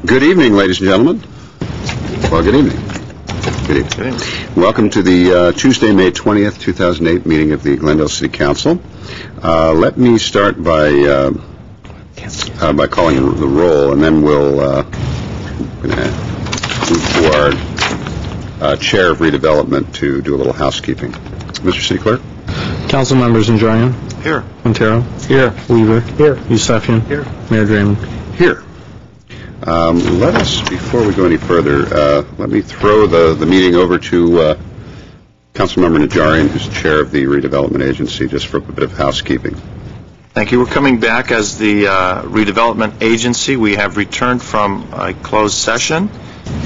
Good evening, ladies and gentlemen. Well, good evening. Good evening. Good evening. Welcome to the Tuesday, May 20th, 2008 meeting of the Glendale City Council. Let me start by calling the roll, and then we'll move to our Chair of Redevelopment to do a little housekeeping. Mr. City Clerk? Council members Najarian. Here. Quintero. Here. Weaver. Here. Yusefian. Here. Mayor Draymond. Here. Let us, before we go any further, let me throw the meeting over to Councilmember Najarian, who's Chair of the Redevelopment Agency, just for a bit of housekeeping. Thank you. We're coming back as the Redevelopment Agency. We have returned from a closed session,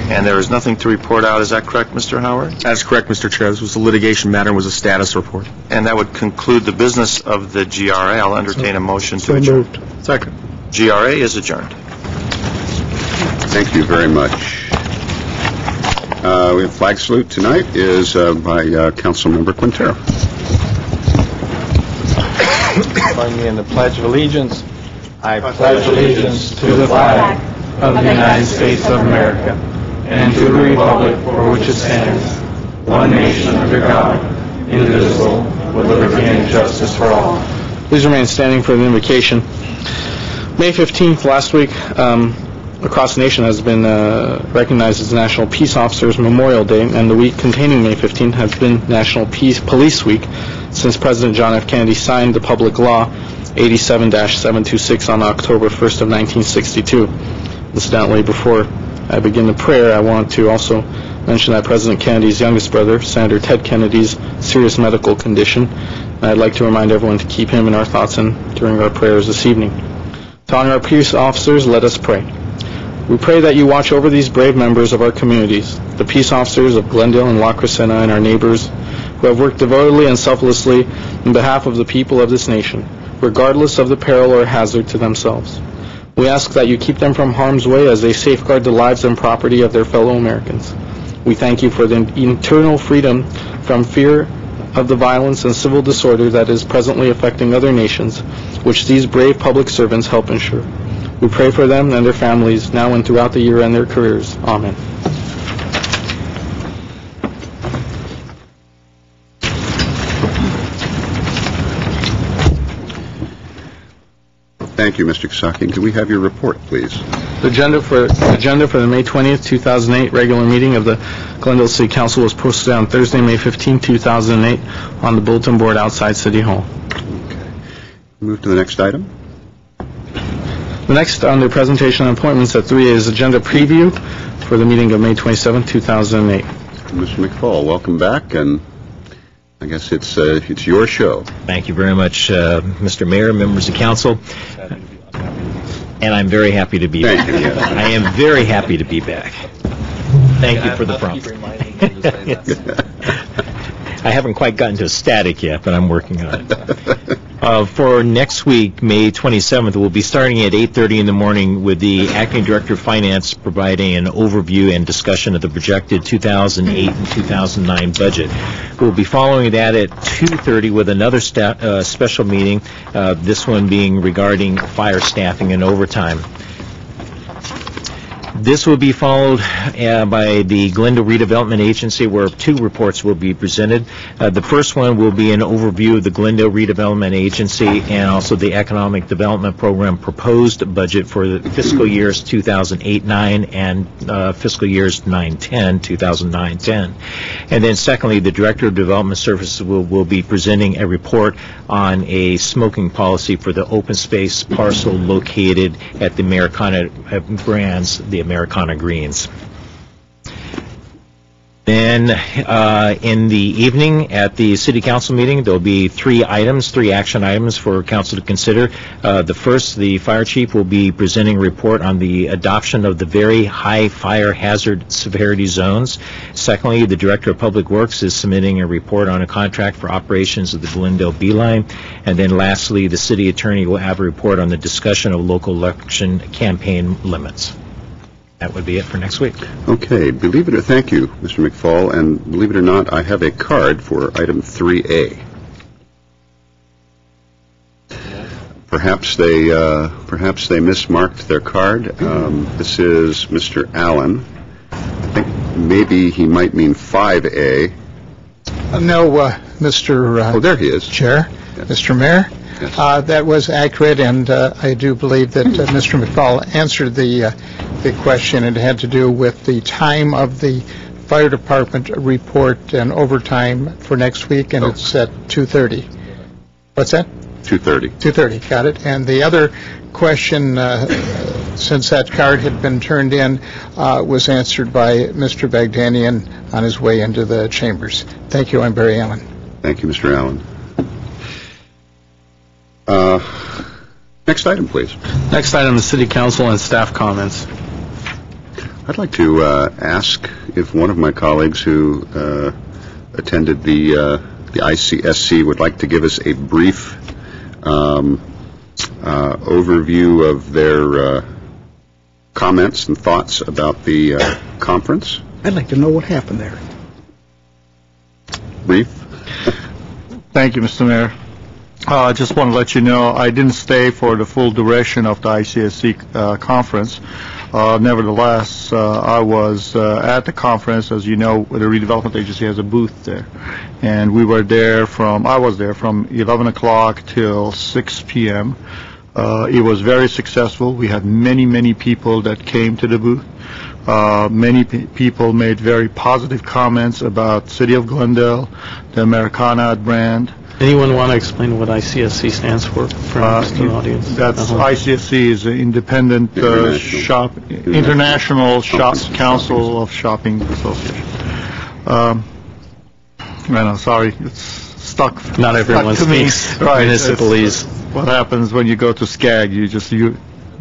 and there is nothing to report out. Is that correct, Mr. Howard? That's correct, Mr. Chair. This was a litigation matter and was a status report. And that would conclude the business of the GRA. I'll entertain a motion to adjourn. Moved. Second. GRA is adjourned. Thank you very much. We have flag salute tonight is by Councilmember Quintero. Join me in the Pledge of Allegiance. I pledge allegiance to the flag of the United States of America and to the republic for which it stands, one nation under God, indivisible, with liberty and justice for all. Please remain standing for the invocation. May 15th, last week, across the nation has been recognized as National Peace Officers Memorial Day, and the week containing May 15th has been National Police Week since President John F. Kennedy signed the Public Law 87-726 on October 1st of 1962. Incidentally, before I begin the prayer, I want to also mention that President Kennedy's youngest brother, Senator Ted Kennedy's serious medical condition, and I'd like to remind everyone to keep him in our thoughts and during our prayers this evening. To honor our peace officers, let us pray. We pray that you watch over these brave members of our communities, the peace officers of Glendale and La Crescenta and our neighbors, who have worked devotedly and selflessly in behalf of the people of this nation, regardless of the peril or hazard to themselves. We ask that you keep them from harm's way as they safeguard the lives and property of their fellow Americans. We thank you for the eternal freedom from fear of the violence and civil disorder that is presently affecting other nations, which these brave public servants help ensure. We pray for them and their families now and throughout the year and their careers. Amen. Thank you, Mr. Kasakian. Can we have your report, please? The agenda for the May 20th, 2008 regular meeting of the Glendale City Council was posted on Thursday, May 15, 2008 on the bulletin board outside City Hall. Okay. Move to the next item. The next on the presentation and appointments at 3 is agenda preview for the meeting of May 27, 2008. Mr. McFall, welcome back, and I guess it's your show. Thank you very much, Mr. Mayor, members of council. And I'm very happy to be back. Thank you. I am very happy to be back. Thank you for the prompt. I haven't quite gotten to static yet, but I'm working on it. For next week, May 27th, we'll be starting at 8:30 in the morning with the Acting Director of Finance providing an overview and discussion of the projected 2008 and 2009 budget. We'll be following that at 2:30 with another special meeting, this one being regarding fire staffing and overtime. This will be followed by the Glendale Redevelopment Agency, where two reports will be presented. The first one will be an overview of the Glendale Redevelopment Agency and also the Economic Development Program proposed budget for the fiscal years 2008-9 and fiscal years 2009-10. And then secondly, the Director of Development Services will be presenting a report on a smoking policy for the open space parcel located at the Americana Brands, the Americana Greens. Then in the evening at the City Council meeting, there will be three action items for Council to consider. The first, the Fire Chief will be presenting a report on the adoption of the very high fire hazard severity zones. Secondly, the Director of Public Works is submitting a report on a contract for operations of the Glendale Beeline. And then lastly, the City Attorney will have a report on the discussion of local election campaign limits. That would be it for next week. Okay. Thank you, Mr. McFall. And believe it or not, I have a card for item 3A. Perhaps they mismarked their card. This is Mr. Allen. I think maybe he might mean 5A. No, Mr. Oh, there he is. Chair, Yes. Mr. Mayor. Yes. That was accurate, and I do believe that Mr. McFall answered the question. It had to do with the time of the fire department report and overtime for next week, and it's at 2:30. What's that? 2:30. 2:30, got it. And the other question, since that card had been turned in, was answered by Mr. Bagdanian on his way into the chambers. Thank you. I'm Barry Allen. Thank you, Mr. Allen. Next item, please. Next item is City Council and staff comments. I'd like to ask if one of my colleagues who attended the ICSC would like to give us a brief overview of their comments and thoughts about the conference. I'd like to know what happened there. Brief. Thank you, Mr. Mayor. I just want to let you know I didn't stay for the full duration of the ICSC conference. Nevertheless, I was at the conference. As you know, the redevelopment agency has a booth there, and I was there from 11 o'clock till 6 p.m. It was very successful. We had many people that came to the booth. Many people made very positive comments about City of Glendale, the Americana brand. Anyone want to explain what ICSC stands for us to the audience? That's ICSC is an independent international council of shopping association. I know, sorry, it's stuck. Not everyone speaks municipalese. What happens when you go to SCAG? You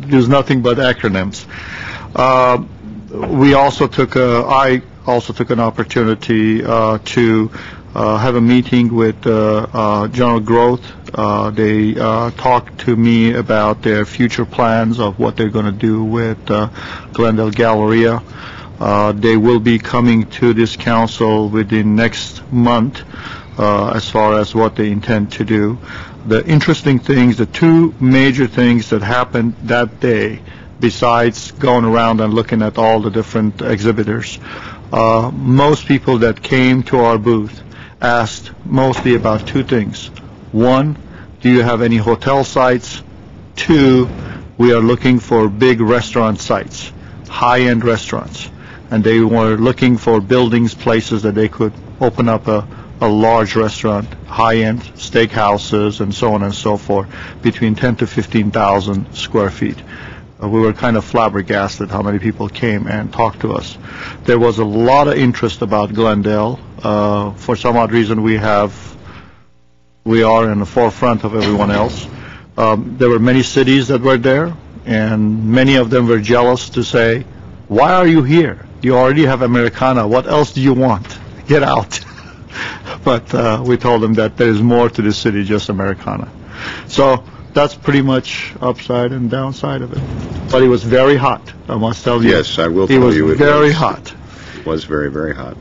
use nothing but acronyms. I also took an opportunity to have a meeting with General Growth. They talked to me about their future plans of what they're going to do with Glendale Galleria. They will be coming to this council within next month as far as what they intend to do. The interesting things, the two major things that happened that day, besides going around and looking at all the different exhibitors, most people that came to our booth asked mostly about two things. One, do you have any hotel sites? Two, we are looking for big restaurant sites, high-end restaurants. And they were looking for buildings, places that they could open up a large restaurant, high-end steakhouses, and so on and so forth, between 10 to 15,000 square feet. We were kind of flabbergasted how many people came and talked to us. There was a lot of interest about Glendale. For some odd reason, we are in the forefront of everyone else. There were many cities that were there, and many of them were jealous to say, "Why are you here? You already have Americana. What else do you want? Get out." But we told them that there is more to the city, just Americana. So that's pretty much upside and downside of it. But it was very hot, I must tell you. Yes, I will tell you. It was very hot. It was very, very hot.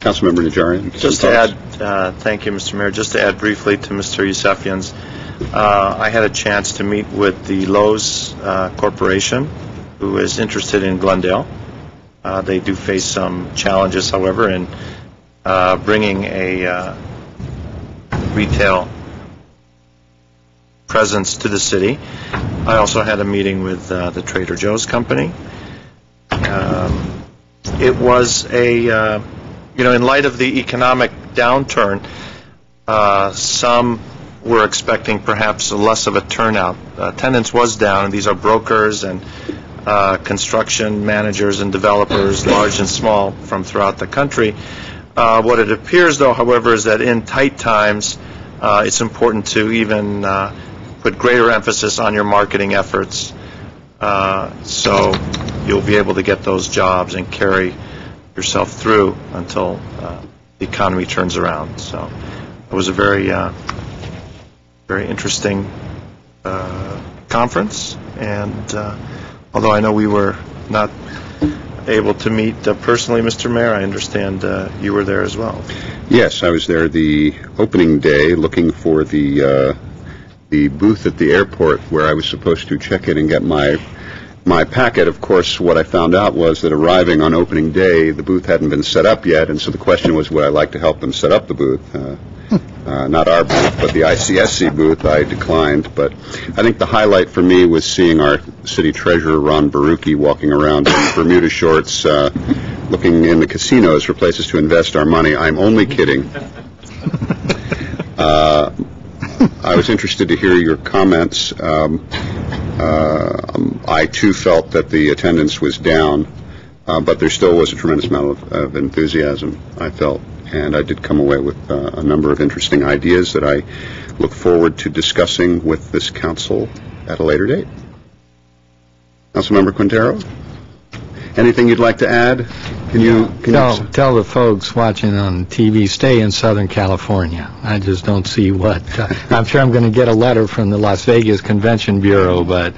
Councilmember Najarian. Just to add, thank you, Mr. Mayor, just to add briefly to Mr. Yusefian's, I had a chance to meet with the Lowe's Corporation, who is interested in Glendale. They do face some challenges, however, in bringing a retail presence to the city. I also had a meeting with the Trader Joe's company. It was in light of the economic downturn, some were expecting perhaps less of a turnout. Attendance was down, and these are brokers and construction managers and developers, large and small, from throughout the country. What it appears, though, however, is that in tight times, it's important to even put greater emphasis on your marketing efforts, so you'll be able to get those jobs and carry yourself through until the economy turns around. So it was a very interesting conference, and although I know we were not able to meet personally, Mr. Mayor, I understand you were there as well. Yes, I was there the opening day looking for the the booth at the airport where I was supposed to check in and get my packet. Of course, what I found out was that arriving on opening day, the booth hadn't been set up yet, and so the question was, would I like to help them set up the booth? Not our booth, but the ICSC booth. I declined, but I think the highlight for me was seeing our city treasurer, Ron Baruki, walking around in Bermuda shorts, looking in the casinos for places to invest our money. I'm only kidding. I was interested to hear your comments. I, too, felt that the attendance was down, but there still was a tremendous amount of enthusiasm, I felt, and I did come away with a number of interesting ideas that I look forward to discussing with this council at a later date. Councilmember Quintero, anything you'd like to add? Can you tell the folks watching on TV, stay in Southern California. I just don't see what I'm sure I'm going to get a letter from the Las Vegas Convention Bureau, but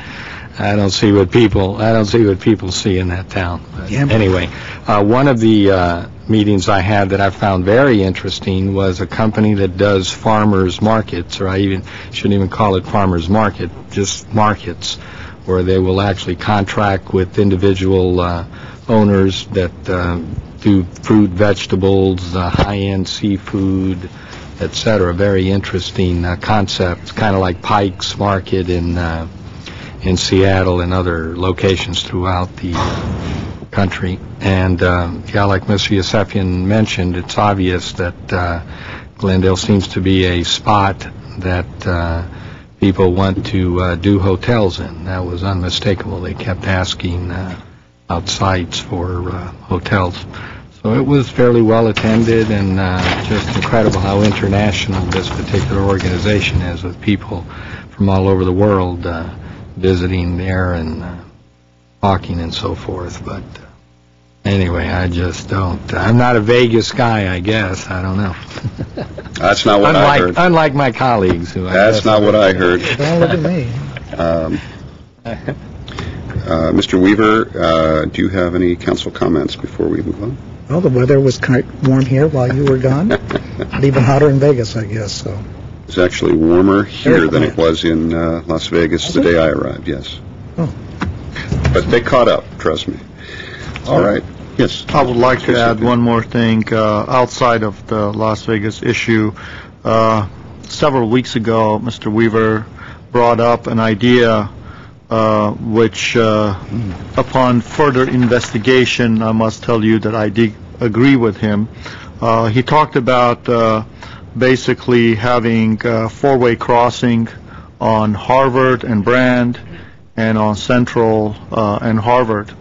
I don't see what people see in that town. But anyway, one of the meetings I had that I found very interesting was a company that does farmers markets, or I shouldn't even call it farmers market, just markets, where they will actually contract with individual owners that do fruit, vegetables, high-end seafood, etc. Very interesting concept, kind of like Pike's Market in Seattle and other locations throughout the country. And like Mr. Yosefian mentioned, it's obvious that Glendale seems to be a spot that people want to do hotels in. That was unmistakable. They kept asking out sites for hotels. So it was fairly well attended, and just incredible how international this particular organization is, with people from all over the world visiting there and talking and so forth. But anyway, I just don't. I'm not a Vegas guy, I guess. I don't know. That's not what I heard. Unlike my colleagues, who That's not what I heard. Don't look at me. Mr. Weaver, do you have any council comments before we move on? Well, the weather was quite warm here while you were gone, but even hotter in Vegas, I guess. So It's actually warmer here than it was in Las Vegas the day I arrived, yes. Oh. But they caught up, trust me. All right. Yes. I would like to add one more thing outside of the Las Vegas issue. Several weeks ago, Mr. Weaver brought up an idea which, upon further investigation, I must tell you that I did agree with him. He talked about basically having four-way crossing on Harvard and Brand and on Central and Harvard.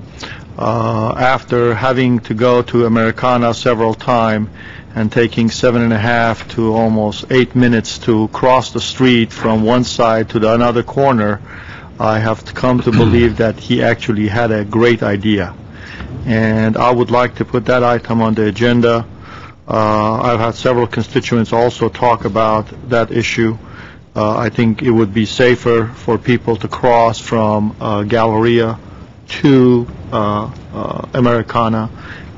After having to go to Americana several times and taking 7.5 to almost 8 minutes to cross the street from one side to the another corner, I have come to believe that he actually had a great idea. And I would like to put that item on the agenda. I've had several constituents also talk about that issue. I think it would be safer for people to cross from Galleria to Americana,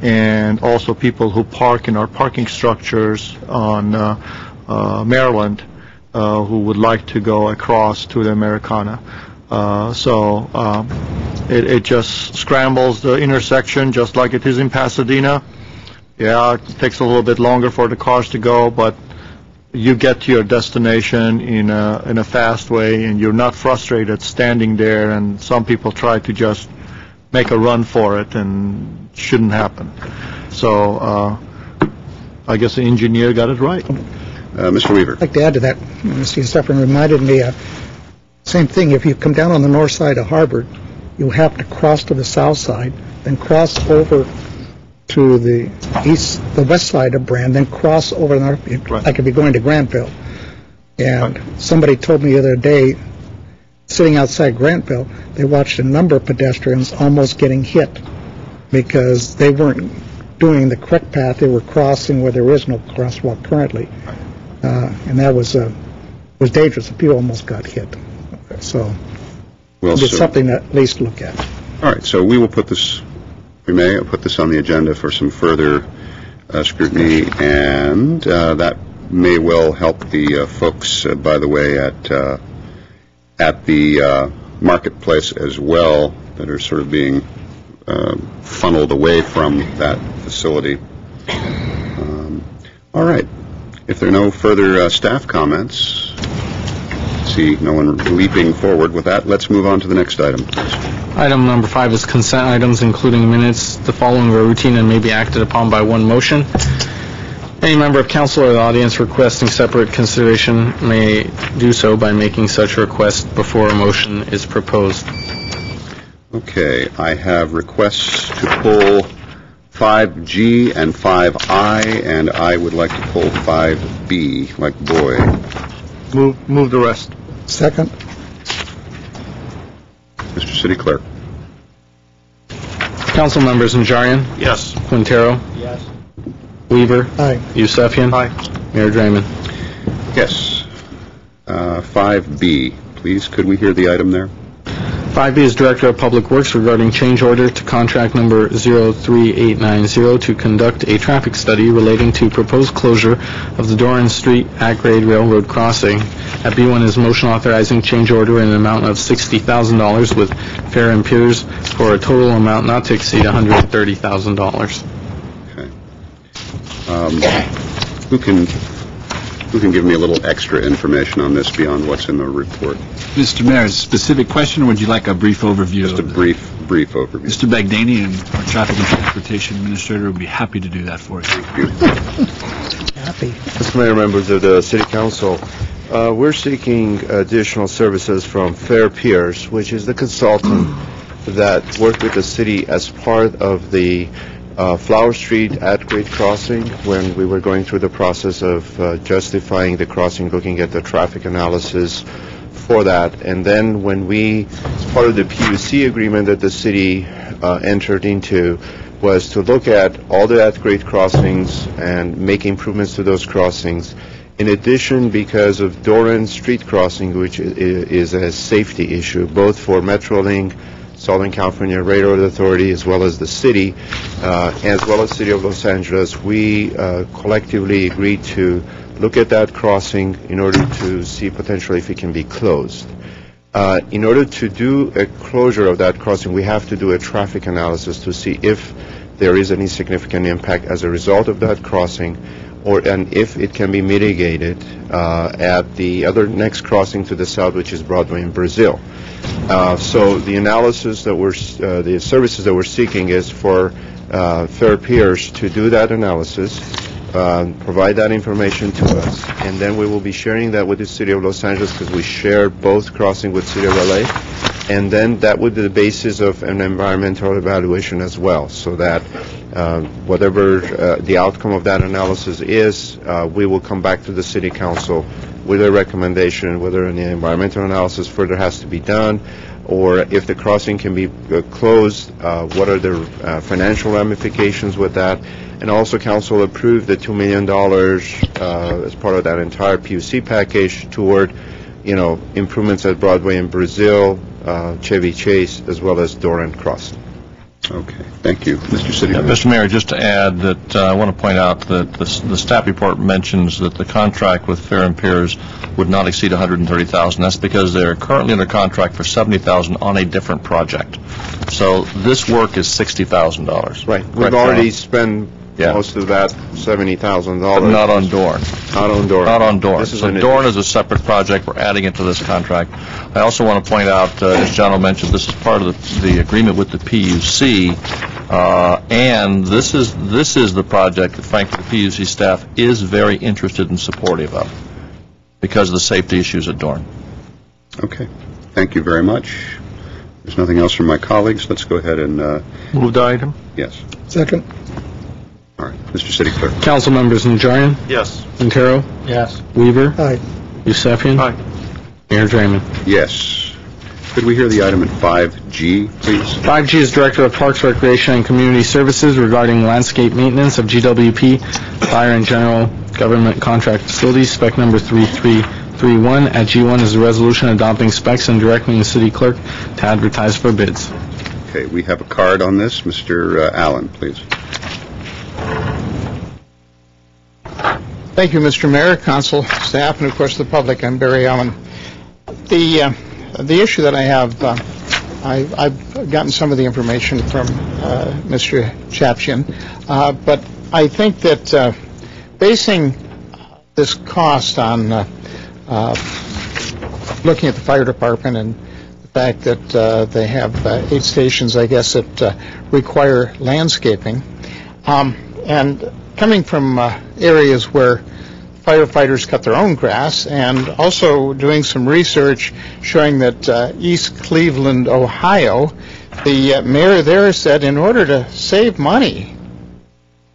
and also people who park in our parking structures on Maryland who would like to go across to the Americana. So it just scrambles the intersection just like it is in Pasadena. Yeah, it takes a little bit longer for the cars to go, but you get to your destination in a fast way, and you're not frustrated standing there, and some people try to just make a run for it, and it shouldn't happen. So I guess the engineer got it right. Mr. Weaver. I'd like to add to that. Mr. Stephan reminded me, same thing, if you come down on the north side of Harvard, you have to cross to the south side, then cross over to the west side of Brand, then cross over like if you're going to Grantville. And somebody told me the other day, sitting outside Grantville, they watched a number of pedestrians almost getting hit because they weren't doing the correct path. They were crossing where there is no crosswalk currently. And that was dangerous. People almost got hit. So it's something to at least look at. All right, so we will put this, put this on the agenda for some further scrutiny, and that may well help the folks, by the way, at at the marketplace as well that are sort of being funneled away from that facility. All right. If there are no further staff comments, see no one leaping forward with that, let's move on to the next item, please. Item number 5 is consent items, including minutes. The following are routine and may be acted upon by one motion. Any member of council or the audience requesting separate consideration may do so by making such request before a motion is proposed. Okay, I have requests to pull 5G and 5I, and I would like to pull 5B, like boy. Move the rest. Second. Mr. City Clerk. Council members Najarian, Yes. Quintero, Yes. Weaver, Aye. Yusefian, Aye. Mayor Drayman. Yes. 5B, please, could we hear the item there? 5B is Director of Public Works regarding change order to contract number 03890 to conduct a traffic study relating to proposed closure of the Doran Street at-grade railroad crossing. At B1 is motion authorizing change order in an amount of $60,000 with Fair and Piers for a total amount not to exceed $130,000. Okay. Who can give me a little extra information on this beyond what's in the report? Mr. Mayor, is a specific question, or would you like a brief overview? Just a brief overview. Mr. Bagdani, our Traffic and Transportation Administrator, would be happy to do that for you. Happy. Mr. Mayor, members of the City Council, we're seeking additional services from Fair Piers, which is the consultant that worked with the city as part of the Flower Street at-grade crossing when we were going through the process of justifying the crossing, looking at the traffic analysis for that. And then when we, as part of the PUC agreement that the city entered into, was to look at all the at-grade crossings and make improvements to those crossings. In addition, because of Doran Street crossing, which is a safety issue, both for Metrolink, Southern California Railroad Authority, as well as the city, as well as City of Los Angeles, we collectively agreed to look at that crossing in order to see potentially if it can be closed. In order to do a closure of that crossing, we have to do a traffic analysis to see if there is any significant impact as a result of that crossing, and if it can be mitigated at the other next crossing to the south, which is Broadway in Brazil. So the analysis that the services that we're seeking is for Fair Piers to do that analysis, provide that information to us, and then we will be sharing that with the City of Los Angeles because we share both crossing with City of LA, and then that would be the basis of an environmental evaluation as well, so that whatever the outcome of that analysis is, we will come back to the City Council with a recommendation whether any environmental analysis further has to be done, or if the crossing can be closed, what are the financial ramifications with that. And also, Council approved the $2 million as part of that entire PUC package toward, improvements at Broadway in Brazil, Chevy Chase, as well as Doran Crossing. Okay, thank you. Mr. City. Mr. Mayor, just to add that I want to point out that the staff report mentions that the contract with Fair and Piers would not exceed $130,000. That's because they're currently under contract for $70,000 on a different project. So this work is $60,000. Right. We've already spent most of that $70,000. Not on Doran. Not on Doran. Not on Doran. So Doran is a separate project. We're adding it to this contract. I also want to point out, as John mentioned, this is part of the agreement with the PUC, and this is the project that, frankly, the PUC staff is very interested and supportive of because of the safety issues at Doran. Okay. Thank you very much. There's nothing else from my colleagues. Let's go ahead and... Move the item. Yes. Second. All right. Mr. City Clerk. Council members Najarian, Yes. Quintero, Yes. Weaver, Aye. Yusefian, Aye. Mayor Drayman. Yes. Could we hear the item at 5G, please? 5G is Director of Parks, Recreation, and Community Services regarding landscape maintenance of GWP, Fire and General Government Contract Facilities, spec number 3331. At G1 is a resolution adopting specs and directing the City Clerk to advertise for bids. Okay, we have a card on this. Mr. Allen, please. Thank you, Mr. Mayor, Council, staff, and of course the public. I'm Barry Allen. The issue that I have, I've gotten some of the information from Mr. Chapchian, but I think that basing this cost on looking at the fire department and the fact that they have 8 stations, I guess, that require landscaping, and coming from areas where firefighters cut their own grass, and also doing some research showing that East Cleveland, Ohio, the mayor there said in order to save money,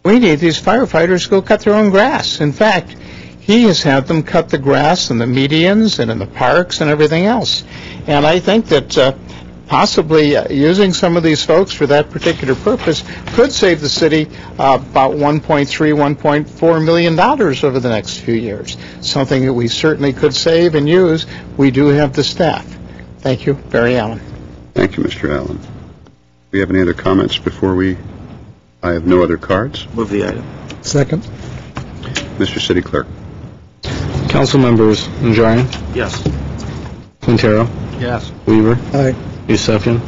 we need these firefighters to go cut their own grass. In fact, he has had them cut the grass in the medians and in the parks and everything else. And I think that possibly using some of these folks for that particular purpose could save the city about $1.3, $1.4 million over the next few years. Something that we certainly could save and use. We do have the staff. Thank you. Barry Allen. Thank you, Mr. Allen. Do we have any other comments before we... I have no other cards. Move the item. Second. Mr. City Clerk. Council members Najarian, Yes. Quintero, Yes. Weaver, Aye. Yusefian.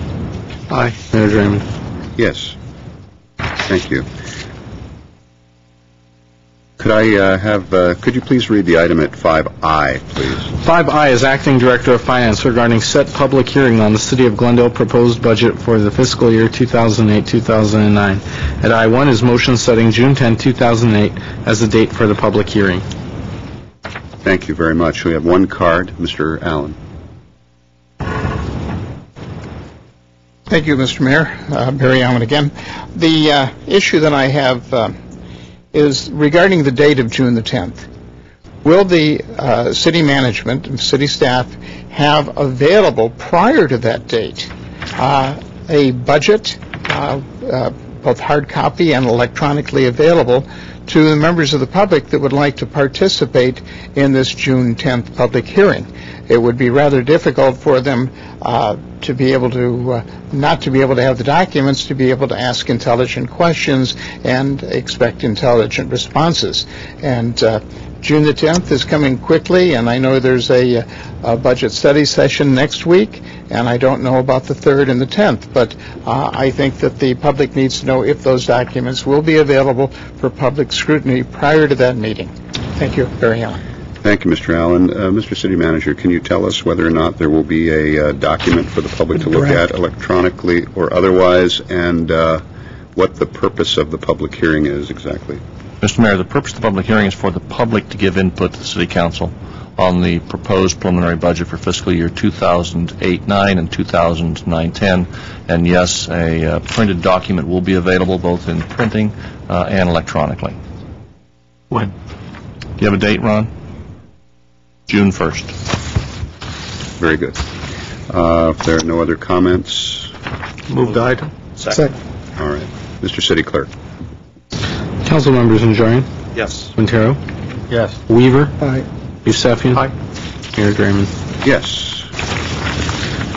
Aye. Mayor Draymond. Yes. Thank you. Could I could you please read the item at 5I, please? 5I is Acting Director of Finance regarding set public hearing on the City of Glendale proposed budget for the fiscal year 2008-2009. At I1 is motion setting June 10, 2008 as the date for the public hearing. Thank you very much. We have one card. Mr. Allen. Thank you, Mr. Mayor. Barry Allen again. The issue that I have is regarding the date of June the 10th. Will the city management and city staff have available prior to that date a budget, both hard copy and electronically available, to the members of the public that would like to participate in this June 10th public hearing? It would be rather difficult for them to be able to, not to be able to have the documents, to be able to ask intelligent questions and expect intelligent responses. And June the 10th is coming quickly, and I know there's a budget study session next week, and I don't know about the 3rd and the 10th, but I think that the public needs to know if those documents will be available for public scrutiny prior to that meeting. Thank you, Barry Allen. Thank you, Mr. Allen. Mr. City Manager, can you tell us whether or not there will be a document for the public to look at electronically or otherwise, and what the purpose of the public hearing is exactly? Mr. Mayor, the purpose of the public hearing is for the public to give input to the City Council on the proposed preliminary budget for fiscal year 2008-9 and 2009-10. And yes, a printed document will be available both in printing and electronically. When? Do you have a date, Ron? June 1st. Very good. If there are no other comments, Move the item. Second. all right. Mr. City Clerk. Council members Najarian, Yes. Quintero, Yes. Weaver, Aye. Yusefian. Aye. Mayor Draymond. Yes.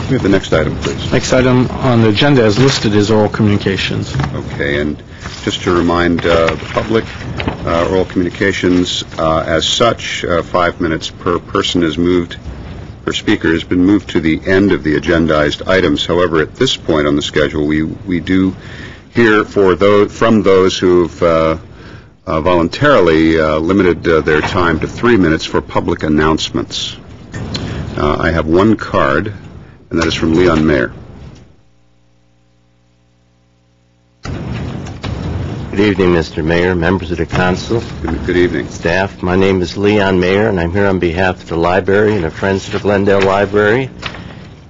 We have the next item, please. Next item on the agenda as listed is oral communications. Okay, and just to remind the public, oral communications as such, 5 minutes per person is moved, per speaker has been moved to the end of the agendized items. However, at this point on the schedule, we do hear from those who've voluntarily limited their time to 3 minutes for public announcements. I have one card, and that is from Leon Mayer. Good evening, Mr. Mayor, members of the council, Good evening. staff. My name is Leon Mayer, and I'm here on behalf of the library and the Friends of the Glendale Library.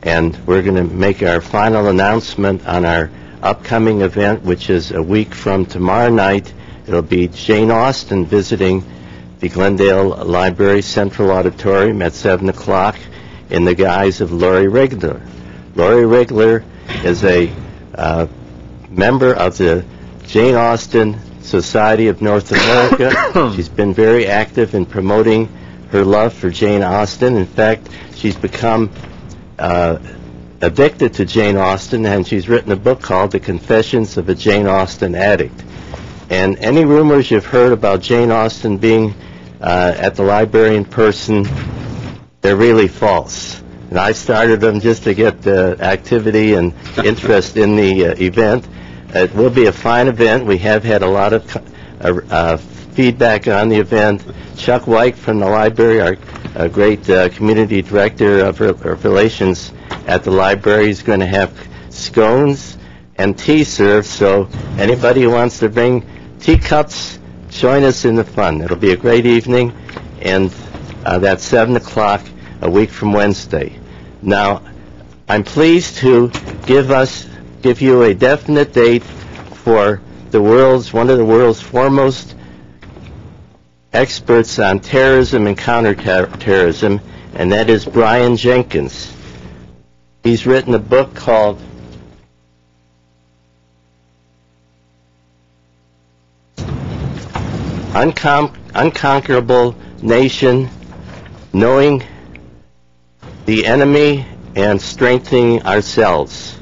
And we're going to make our final announcement on our upcoming event, which is a week from tomorrow night. It'll be Jane Austen visiting the Glendale Library Central Auditorium at 7 o'clock in the guise of Lori Rigler. Lori Rigler is a member of the Jane Austen Society of North America. She's been very active in promoting her love for Jane Austen. In fact, she's become addicted to Jane Austen, and she's written a book called The Confessions of a Jane Austen Addict. And any rumors you've heard about Jane Austen being at the library in person, they're really false. and I started them just to get the activity and interest in the event. It will be a fine event. We have had a lot of feedback on the event. Chuck White from the library, our great community director of relations at the library, is going to have scones and tea served, so anybody who wants to bring teacups, join us in the fun. It'll be a great evening, and that's 7 o'clock a week from Wednesday. Now, I'm pleased to give you a definite date for one of the world's foremost experts on terrorism and counterterrorism, and that is Brian Jenkins. He's written a book called Unconquerable Nation, Knowing the Enemy and Strengthening Ourselves.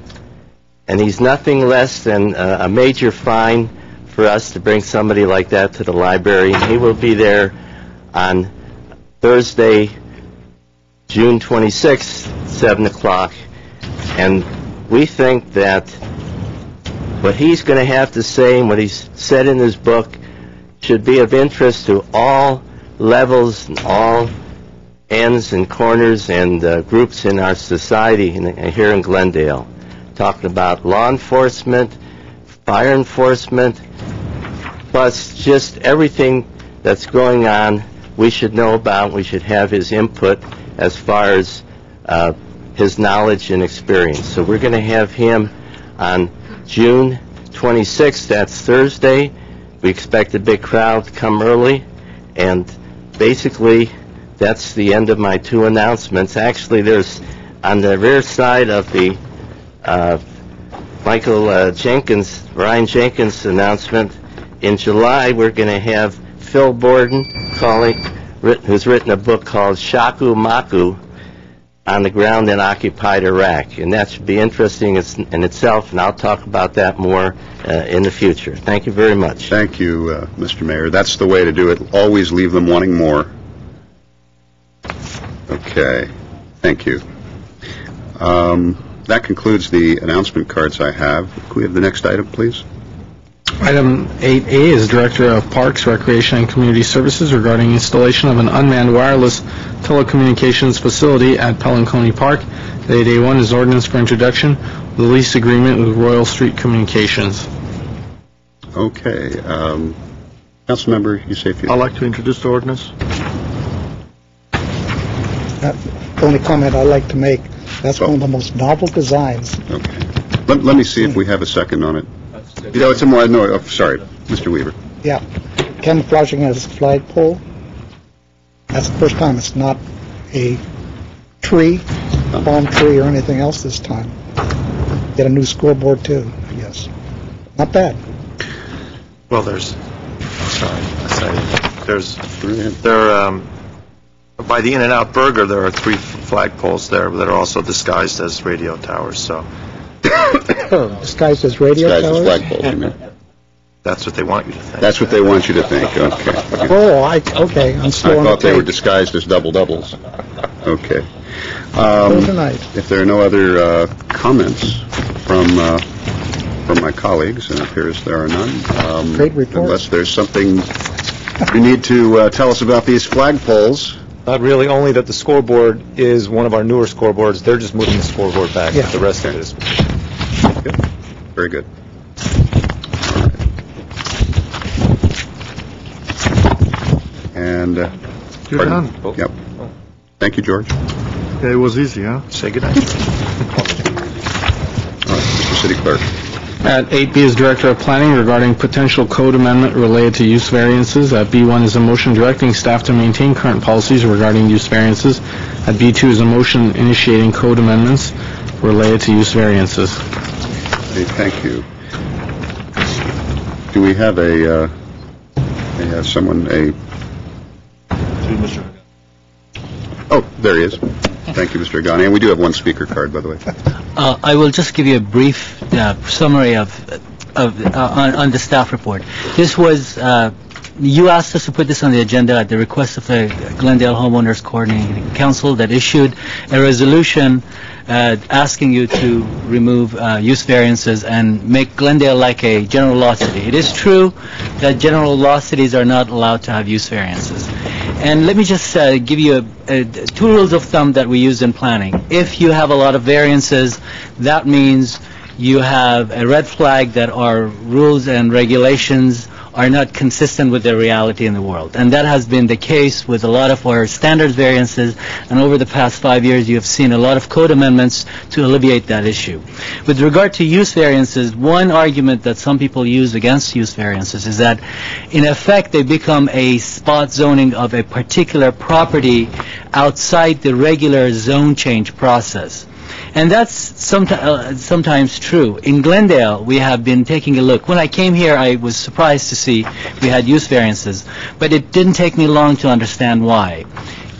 And he's nothing less than a major find for us to bring somebody like that to the library. He will be there on Thursday, June 26th, 7 o'clock. And we think that what he's going to have to say and what he's said in his book should be of interest to all levels and all ends and corners and groups in our society here in Glendale. Talking about law enforcement, fire enforcement, plus just everything that's going on we should know about. We should have his input as far as his knowledge and experience. So we're going to have him on June 26th. That's Thursday. We expect a big crowd to come early, and basically that's the end of my two announcements. Actually, there's on the rear side of the Brian Jenkins announcement, in July we're going to have Phil Borden, who's written a book called Shaku Maku, on the ground in occupied Iraq, and that should be interesting in itself, and I'll talk about that more in the future. Thank you very much. Thank you, Mr. Mayor. That's the way to do it. Always leave them wanting more. Okay. Thank you. That concludes the announcement cards I have. Can we have the next item, please? Item 8A is Director of Parks, Recreation, and Community Services regarding installation of an unmanned wireless telecommunications facility at Pelanconi Park. The 8A1 is ordinance for introduction, the lease agreement with Royal Street Communications. Okay. Councilmember Yusefian. I'd like to introduce the ordinance. The only comment I'd like to make, that's one of the most novel designs. Okay. Let me see if we have a second on it. You know, it's a more, no, sorry, Mr. Weaver. Yeah. Camouflaging as a flagpole. That's the first time. It's not a tree, a palm tree, or anything else this time. Get a new scoreboard, too, I guess. Not bad. Well, by the In-N-Out Burger, there are 3 flagpoles there that are also disguised as radio towers, so. Disguised as radio towers? Disguised as flagpoles, you mean? That's what they want you to think. That's what they want you to think, okay. Oh, okay, I'm slow I on the thought they were tape. disguised as double-doubles. Okay. Tonight. If there are no other comments from my colleagues, and it appears there are none. Great report. Unless there's something you need to tell us about these flagpoles. Not really, only that the scoreboard is one of our newer scoreboards. They're just moving the scoreboard back. Yeah. The rest of it is. Good. Very good. All right. And You're pardon? done. Yep. Thank you, George. Okay, it was easy, huh? Say goodnight. All right, Mr. City Clerk. At 8B is Director of Planning regarding potential code amendment related to use variances. At B1 is a motion directing staff to maintain current policies regarding use variances. At B2 is a motion initiating code amendments related to use variances. Okay, thank you. Do we have Oh, there he is. Thank you, Mr. Agani. And we do have one speaker card, by the way. I will just give you a brief summary on the staff report. This was You asked us to put this on the agenda at the request of the Glendale Homeowners Coordinating Council that issued a resolution asking you to remove use variances and make Glendale like a general law city. It is true that general law cities are not allowed to have use variances. And let me just give you two rules of thumb that we use in planning. If you have a lot of variances, that means you have a red flag that our rules and regulations are not consistent with the reality in the world. And that has been the case with a lot of our standard variances, and over the past 5 years you have seen a lot of code amendments to alleviate that issue. With regard to use variances, one argument that some people use against use variances is that in effect they become a spot zoning of a particular property outside the regular zone change process. And that's sometimes true. In Glendale, we have been taking a look. When I came here, I was surprised to see we had use variances, but it didn't take me long to understand why.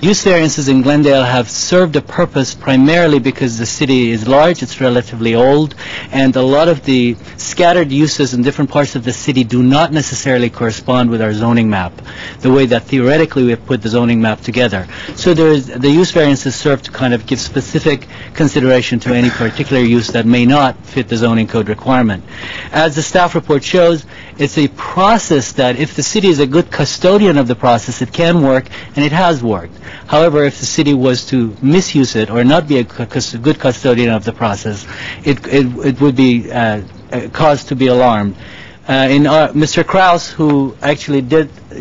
Use variances in Glendale have served a purpose primarily because the city is large, it's relatively old, and a lot of the scattered uses in different parts of the city do not necessarily correspond with our zoning map, the way that theoretically we have put the zoning map together. So the use variances serve to kind of give specific consideration to any particular use that may not fit the zoning code requirement. As the staff report shows, it's a process that if the city is a good custodian of the process, it can work, and it has worked. However, if the city was to misuse it or not be a good custodian of the process, it would be cause to be alarmed. Mr. Krause, who actually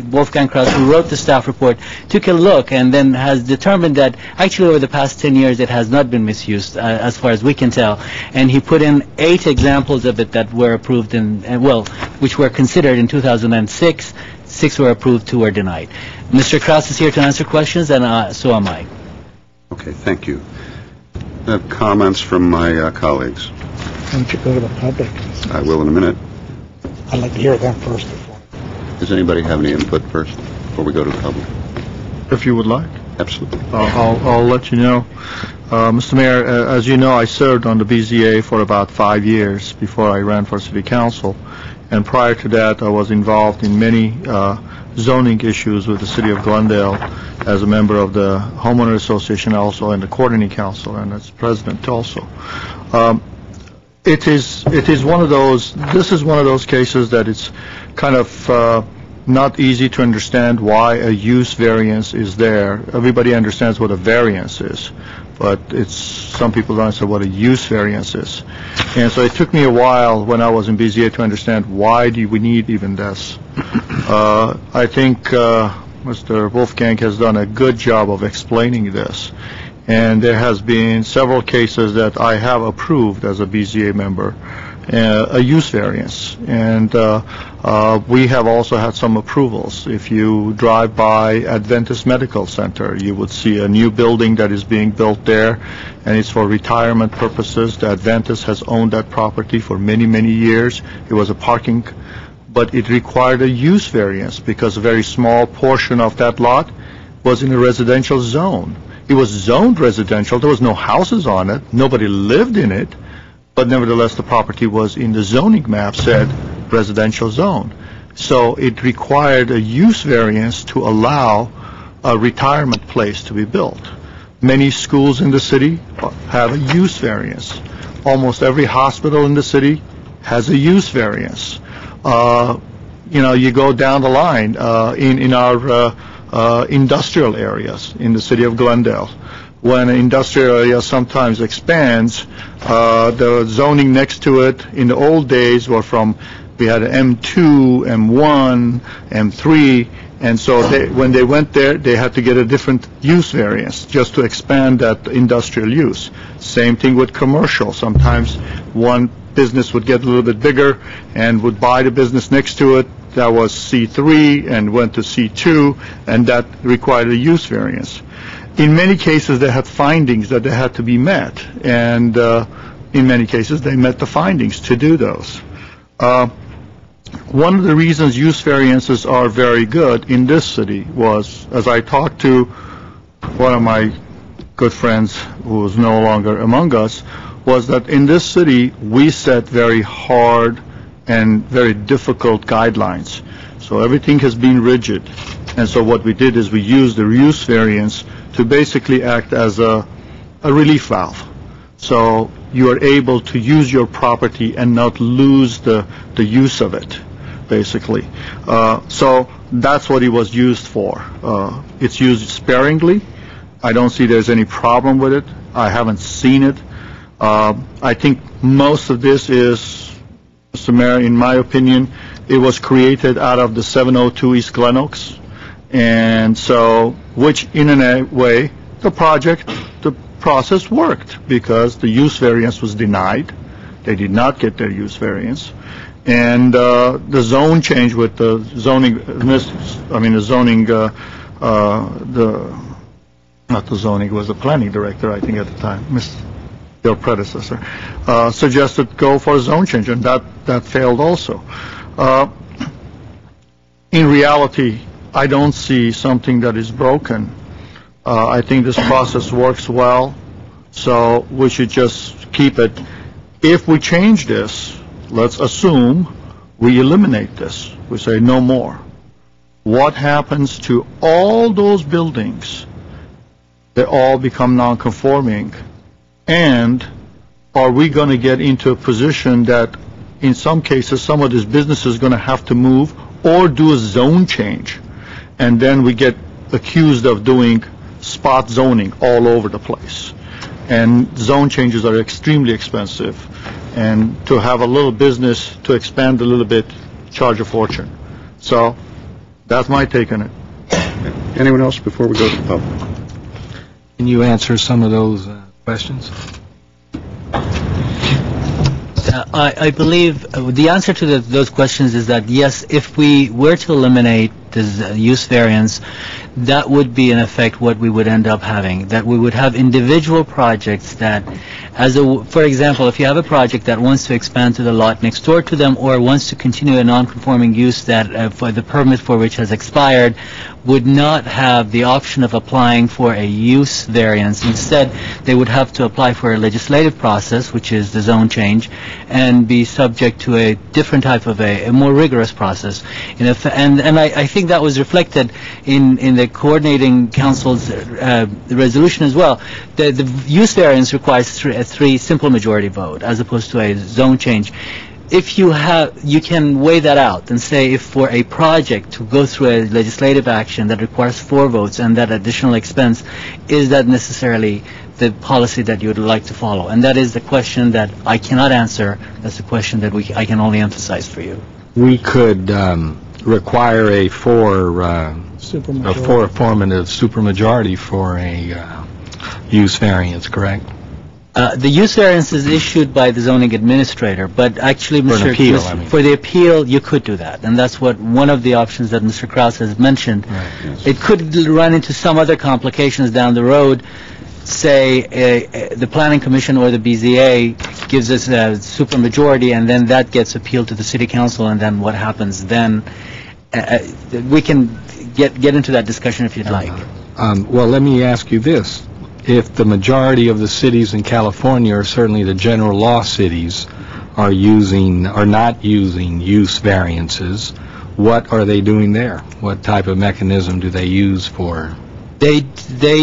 Wolfgang Krause, who wrote the staff report, took a look and then has determined that actually over the past 10 years it has not been misused as far as we can tell. And he put in 8 examples of it that were approved which were considered in 2006. 6 were approved, 2 were denied. Mr. Krause is here to answer questions, and so am I. Okay, thank you. I have comments from my colleagues. Why don't you go to the public? I will in a minute. I'd like to hear them first. Does anybody have any input first before we go to the public? If you would like. Absolutely. I'll let you know. Mr. Mayor, as you know, I served on the BZA for about 5 years before I ran for City Council. And prior to that, I was involved in many zoning issues with the City of Glendale as a member of the Homeowner Association also and the Coordinating Council and as president also. It is one of those, this is one of those cases that it's kind of not easy to understand why a use variance is there. Everybody understands what a variance is, but some people don't understand what a use variance is. And so it took me a while when I was in BZA to understand why do we need even this. I think Mr. Wolfgang has done a good job of explaining this. And there has been several cases that I have approved as a BZA member, a use variance. And we have also had some approvals. If you drive by Adventist Medical Center, you would see a new building that is being built there, and it's for retirement purposes. The Adventist has owned that property for many, many years. It was a parking, but it required a use variance because a very small portion of that lot was in a residential zone. It was zoned residential. There was no houses on it. Nobody lived in it. But nevertheless, the property was in the zoning map said residential zone. So it required a use variance to allow a retirement place to be built. Many schools in the city have a use variance. Almost every hospital in the city has a use variance. You go down the line in our industrial areas in the city of Glendale. When an industrial area sometimes expands, the zoning next to it in the old days were we had M2, M1, M3, and so when they went there, they had to get a different use variance just to expand that industrial use. Same thing with commercial. Sometimes one business would get a little bit bigger and would buy the business next to it. That was C3 and went to C2, and that required a use variance. In many cases, they had findings that they had to be met, and in many cases, they met the findings to do those. One of the reasons use variances are very good in this city was, as I talked to one of my good friends who is no longer among us, was that in this city, we set very hard and very difficult guidelines. So everything has been rigid. And so what we did is we used the use variance to basically act as a relief valve. So you are able to use your property and not lose the use of it, basically. So that's what it was used for. It's used sparingly. I don't see there's any problem with it. I haven't seen it. I think most of this is, Mr. Mayor, in my opinion, it was created out of the 702 East Glen Oaks. And so, which in a way, the process worked because the use variance was denied. They did not get their use variance. And the zone change with the zoning, not the zoning, it was the planning director, I think, at the time, your predecessor, suggested go for a zone change, and that failed also. In reality, I don't see something that is broken. I think this process works well, so we should just keep it. If we change this, let's assume we eliminate this. We say no more. What happens to all those buildings? They all become non-conforming. And are we going to get into a position that in some cases some of these businesses are going to have to move or do a zone change? And then we get accused of doing spot zoning all over the place. And zone changes are extremely expensive. And to have a little business to expand a little bit, charge a fortune. So that's my take on it. Anyone else before we go to the public? Can you answer some of those questions? I believe the answer to those questions is that, yes, if we were to eliminate this use variance, that would be, in effect, what we would end up having, that we would have individual projects that, for example, if you have a project that wants to expand to the lot next door to them or wants to continue a non-conforming use that for the permit for which has expired, would not have the option of applying for a use variance. Instead, they would have to apply for a legislative process, which is the zone change, and be subject to a different type of a more rigorous process. And I think that was reflected in the coordinating council's resolution as well. The use variance requires a three simple majority vote as opposed to a zone change. If you can weigh that out and say if for a project to go through a legislative action that requires 4 votes and that additional expense, is that necessarily the policy that you would like to follow? And that is the question that I cannot answer. That's the question that I can only emphasize for you. We could require a affirmative supermajority for a use variance, correct? The use variance is issued by the zoning administrator, but actually, for the appeal, you could do that, and that's one of the options that Mr. Krause has mentioned. Right, yes. It could run into some other complications down the road. Say the Planning Commission or the BZA gives us a supermajority, and then that gets appealed to the City Council, and then what happens then? We can get into that discussion if you'd like. Well, let me ask you this. If the majority of the cities in California, or certainly the general law cities, are not using use variances, what are they doing there? What type of mechanism do they use for? They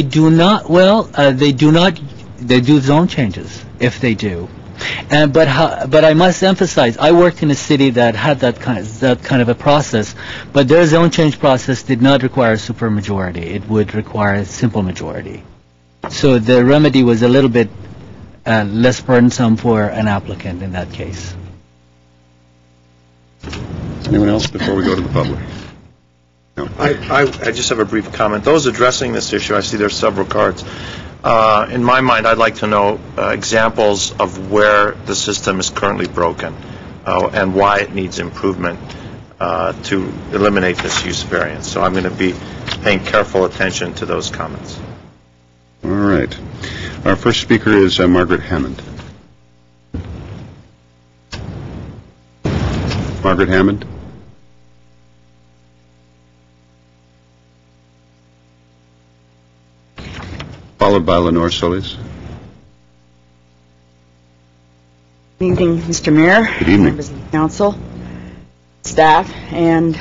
do not. Well, they do not. They do zone changes if they do. But I must emphasize, I worked in a city that had that kind of a process, but their zone change process did not require a supermajority. It would require a simple majority. So the remedy was a little bit less burdensome for an applicant in that case. Anyone else before we go to the public? No. I just have a brief comment. Those addressing this issue, I see there's several cards. In my mind, I'd like to know examples of where the system is currently broken and why it needs improvement to eliminate this use variance. So I'm going to be paying careful attention to those comments. All right. Our first speaker is Margaret Hammond. Margaret Hammond. Followed by Lenore Solis. Good evening, Mr. Mayor. Good evening. Members of the council. staff, and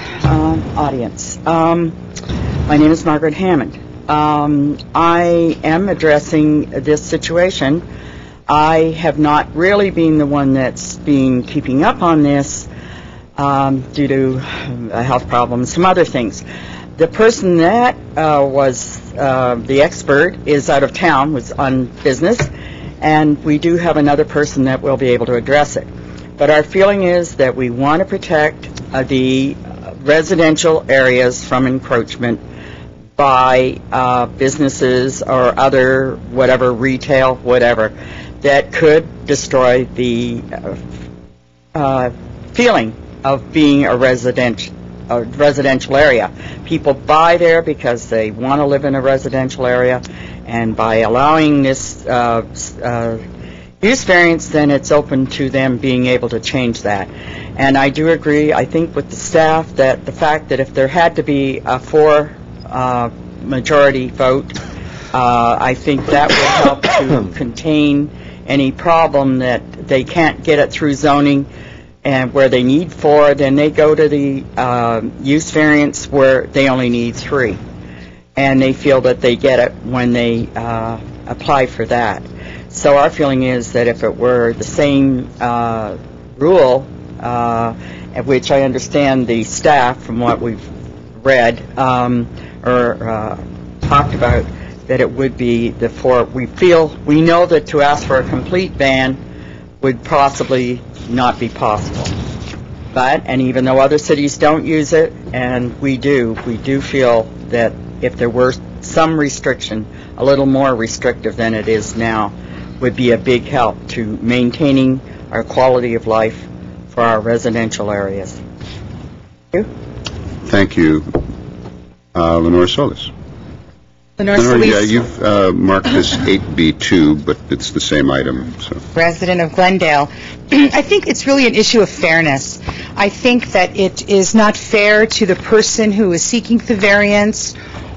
audience. My name is Margaret Hammond. I am addressing this situation. I have not really been the one that's been keeping up on this due to health problems, some other things. The person that was the expert is out of town, was on business, and we do have another person that will be able to address it. But our feeling is that we want to protect the residential areas from encroachment by businesses or other, whatever, retail, whatever, that could destroy the feeling of being a residential area. People buy there because they want to live in a residential area, and by allowing this use variance, then it's open to them being able to change that. And I do agree, I think, with the staff that the fact that if there had to be a majority vote, I think that would help to contain any problem that they can't get it through zoning, and where they need 4, then they go to the use variance where they only need 3. And they feel that they get it when they apply for that. So our feeling is that if it were the same rule, which I understand the staff, from what we've read or talked about, that it would be the 4. We know that to ask for a complete ban would possibly not be possible. But, and even though other cities don't use it, and we do feel that if there were some restriction, a little more restrictive than it is now, would be a big help to maintaining our quality of life for our residential areas. Thank you. Thank you. Lenore Solis. Lenore, you've marked this 8B2, but it's the same item. So. Resident of Glendale. I think it's really an issue of fairness. I think that it is not fair to the person who is seeking the variance,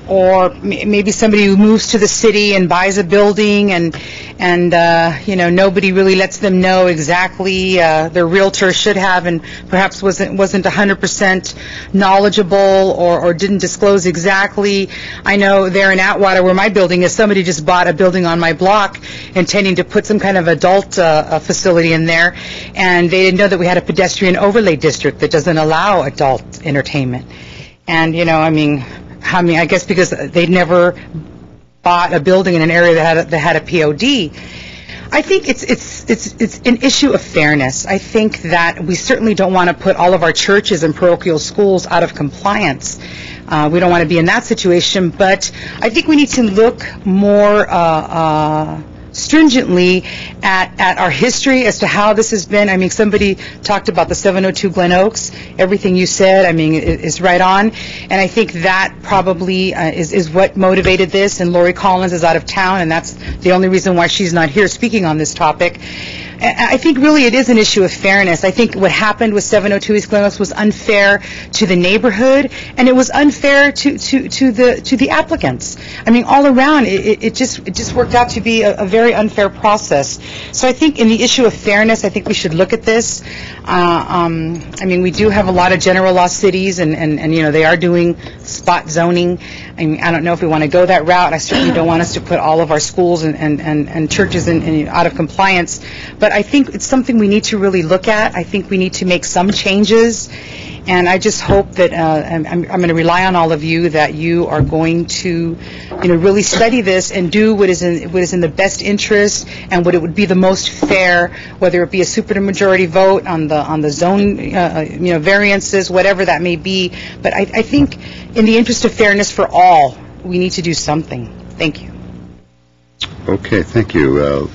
or maybe somebody who moves to the city and buys a building, and nobody really lets them know exactly. Their realtor should have, and perhaps wasn't 100% knowledgeable or didn't disclose exactly. I know there in Atwater, where my building is, somebody just bought a building on my block intending to put some kind of adult facility in there, and they didn't know that we had a pedestrian overlay district that doesn't allow adult entertainment. And I guess because they'd never bought a building in an area that had a POD. I think it's an issue of fairness. I think that we certainly don't want to put all of our churches and parochial schools out of compliance. We don't want to be in that situation, but I think we need to look more stringently at our history as to how this has been. Somebody talked about the 702 Glen Oaks. Everything you said, is right on. And I think that probably is what motivated this. And Lori Collins is out of town, and that's the only reason why she's not here speaking on this topic. I think really it is an issue of fairness. I think what happened with 702 East Glen Oaks was unfair to the neighborhood, and it was unfair to the applicants. All around, it just worked out to be a very unfair process. So I think in the issue of fairness, I think we should look at this. We do have a lot of general law cities, and they are doing spot zoning. I don't know if we want to go that route. I certainly don't want us to put all of our schools and churches out of compliance. But I think it's something we need to really look at. I think we need to make some changes. And I just hope that I'm going to rely on all of you that you are going to, really study this and do what is in the best interest and what it would be the most fair, whether it be a supermajority vote on the zone, variances, whatever that may be. But I think in the interest of fairness for all, we need to do something. Thank you. Okay, thank you.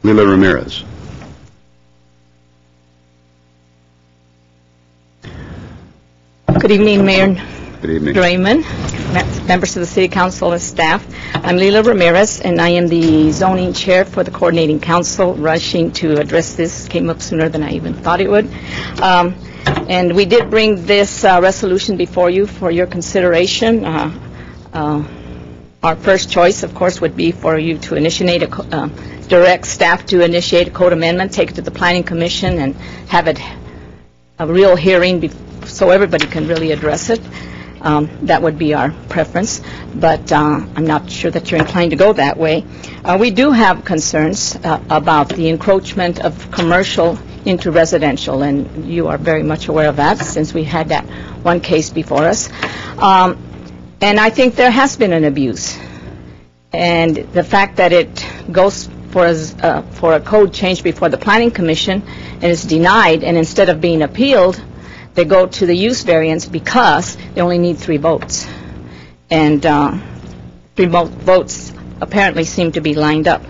Lila Ramirez. Good evening, Mayor. Good evening. Raymond, members of the City Council and staff. I'm Lila Ramirez, and I am the zoning chair for the coordinating council. Rushing to address this came up sooner than I even thought it would. And we did bring this resolution before you for your consideration. Our first choice, of course, would be for you to initiate direct staff to initiate a code amendment, take it to the Planning Commission, and have it a real hearing so everybody can really address it. That would be our preference, but I'm not sure that you're inclined to go that way. We do have concerns about the encroachment of commercial into residential, and you are very much aware of that since we had that one case before us. And I think there has been an abuse. And the fact that it goes for a code change before the Planning Commission and is denied, and instead of being appealed, they go to the use variance because they only need 3 votes. And 3 votes apparently seem to be lined up.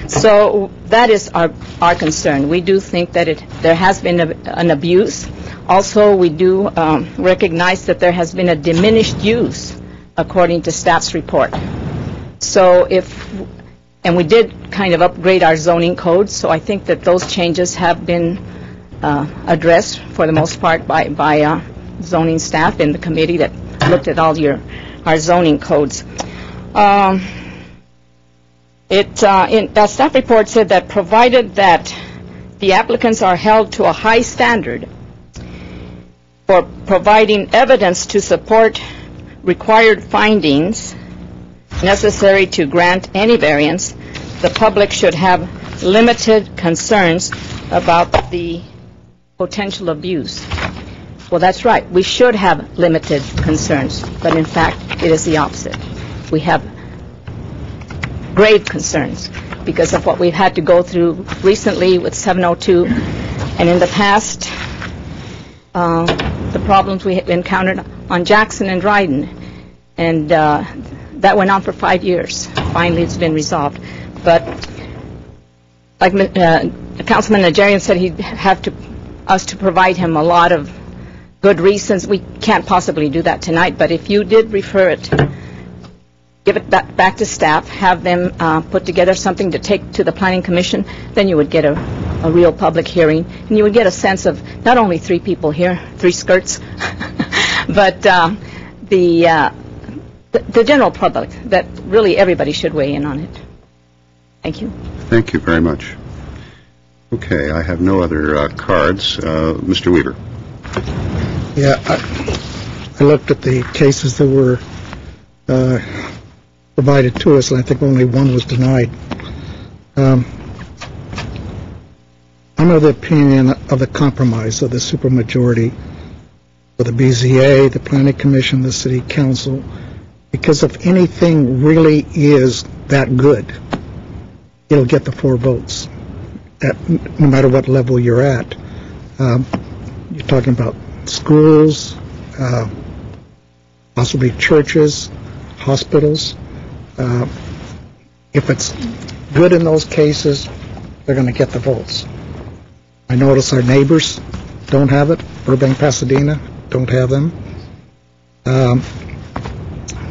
So that is our concern. We do think that there has been an abuse. Also, we do recognize that there has been a diminished use according to staff's report. So and we did kind of upgrade our zoning code, so I think that those changes have been addressed for the most part by zoning staff in the committee that looked at all our zoning codes. That staff report said that provided that the applicants are held to a high standard for providing evidence to support required findings necessary to grant any variance, the public should have limited concerns about the potential abuse. Well, that's right. We should have limited concerns, but in fact, it is the opposite. We have grave concerns because of what we've had to go through recently with 702, and in the past, the problems we encountered on Jackson and Dryden, and that went on for 5 years. Finally, it's been resolved. But like Councilman Najarian said, he'd have us to provide him a lot of good reasons. We can't possibly do that tonight, but if you did refer it, give it back to staff, have them put together something to take to the Planning Commission, then you would get a real public hearing, and you would get a sense of not only 3 people here, 3 skirts, but the general public, that really everybody should weigh in on it. Thank you. Thank you very much. Okay, I have no other cards. Mr. Weaver. Yeah, I looked at the cases that were provided to us, and I think only one was denied. I'm of the opinion of the compromise of the supermajority for the BZA, the Planning Commission, the City Council, because if anything really is that good, it'll get the 4 votes, no matter what level you're at. You're talking about schools, possibly churches, hospitals. If it's good in those cases, they're going to get the votes. I notice our neighbors don't have it. Burbank, Pasadena don't have them.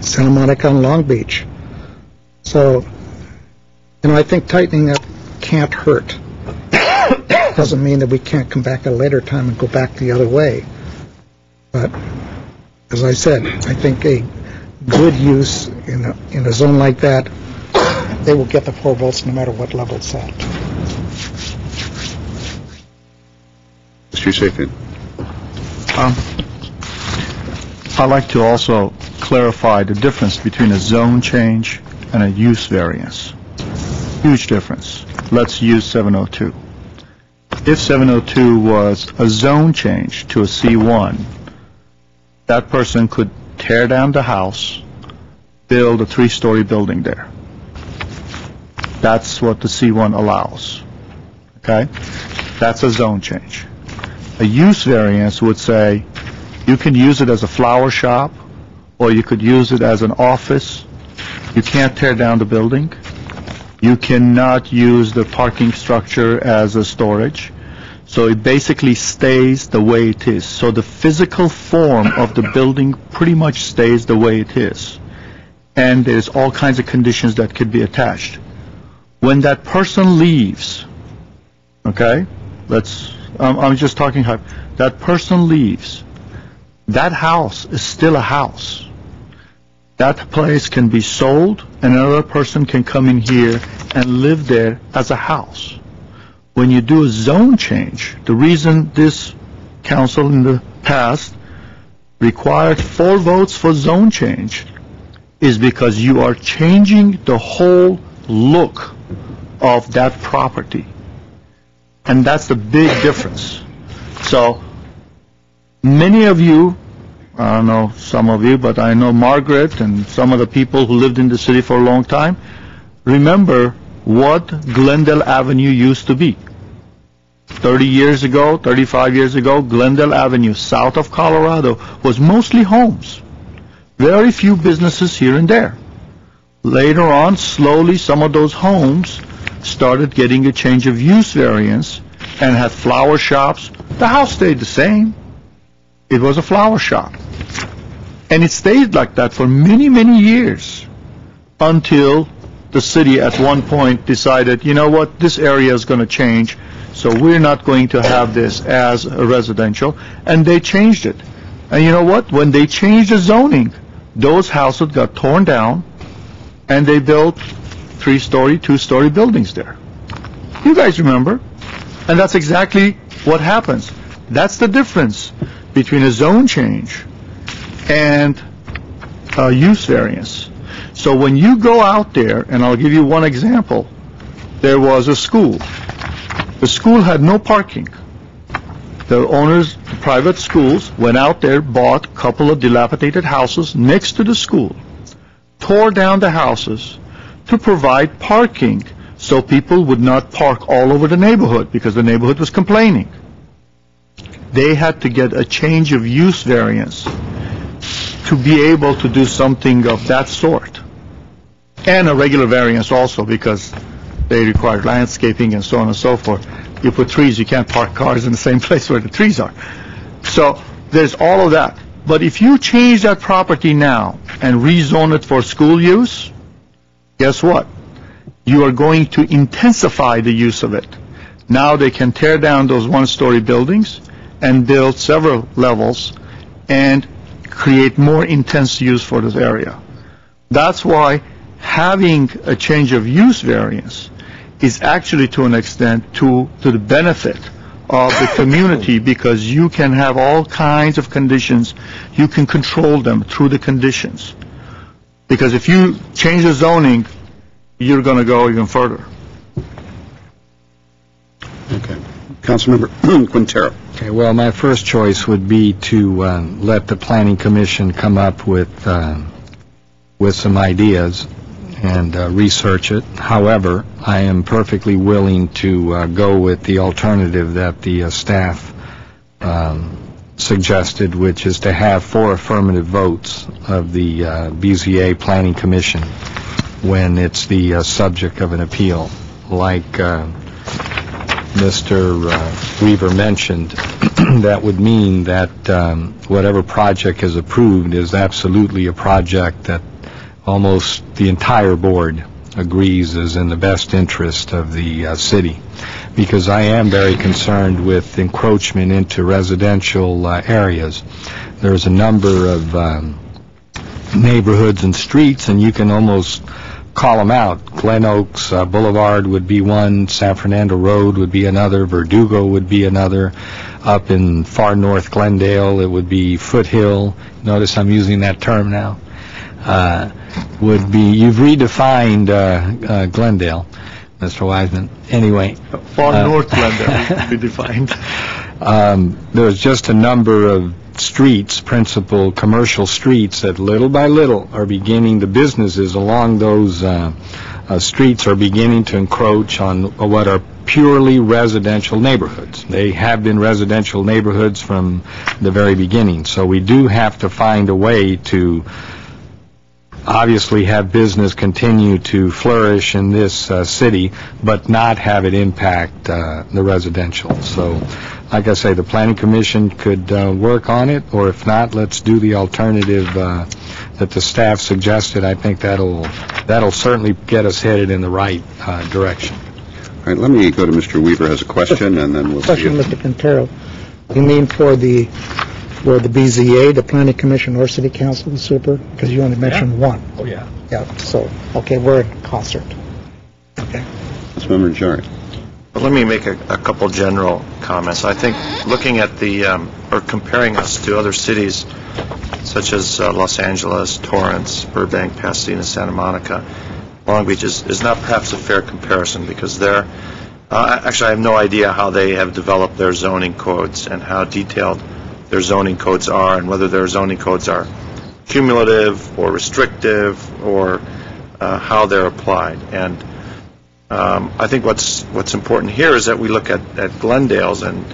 Santa Monica and Long Beach. So, I think tightening up can't hurt. Doesn't mean that we can't come back at a later time and go back the other way. But, as I said, I think a good use in a zone like that, they will get the 4 votes no matter what level it's at. Mr. Safian. I'd like to also clarify the difference between a zone change and a use variance. Huge difference. Let's use 702. If 702 was a zone change to a C1, that person could tear down the house, build a 3-story building there. That's what the C1 allows. Okay? That's a zone change. A use variance would say you can use it as a flower shop, or you could use it as an office. You can't tear down the building. You cannot use the parking structure as a storage. So it basically stays the way it is. So the physical form of the building pretty much stays the way it is. And there's all kinds of conditions that could be attached. When that person leaves, okay, I'm just talking, that person leaves, that house is still a house. That place can be sold, and another person can come in here and live there as a house. When you do a zone change, the reason this council in the past required 4 votes for zone change is because you are changing the whole look of that property. And that's the big difference. So many of you, I don't know some of you, but I know Margaret and some of the people who lived in the city for a long time, remember what Glendale Avenue used to be. 30 years ago, 35 years ago, Glendale Avenue, south of Colorado, was mostly homes. Very few businesses here and there. Later on, slowly, some of those homes started getting a change of use variance and had flower shops. The house stayed the same. It was a flower shop. And it stayed like that for many, many years until the city at one point decided, you know what, this area is going to change, so we're not going to have this as a residential, and they changed it. And you know what? When they changed the zoning, those houses got torn down, and they built 3-story, 2-story buildings there. You guys remember? And that's exactly what happens. That's the difference between a zone change and a use variance. So when you go out there, and I'll give you one example, there was a school. The school had no parking. The owners, private schools, went out there, bought a couple of dilapidated houses next to the school, tore down the houses to provide parking so people would not park all over the neighborhood because the neighborhood was complaining. They had to get a change of use variance to be able to do something of that sort. And a regular variance also because they required landscaping and so on and so forth. You put trees, you can't park cars in the same place where the trees are. So there's all of that. But if you change that property now and rezone it for school use, guess what? You are going to intensify the use of it. Now they can tear down those 1-story buildings and build several levels and create more intense use for this area. That's why having a change of use variance is actually to an extent to the benefit of the community because you can have all kinds of conditions. You can control them through the conditions. Because if you change the zoning, you're going to go even further. Okay. Councilmember Quintero. Okay, well, my first choice would be to let the Planning Commission come up with some ideas and research it. However, I am perfectly willing to go with the alternative that the staff suggested, which is to have 4 affirmative votes of the BZA Planning Commission when it's the subject of an appeal. Like Mr. Weaver mentioned, that would mean that whatever project is approved is absolutely a project that almost the entire board agrees is in the best interest of the city. Because I am very concerned with encroachment into residential areas. There's a number of neighborhoods and streets, and you can almost call them out. Glen Oaks Boulevard would be one, San Fernando Road would be another, Verdugo would be another. Up in far north Glendale, it would be Foothill. Notice I'm using that term now. Would be, you've redefined Glendale, Mr. Wiseman. Anyway. Far north Glendale would be defined. There's just a number of streets, principal commercial streets, that little by little are beginning, the businesses along those streets are beginning to encroach on what are purely residential neighborhoods. They have been residential neighborhoods from the very beginning. So we do have to find a way to obviously have business continue to flourish in this city, but not have it impact the residential. So, like I say, the Planning Commission could work on it, or if not, let's do the alternative that the staff suggested. I think that'll certainly get us headed in the right direction. All right, let me go to Mr. Weaver has a question, and then we'll see. Question, Mr. Quintero. You mean for the BZA, the Planning Commission, or City Council, the super? Because you only mentioned one. Oh, yeah. Yeah, so, okay, we're in concert. Okay. Councilmember Najarian. I'd let me make a couple general comments. I think looking at or comparing us to other cities such as Los Angeles, Torrance, Burbank, Pasadena, Santa Monica, Long Beach is not perhaps a fair comparison because they're, actually I have no idea how they have developed their zoning codes and how detailed their zoning codes are and whether their zoning codes are cumulative or restrictive or how they're applied. And I think what's important here is that we look at Glendale's, and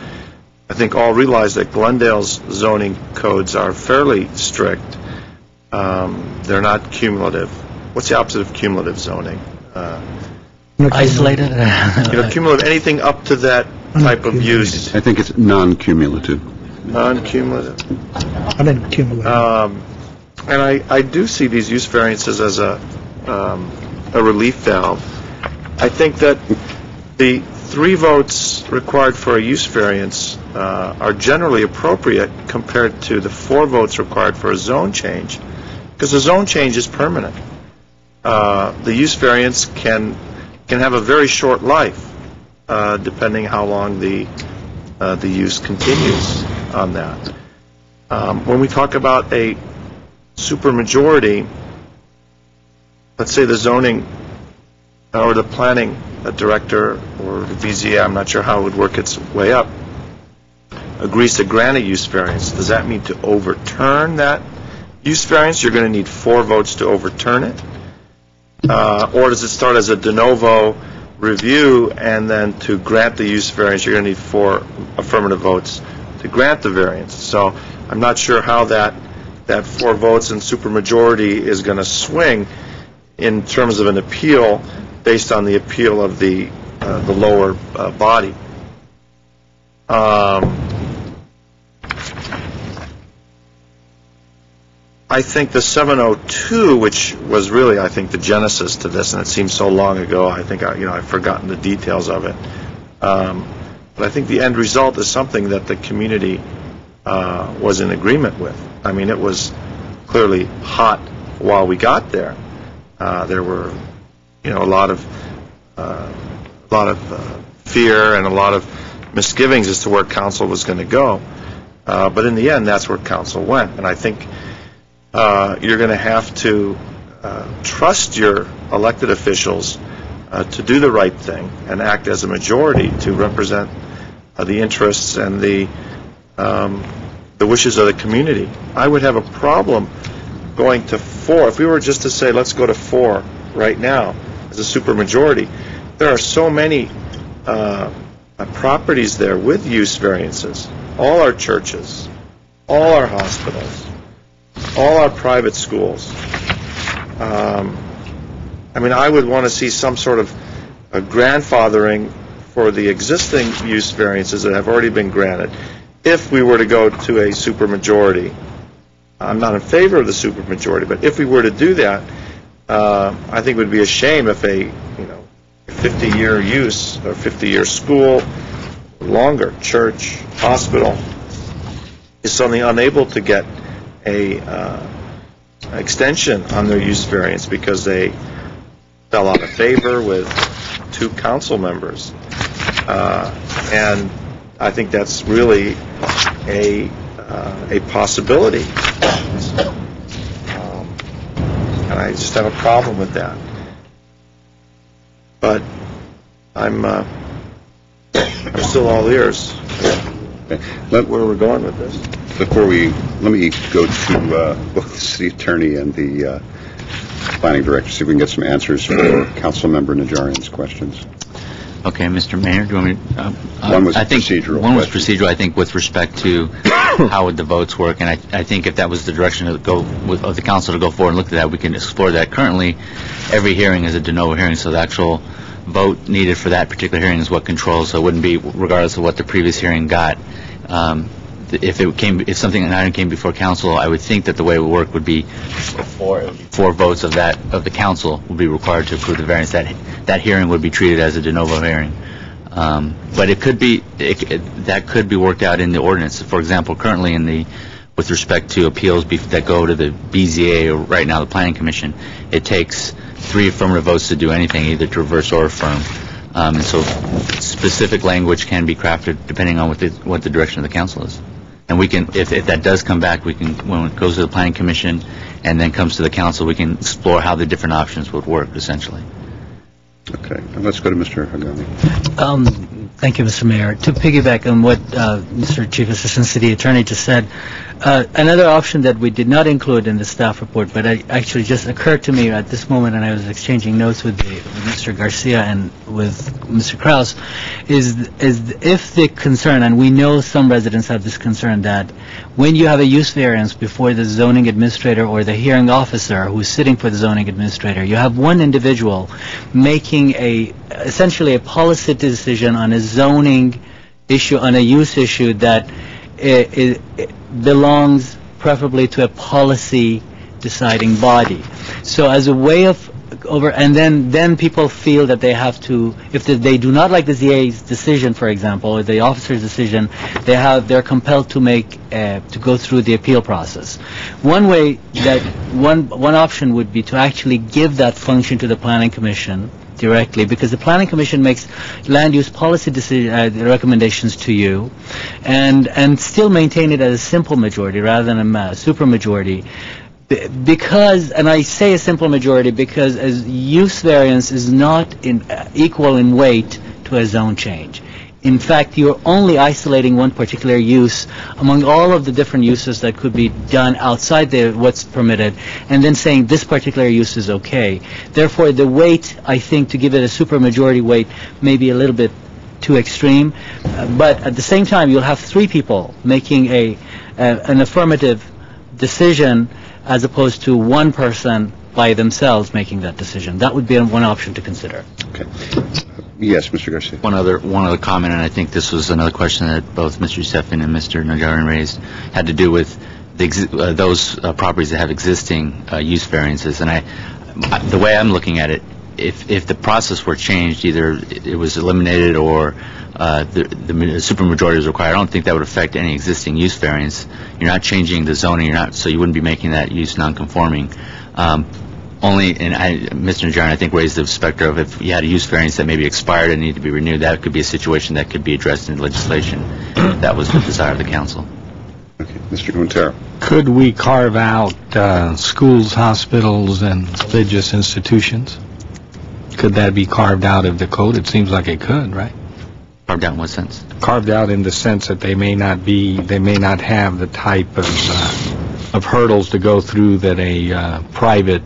I think all realize that Glendale's zoning codes are fairly strict. They're not cumulative. What's the opposite of cumulative zoning? Isolated? Cumulative, anything up to that type of use. I think it's non-cumulative. Non-cumulative. Uncumulative. And I do see these use variances as a relief valve. I think that the 3 votes required for a use variance are generally appropriate compared to the 4 votes required for a zone change, because the zone change is permanent. The use variance can have a very short life, depending how long the use continues on that. When we talk about a supermajority, let's say the zoning or the planning director or the BZA, I'm not sure how it would work its way up, agrees to grant a use variance. Does that mean to overturn that use variance? You're going to need 4 votes to overturn it? Or does it start as a de novo review, and then to grant the use variance, you're going to need 4 affirmative votes to grant the variance? So I'm not sure how that 4 votes and supermajority is going to swing in terms of an appeal based on the appeal of the lower body. I think the 702, which was really, I think, the genesis to this, and it seems so long ago, I think I've forgotten the details of it. But I think the end result is something that the community was in agreement with. I mean, it was clearly hot while we got there. There were, a lot of fear and a lot of misgivings as to where council was going to go. But in the end, that's where council went. And I think you're going to have to trust your elected officials to do the right thing and act as a majority to represent the interests and the wishes of the community. I would have a problem going to 4. If we were just to say, let's go to 4 right now as a supermajority, there are so many properties there with use variances. All our churches, all our hospitals, all our private schools. I would want to see some sort of a grandfathering for the existing use variances that have already been granted if we were to go to a supermajority. I'm not in favor of the supermajority, but if we were to do that, I think it would be a shame if a 50-year use or 50-year school, longer church, hospital, is suddenly unable to get a extension on their use variance because they fell out of favor with 2 council members. And I think that's really a possibility. And I just have a problem with that. But I'm still all ears. Where we're going with this. Let me go to both the city attorney and the planning director, see if we can get some answers for Councilmember Najarian's questions. Okay, Mr. Mayor, do you want me to, one was procedural. One was procedural, I think, with respect to how would the votes work, and I think if that was the direction of the council to go forward and look at that, we can explore that. Currently, every hearing is a de novo hearing, so the actual vote needed for that particular hearing is what controls, so it wouldn't be regardless of what the previous hearing got. If something an item came before council, I would think that the way it would work would be 4 votes of the council would be required to approve the variance. That hearing would be treated as a de novo hearing. But it could be that could be worked out in the ordinance. For example, currently with respect to appeals that go to the BZA or right now the Planning Commission, it takes 3 affirmative votes to do anything, either to reverse or affirm. And so specific language can be crafted depending on what the direction of the council is. And we can, if that does come back, we can, when it goes to the Planning Commission and then comes to the council, we can explore how the different options would work, essentially. Okay. And let's go to Mr. Hagani. Thank you, Mr. Mayor. To piggyback on what Mr. Chief Assistant City Attorney just said, another option that we did not include in the staff report, but it actually just occurred to me at this moment, and I was exchanging notes with Mr. Garcia and with Mr. Krause, is if the concern, and we know some residents have this concern, that when you have a use variance before the zoning administrator or the hearing officer who's sitting for the zoning administrator, you have one individual making essentially a policy decision on a zoning issue, on a use issue that it belongs preferably to a policy deciding body. So as a way of and then people feel that they have to, if they do not like the ZA's decision, for example, or the officer's decision, they're compelled to go through the appeal process. One way that one option would be to actually give that function to the Planning Commission directly, because the Planning Commission makes land use policy recommendations to you, and still maintain it as a simple majority rather than a super majority. Because, and I say a simple majority because as use variance is not equal in weight to a zone change. In fact, you're only isolating one particular use among all of the different uses that could be done outside what's permitted, and then saying this particular use is okay. Therefore, the weight, I think, to give it a supermajority weight may be a little bit too extreme. But at the same time, you'll have three people making an affirmative decision as opposed to one person by themselves making that decision. That would be one option to consider. Okay. Yes, Mr. Garcia. One other comment, and I think this was another question that both Mr. Stephan and Mr. Najarian raised, had to do with those properties that have existing use variances. And the way I'm looking at it, if the process were changed, either it was eliminated or the supermajority was required, I don't think that would affect any existing use variance. You're not changing the zoning, so you wouldn't be making that use non-conforming. Mr. Najarian, I think, raised the specter of if you had a use variance that maybe expired and needed to be renewed, that could be a situation that could be addressed in legislation. That was the desire of the council. Okay. Mr. Quintero. Could we carve out schools, hospitals, and religious institutions? Could that be carved out of the code? It seems like it could, right? Carved out in what sense? Carved out in the sense that they may not have the type of hurdles to go through that a private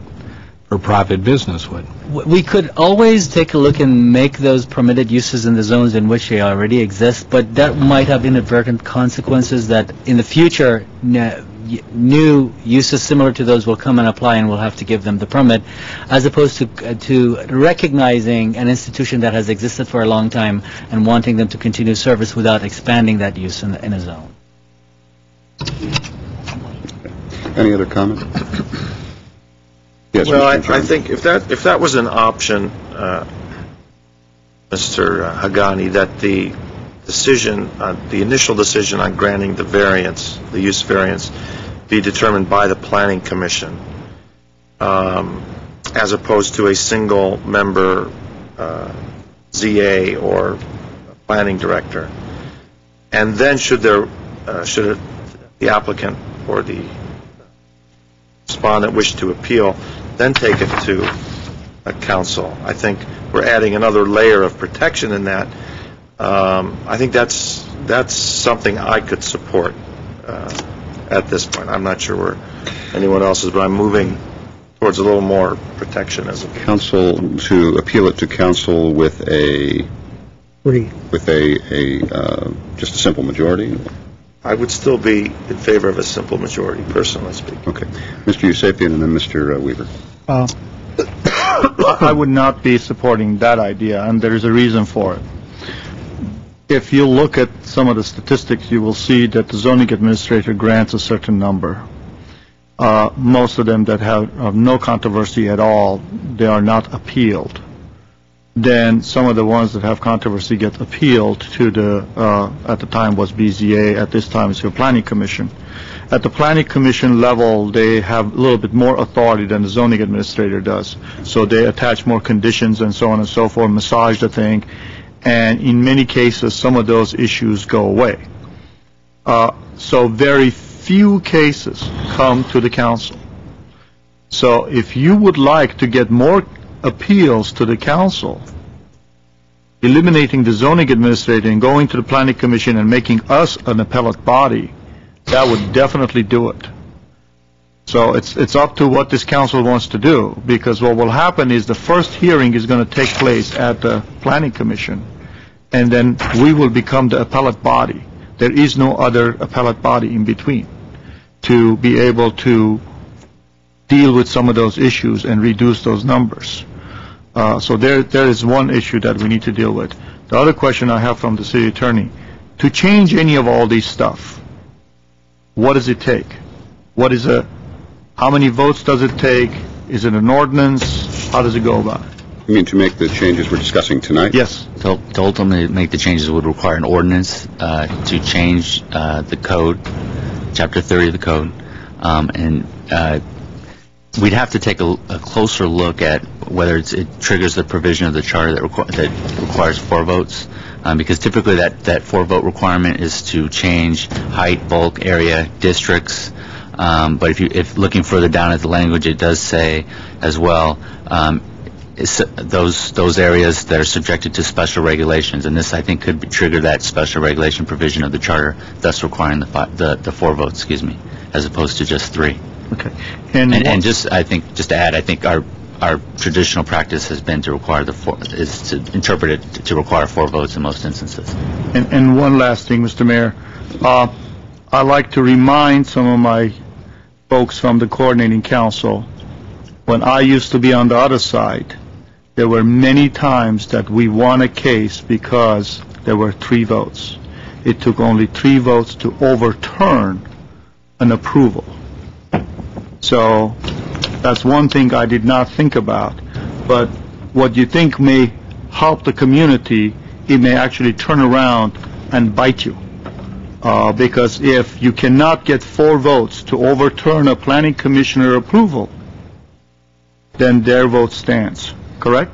or profit business would. We could always take a look and make those permitted uses in the zones in which they already exist, but that might have inadvertent consequences that in the future new uses similar to those will come and apply, and we'll have to give them the permit, as opposed to recognizing an institution that has existed for a long time and wanting them to continue service without expanding that use in a zone. Any other comment? Yes, well, I think if that was an option, Mr. Hagani, that the initial decision on granting the variance, the use variance, be determined by the Planning Commission, as opposed to a single member ZA or planning director. And then should the applicant or the respondent wish to appeal, then take it to a council. I think we're adding another layer of protection in that. I think that's something I could support at this point. I'm not sure where anyone else is, but I'm moving towards a little more protectionism. Council, to appeal it to council with just a simple majority? I would still be in favor of a simple majority, personally speaking. Okay. Mr. Yusefian and then Mr. Weaver. I would not be supporting that idea, and there's a reason for it. If you look at some of the statistics, you will see that the zoning administrator grants a certain number. Most of them that have no controversy at all, they are not appealed. then some of the ones that have controversy get appealed to the, at the time was BZA, at this time it's the Planning Commission. At the Planning Commission level, they have a little bit more authority than the zoning administrator does. So they attach more conditions and so on and so forth, massage the thing, and in many cases, some of those issues go away. So very few cases come to the council. So if you would like to get more appeals to the council, eliminating the zoning administrator and going to the Planning Commission and making us an appellate body, that would definitely do it. So it's up to what this council wants to do, because what will happen is the first hearing is going to take place at the Planning Commission, and then we will become the appellate body. There is no other appellate body in between to be able to deal with some of those issues and reduce those numbers. So there is one issue that we need to deal with. The other question I have from the city attorney, to change any of all these stuff, what does it take? How many votes does it take? Is it an ordinance? How does it go about it? You mean to make the changes we're discussing tonight? Yes. To ultimately make the changes would require an ordinance to change the code, Chapter 30 of the code, and we'd have to take a closer look at whether it triggers the provision of the charter that requires 4 votes, because typically that 4-vote requirement is to change height, bulk, area, districts. But if looking further down at the language, it does say as well those areas that are subjected to special regulations, and this I think could trigger that special regulation provision of the charter, thus requiring the 4 votes, as opposed to just 3. Okay. And just to add, I think our traditional practice has been to require is to interpret it to require 4 votes in most instances. And one last thing, Mr. Mayor, I like to remind some of my folks from the coordinating council, when I used to be on the other side, there were many times that we won a case because there were 3 votes. It took only 3 votes to overturn an approval. So that's one thing I did not think about. But what you think may help the community, it may actually turn around and bite you. Because if you cannot get 4 votes to overturn a planning commissioner approval, then their vote stands, correct?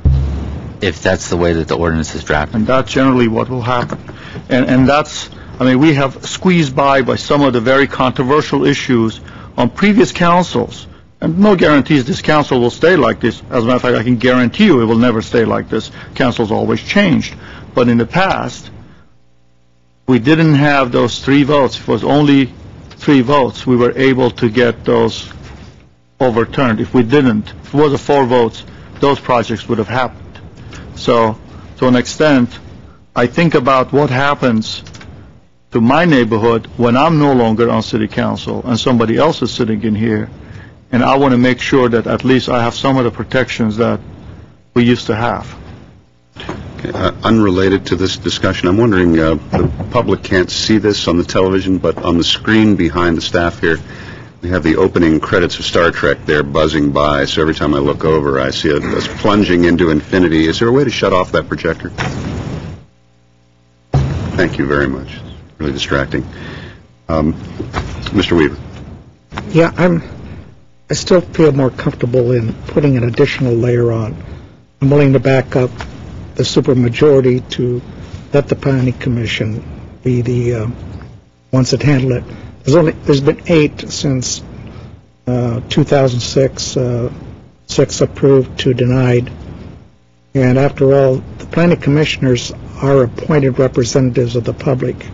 If that's the way that the ordinance is drafted. And that's generally what will happen. And that's, we have squeezed by some of the very controversial issues on previous councils. And no guarantees this council will stay like this. As a matter of fact, I can guarantee you it will never stay like this. Council's always changed. But in the past, we didn't have those 3 votes. If it was only 3 votes, we were able to get those overturned. If we didn't, if it was a 4 votes, those projects would have happened. So, to an extent, I think about what happens to my neighborhood when I'm no longer on city council and somebody else is sitting in here, and I want to make sure that at least I have some of the protections that we used to have. Okay, unrelated to this discussion, I'm wondering, the public can't see this on the television, but on the screen behind the staff here, we have the opening credits of Star Trek there buzzing by, so every time I look over, I see us plunging into infinity. Is there a way to shut off that projector? Thank you very much. Really distracting. Mr. Weaver. Yeah, I still feel more comfortable in putting an additional layer on. I'm willing to back up the supermajority to let the Planning Commission be the ones that handle it. There's been 8 since 2006, 6 approved, 2 denied. And after all, the Planning Commissioners are appointed representatives of the public,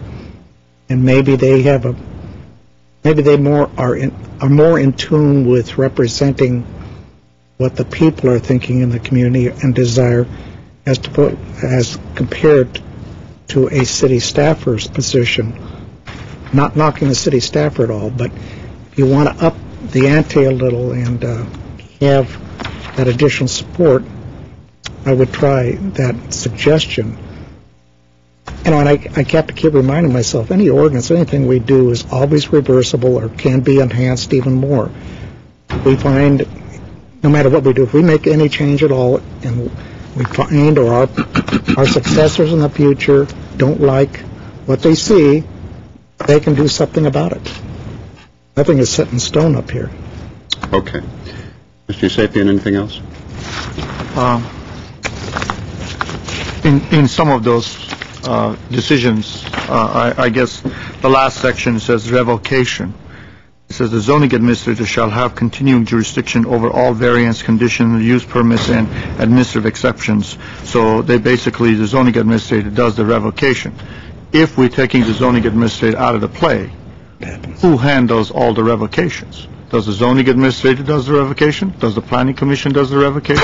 and maybe they are more in tune with representing what the people are thinking in the community and desire, as compared to a city staffer's position. Not knocking the city staffer at all, but if you want to up the ante a little and have that additional support, I would try that suggestion. And I have to keep reminding myself, any ordinance, anything we do is always reversible or can be enhanced even more. We find, no matter what we do, if we make any change at all, and we find, or our successors in the future don't like what they see, they can do something about it. Nothing is set in stone up here. Okay. Mr. Sapien, anything else? In some of those decisions, I guess the last section says revocation. It says the zoning administrator shall have continuing jurisdiction over all variance, conditions, use permits, and administrative exceptions. So they basically, the zoning administrator does the revocation. If we're taking the zoning administrator out of the play, who handles all the revocations? Does the zoning administrator does the revocation? Does the planning commission does the revocation?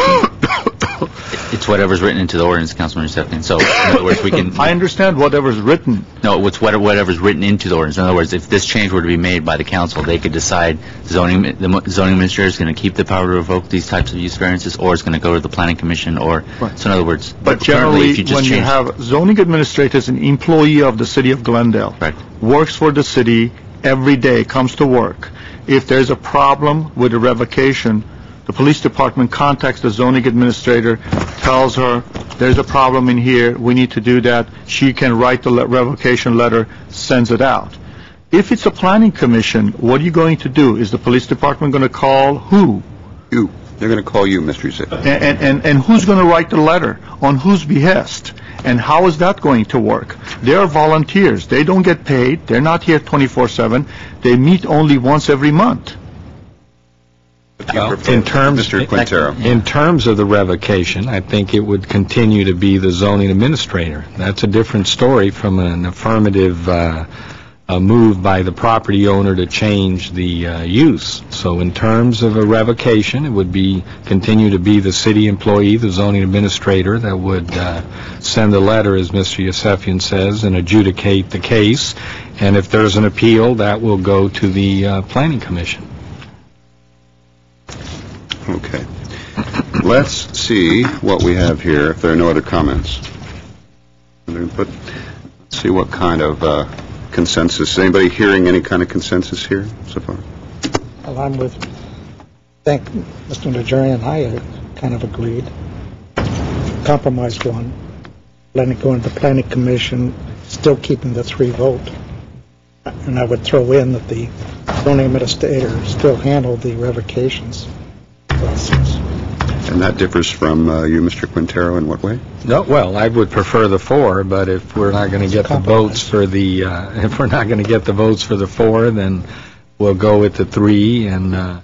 It's whatever's written into the ordinance, Councilman Stephen. So, in other words, we can... I understand whatever's written. No, it's whatever's written into the ordinance. In other words, if this change were to be made by the council, they could decide the zoning administrator is going to keep the power to revoke these types of use variances, or it's going to go to the planning commission, or... Right. So, in other words... But generally, when you have zoning administrators, an employee of the city of Glendale, right, works for the city every day, comes to work. If there's a problem with a revocation, the police department contacts the zoning administrator, tells her, there's a problem in here, we need to do that. She can write the revocation letter, sends it out. If it's a planning commission, what are you going to do? Is the police department going to call who? You. They're going to call you, Mr. Zip. And who's going to write the letter? On whose behest? And how is that going to work? They are volunteers. They don't get paid. They're not here 24/7. They meet only once every month. Well, in terms of the revocation, I think it would continue to be the zoning administrator. That's a different story from an affirmative move by the property owner to change the use. So in terms of a revocation, it would continue to be the city employee, the zoning administrator, that would send a letter, as Mr. Yosefian says, and adjudicate the case. And if there's an appeal, that will go to the planning commission. Okay. Let's see what we have here, if there are no other comments. Let's see what kind of consensus. Is anybody hearing any kind of consensus here so far? Well, I'm with, I think Mr. Najarian and I kind of agreed. Compromise one, letting it go into the planning commission, still keeping the 3 vote. And I would throw in that the zoning administrator still handle the revocations process. And that differs from you, Mr. Quintero, in what way? No, well, I would prefer the 4, but if we're not going to get the votes for the if we're not going to get the votes for the 4, then we'll go with the 3. And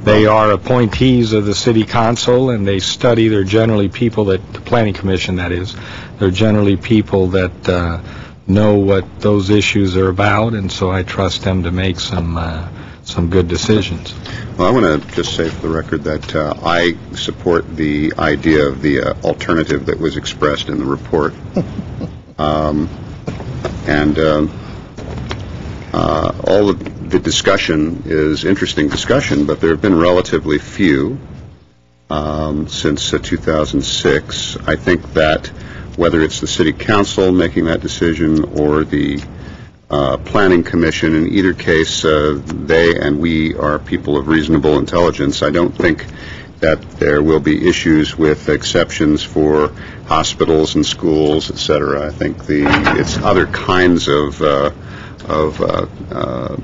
they are appointees of the city council, and they study. They're generally people that the planning commission, that is, they're generally people that know what those issues are about, and so I trust them to make some good decisions. Well, I want to just say for the record that I support the idea of the alternative that was expressed in the report. All of the discussion is interesting discussion, but there have been relatively few since 2006. I think that whether it's the city council making that decision or the planning commission, in either case, they and we are people of reasonable intelligence. I don't think that there will be issues with exceptions for hospitals and schools, etc. I think it's other kinds of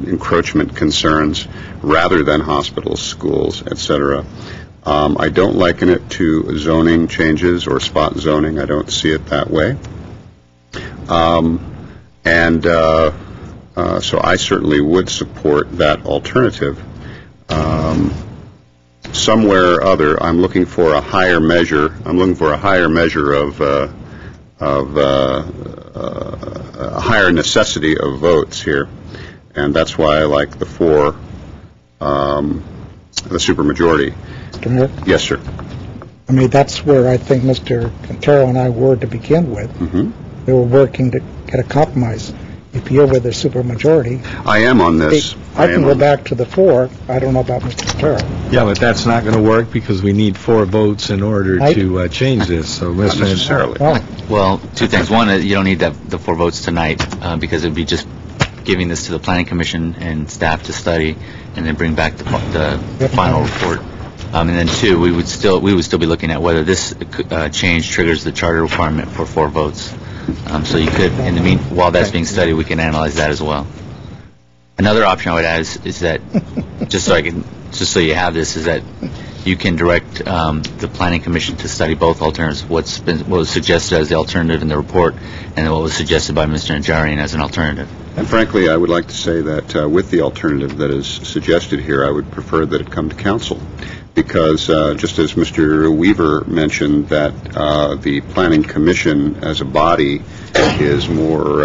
encroachment concerns rather than hospitals, schools, etc. I don't liken it to zoning changes or spot zoning. I don't see it that way. So I certainly would support that alternative. Somewhere or other, I'm looking for a higher measure. I'm looking for a higher measure of a higher necessity of votes here, and that's why I like the 4, the supermajority. Mr. Mayor? Yes, sir. I mean, that's where I think Mr. Quintero and I were to begin with. Mm-hmm. They were working to get a compromise. If you're with a supermajority, I am on this. I can go back to the 4. I don't know about Mr. Quintero. Yeah, but that's not going to work because we need 4 votes in order to change this. So, not necessarily. Well, 2 things. One, you don't need the 4 votes tonight because it would be just giving this to the planning commission and staff to study and then bring back the final report. And then two, we would still be looking at whether this change triggers the charter requirement for 4 votes. So you could, while that's being studied, we can analyze that as well. Another option I would add is that, just so you have this, is that you can direct the Planning Commission to study both alternatives, what was suggested as the alternative in the report, and then what was suggested by Mr. Najarian as an alternative. And frankly, I would like to say that with the alternative that is suggested here, I would prefer that it come to council, because just as Mr. Weaver mentioned, that the Planning Commission as a body is more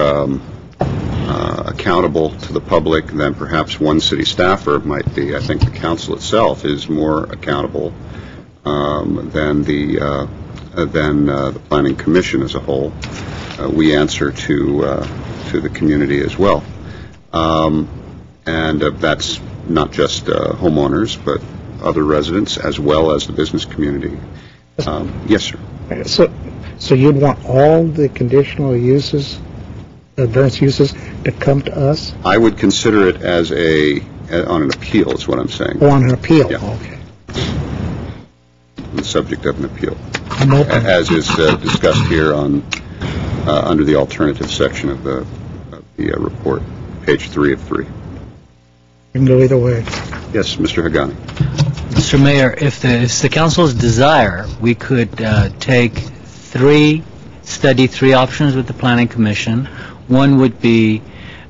accountable to the public than perhaps one city staffer might be. I think the council itself is more accountable than the Planning Commission as a whole. We answer to the community as well, and that's not just homeowners, but other residents as well as the business community. Yes, sir. So you'd want all the conditional uses, variance uses, to come to us? I would consider it as on an appeal, is what I'm saying. Oh, on an appeal? Yeah. Okay. The subject of an appeal, I'm open. as is discussed here on under the alternative section of the report, page 3 of 3. You can go either way. Yes, Mr. Hagani. Mr. Mayor, if the council's desire, we could study 3 options with the Planning Commission. One would be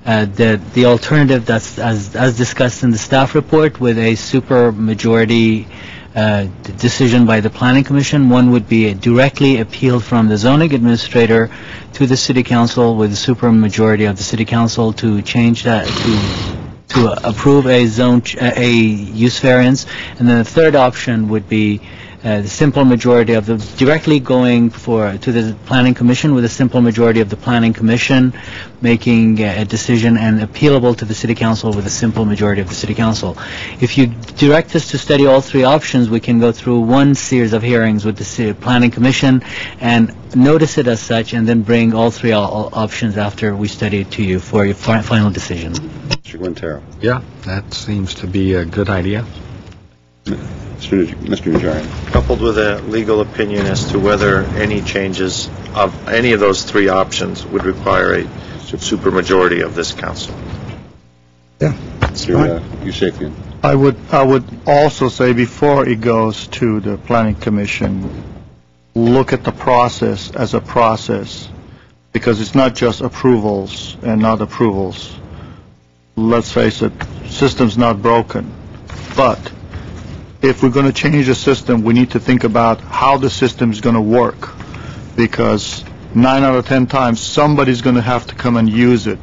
the alternative that's as discussed in the staff report with a super majority decision by the Planning Commission. One would be directly appealed from the zoning administrator to the City Council with a super majority of the City Council to change that to approve a use variance. And then the third option would be the simple majority of the directly going to the Planning Commission with a simple majority of the Planning Commission making a decision and appealable to the City Council with a simple majority of the City Council. If you direct us to study all 3 options, we can go through one series of hearings with the Planning Commission and notice it as such, and then bring all 3 options after we study it to you for your final decision. Mr. Quintero. Yeah, that seems to be a good idea. Mr. Najarian. Coupled with a legal opinion as to whether any changes of any of those 3 options would require a supermajority of this council. Yeah, Mr. Yusefian. I would also say, before it goes to the Planning Commission, look at the process as a process, because it's not just approvals and not approvals. Let's face it, system's not broken, but if we're going to change the system, we need to think about how the system is going to work, because 9 out of 10 times somebody's going to have to come and use it.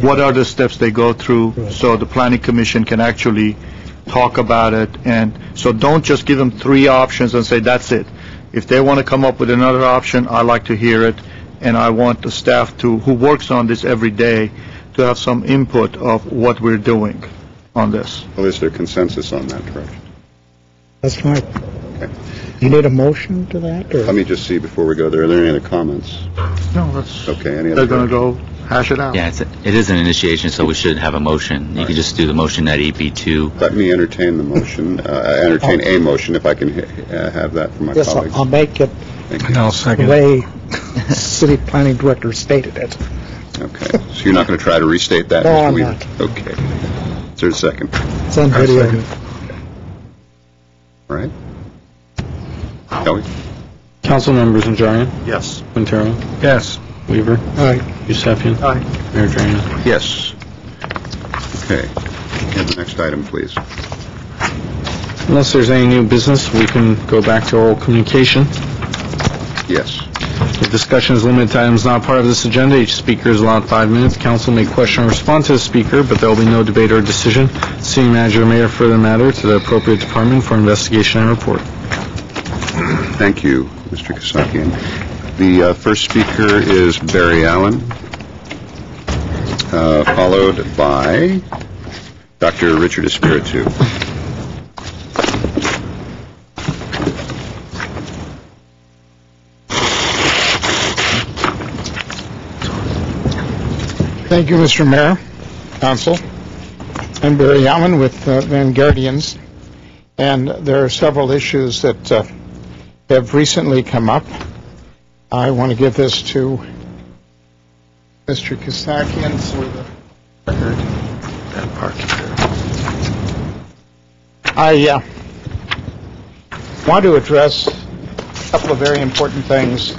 What are the steps they go through so the Planning Commission can actually talk about it? And so don't just give them 3 options and say that's it. If they want to come up with another option, I like to hear it, and I want the staff who works on this every day to have some input of what we're doing on this. Well, is there consensus on that direction? That's fine. Okay. You need a motion to that? Or? Let me just see before we go there. Are there any other comments? No, that's okay. Any other? They're going to go hash it out. Yeah, it is an initiation, so we should have a motion. You can just do the motion that EP2. Let me entertain the motion. Entertain a motion if I can have that from my colleagues. I'll make it the way City Planning Director stated it. Okay. So you're not going to try to restate that? No, Mr. I'm Weaver? not. Okay. Is there a second? It's on video. All right. Kelly? Council members Najarian? Yes. Quintero? Yes. Weaver? Aye. Yusefian? Aye. Mayor Drainer? Yes. Okay. And the next item, please. Unless there's any new business, we can go back to oral communication. Yes. The discussion is limited to items not part of this agenda. Each speaker is allowed 5 minutes. Council may question or respond to the speaker, but there will be no debate or decision. City manager may refer the matter to the appropriate department for investigation and report. Thank you, Mr. Kasakian. The first speaker is Barry Allen, followed by Dr. Richard Espiritu. Thank you, Mr. Mayor, Council. I'm Barry Allen with Van Guardians, and there are several issues that have recently come up. I want to give this to Mr. Kasakian for the record. I want to address a couple of very important things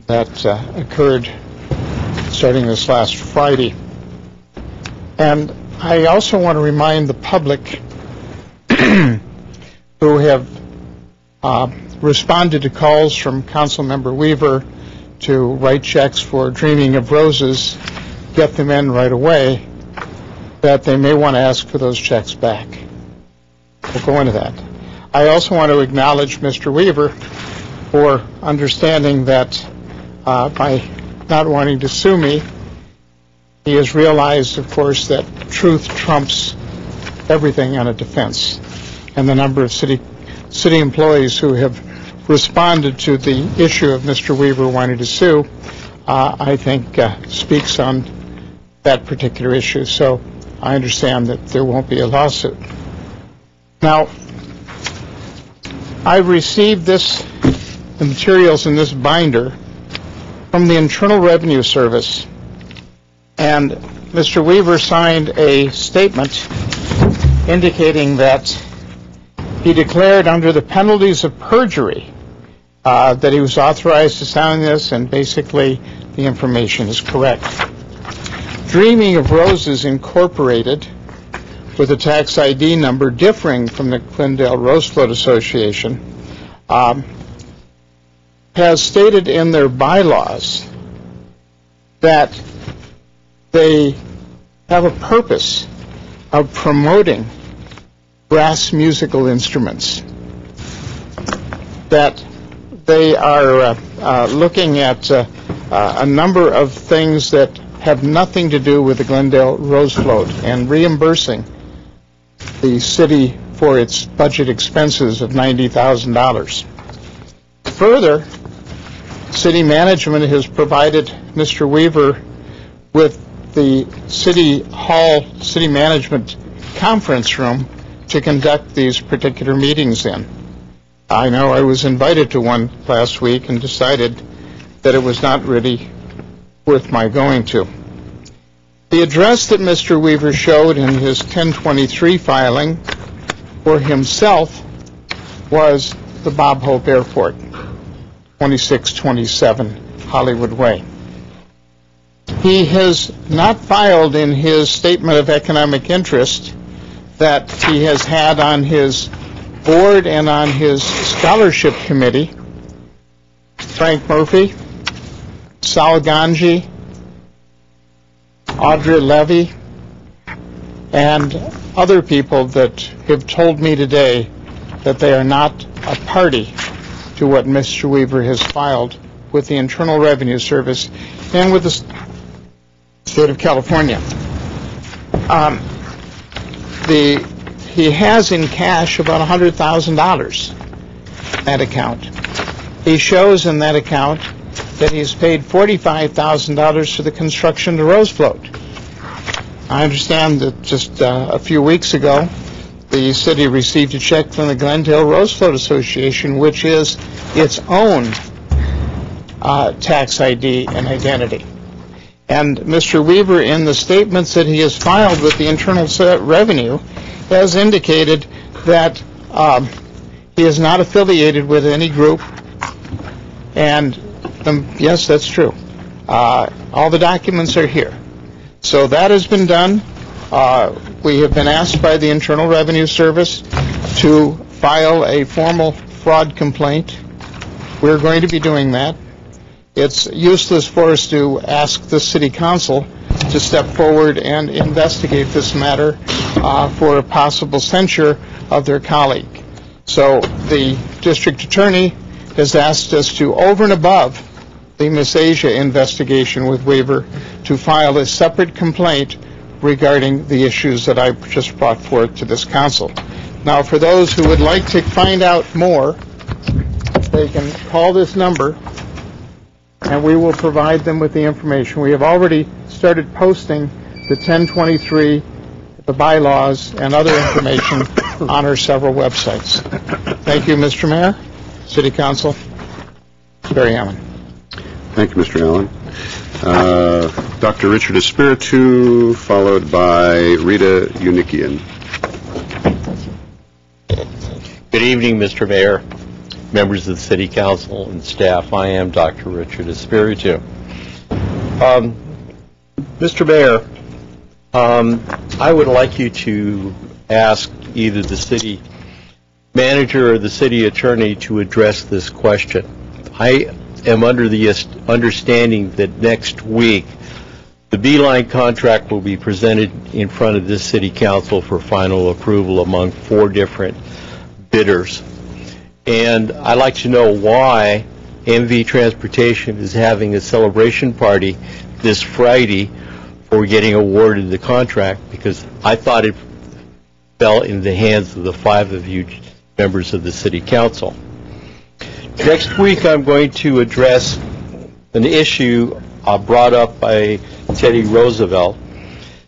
that occurred starting this last Friday. And I also want to remind the public who have responded to calls from Councilmember Weaver to write checks for Dreaming of Roses, get them in right away, that they may want to ask for those checks back. We'll go into that. I also want to acknowledge Mr. Weaver for understanding that by not wanting to sue me, he has realized, of course, that truth trumps everything on a defense. And the number of city employees who have responded to the issue of Mr. Weaver wanting to sue, I think speaks on that particular issue. So I understand that there won't be a lawsuit. Now, I received the materials in this binder from the Internal Revenue Service, and Mr. Weaver signed a statement indicating that he declared under the penalties of perjury that he was authorized to sign this, and basically the information is correct. Dreaming of Roses Incorporated, with a tax ID number differing from the Glendale Rose Float Association, has stated in their bylaws that they have a purpose of promoting brass musical instruments, that they are looking at a number of things that have nothing to do with the Glendale Rose Float and reimbursing the city for its budget expenses of $90,000. Further, city management has provided Mr. Weaver with the City Hall City Management Conference Room to conduct these particular meetings in. I know I was invited to one last week and decided that it was not really worth my going to. The address that Mr. Weaver showed in his 1023 filing for himself was the Bob Hope Airport, 2627 Hollywood Way. He has not filed in his statement of economic interest that he has had on his board and on his scholarship committee Frank Murphy, Sal Ganji, Audrey Levy, and other people that have told me today that they are not a party to what Mr. Weaver has filed with the Internal Revenue Service and with the State of California. He has in cash about $100,000 in that account. He shows in that account that he's paid $45,000 for the construction of the Rose Float. I understand that just a few weeks ago, the city received a check from the Glendale Rose Float Association, which is its own tax ID and identity. And Mr. Weaver, in the statements that he has filed with the Internal Revenue, has indicated that he is not affiliated with any group. And yes, that's true. All the documents are here. So that has been done. We have been asked by the Internal Revenue Service to file a formal fraud complaint. We're going to be doing that. It's useless for us to ask the City Council to step forward and investigate this matter for a possible censure of their colleague. So the District Attorney has asked us to, over and above the Miss Asia investigation with Weaver, to file a separate complaint regarding the issues that I just brought forth to this council. Now, for those who would like to find out more, they can call this number, and we will provide them with the information. We have already started posting the 1023 the bylaws, and other information on our several websites. Thank you, Mr. Mayor, City Council. Barry Hammond. Thank you, Mr. Allen. Dr. Richard Espiritu, followed by Rita Unikian. Good evening, Mr. Mayor, members of the City Council, and staff. I am Dr. Richard Espiritu. Mr. Mayor, I would like you to ask either the city manager or the city attorney to address this question. I am under the understanding that next week the Beeline contract will be presented in front of this city council for final approval among 4 different bidders. And I'd like to know why MV Transportation is having a celebration party this Friday for getting awarded the contract, because I thought it fell in the hands of the 5 of you members of the City Council. Next week I'm going to address an issue brought up by Teddy Roosevelt,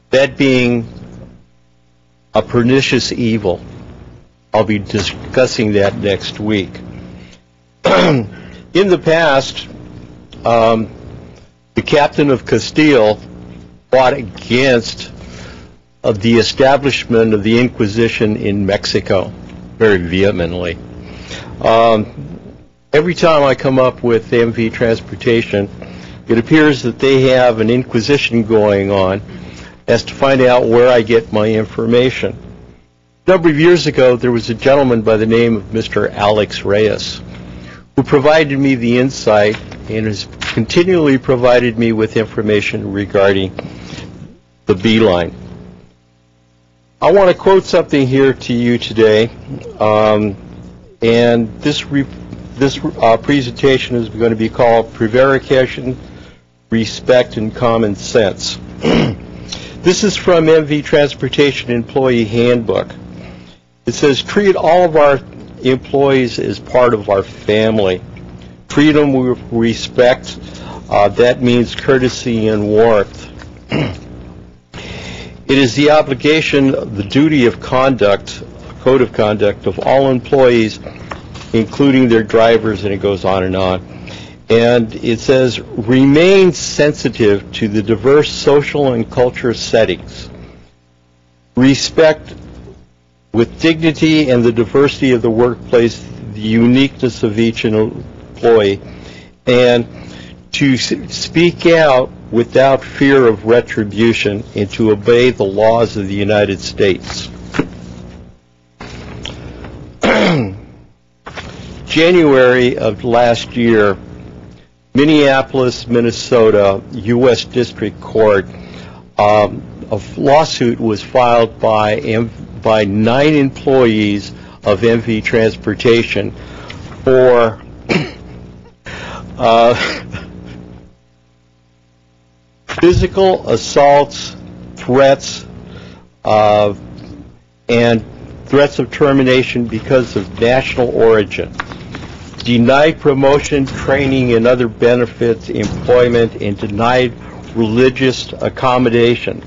that being a pernicious evil. I'll be discussing that next week. In the past, the captain of Castile fought against the establishment of the Inquisition in Mexico very vehemently. Every time I come up with MV Transportation, it appears that they have an inquisition going on as to find out where I get my information. A number of years ago, there was a gentleman by the name of Mr. Alex Reyes who provided me the insight and has continually provided me with information regarding the Beeline. I want to quote something here to you today, and this presentation is going to be called Prevarication, Respect, and Common Sense. This is from MV Transportation Employee Handbook. It says, treat all of our employees as part of our family. Treat them with respect. That means courtesy and warmth. It is the obligation, the duty of conduct, code of conduct of all employees, including their drivers, and it goes on and on. And it says, remain sensitive to the diverse social and culture settings. Respect with dignity and the diversity of the workplace, the uniqueness of each employee, and to speak out without fear of retribution and to obey the laws of the United States. January of last year, Minneapolis, Minnesota, U.S. District Court, a lawsuit was filed by 9 employees of MV Transportation for physical assaults, threats, and threats of termination because of national origin, denied promotion, training, and other benefits, employment, and denied religious accommodation.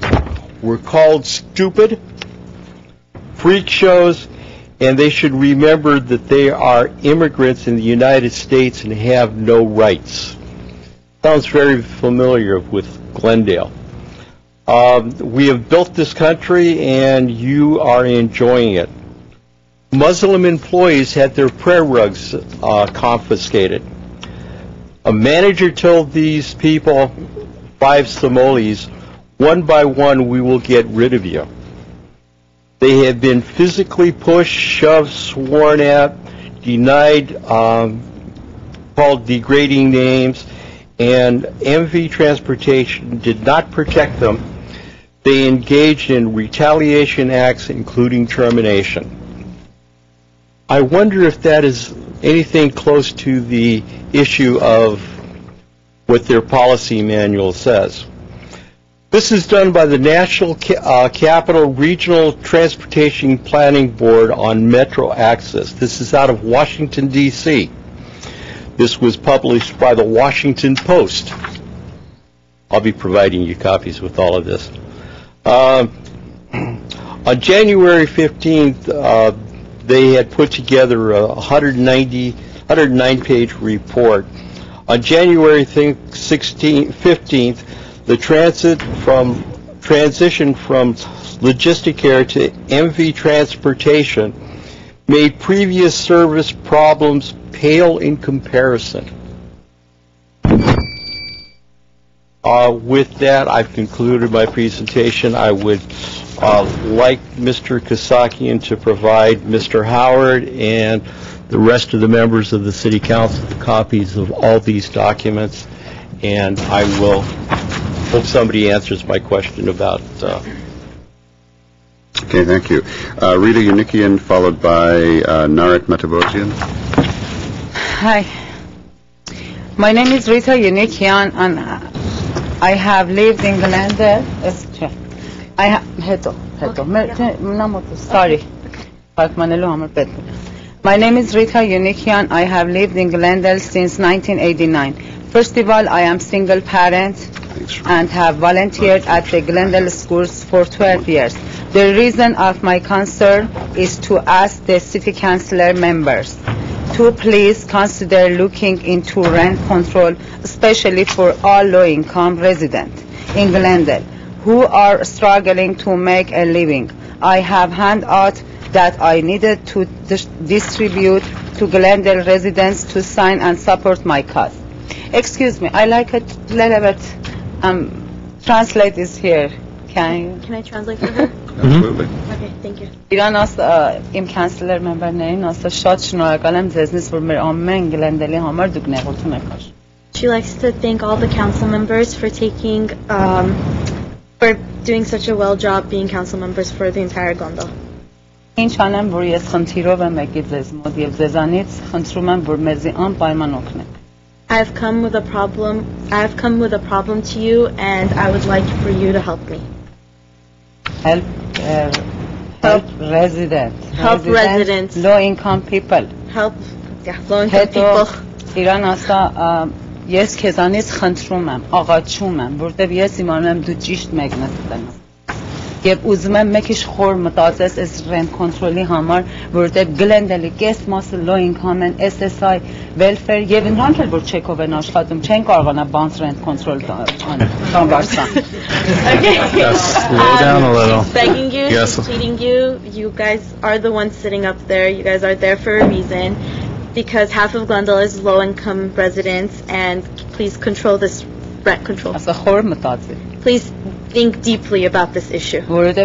Were called stupid, freak shows, and they should remember that they are immigrants in the United States and have no rights. Sounds very familiar with Glendale. We have built this country and you are enjoying it. Muslim employees had their prayer rugs confiscated. A manager told these people, 5 Somalis, one by one we will get rid of you. They have been physically pushed, shoved, sworn at, denied, called degrading names, and MV Transportation did not protect them. They engaged in retaliation acts, including termination. I wonder if that is anything close to the issue of what their policy manual says. This is done by the National Capital Regional Transportation Planning Board on Metro Access. This is out of Washington, D.C. This was published by the Washington Post. I'll be providing you copies with all of this. On January 15th, they had put together a 109-page report. On January 15th, the transition from Logistic Air to MV Transportation made previous service problems pale in comparison. With that, I've concluded my presentation. I would like Mr. Kasakian to provide Mr. Howard and the rest of the members of the City Council copies of all these documents, and I will hope somebody answers my question about... Okay, thank you. Rita Unikian, followed by Narit Metabosian. Hi. My name is Rita Unikian, and I have lived in Glendale. Sorry. My name is Rita Unikian. I have lived in Glendale since 1989. First of all, I am single parent and have volunteered at the Glendale schools for 12 years. The reason of my concern is to ask the city councilor members to please consider looking into rent control, especially for all low-income residents in Glendale who are struggling to make a living. I have handouts that I needed to distribute to Glendale residents to sign and support my cause. Excuse me, I like it a little bit. Translate is here. Can I translate for her? Absolutely. Okay, thank you. ایران است ام کانسلر ممبر نه است شاد شنوگالم زنیس بر مر آمن گلندلی همار دگنه قطونه کاش. She likes to thank all the council members for doing such a well job being council members for the entire Glendale. این چانم بروی سنتیرو و مگید زز مدیل ززانیت خنترومن بر مرزی آن پایمان اکنه. I've come with a problem to you, and I would like for you to help me. Help residents. Low-income people. Low-income people. ایران استا یس کزانیز خنترومم آقاچومم برده بیا سیمانم دو جیشت مگنستدن یه اوزمم مکش خور متاسس از رنت کنترلی همار برده گلندلی گست ماس لو-اینکامن SSI welfare یه وین رانکل بر چکو به ناشخاتم چین کارگانه بانس رنت کنترل کام بارستان. Slow down a little. Begging you, pleading you, you guys are the ones sitting up there. You guys are there for a reason, because half of Glendale is low-income residents, and please control this rent control. Please think deeply about this issue. Because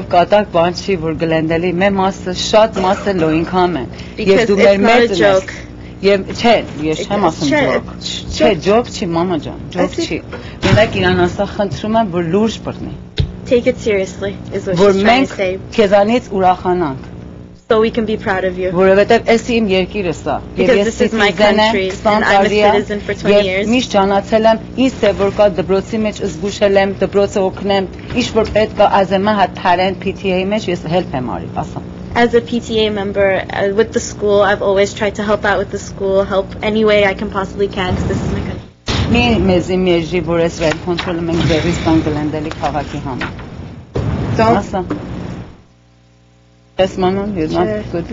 it's not a joke. Take it seriously, is what she's trying to say. So we can be proud of you. Because this is my country, and I'm a citizen for 20 years. As a PTA member with the school, I've always tried to help out with the school, help any way I can possibly can, because this is my country. Don't. Yes, Mama, you're not good.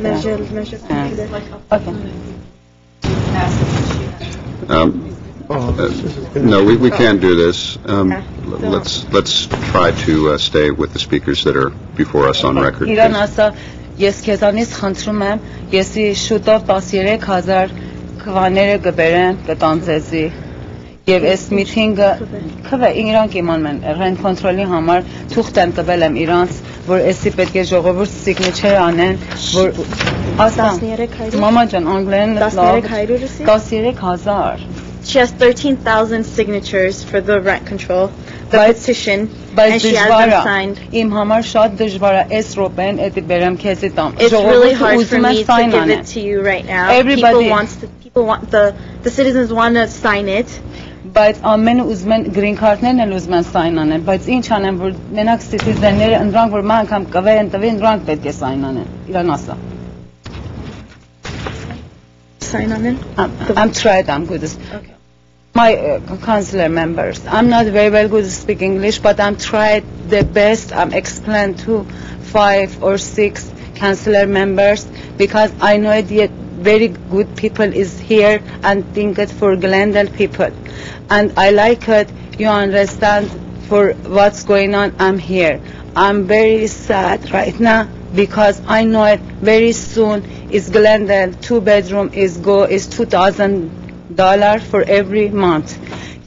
No, we can't do this. Let's try to stay with the speakers that are before us on record. ایران اسا یس کزانیس خنترومم یسی شودا پاسیره کازار کوانر گبرن گتانززی یه اس میتینگ که ایران که من رنت کنترلی همار توختن قبلم ایران ور اسی پدگه جوغو ور سیگنیچر آنن ور آسان ماما جان آنگلن داسیره کازار. She has 13,000 signatures for the rent control, the petition, and she has them signed. It's really hard for me to give it to you right now. The citizens want to sign it. But men uzmen green card nen uzmen sign on it. But in chanem bur menak citizenler and rang bur man kam kaven tavin rang pedge sign on it. Iranasa. Sign on it? I'm tried. I'm good. Okay. My councilor members. I'm not very well good to speak English, but I'm tried the best. I'm explained to 5 or 6 councilor members because I know that very good people is here and think it for Glendale people. And I like it. You understand for what's going on. I'm here. I'm very sad right now because I know it very soon is Glendale 2-bedroom is $2,000 for every month.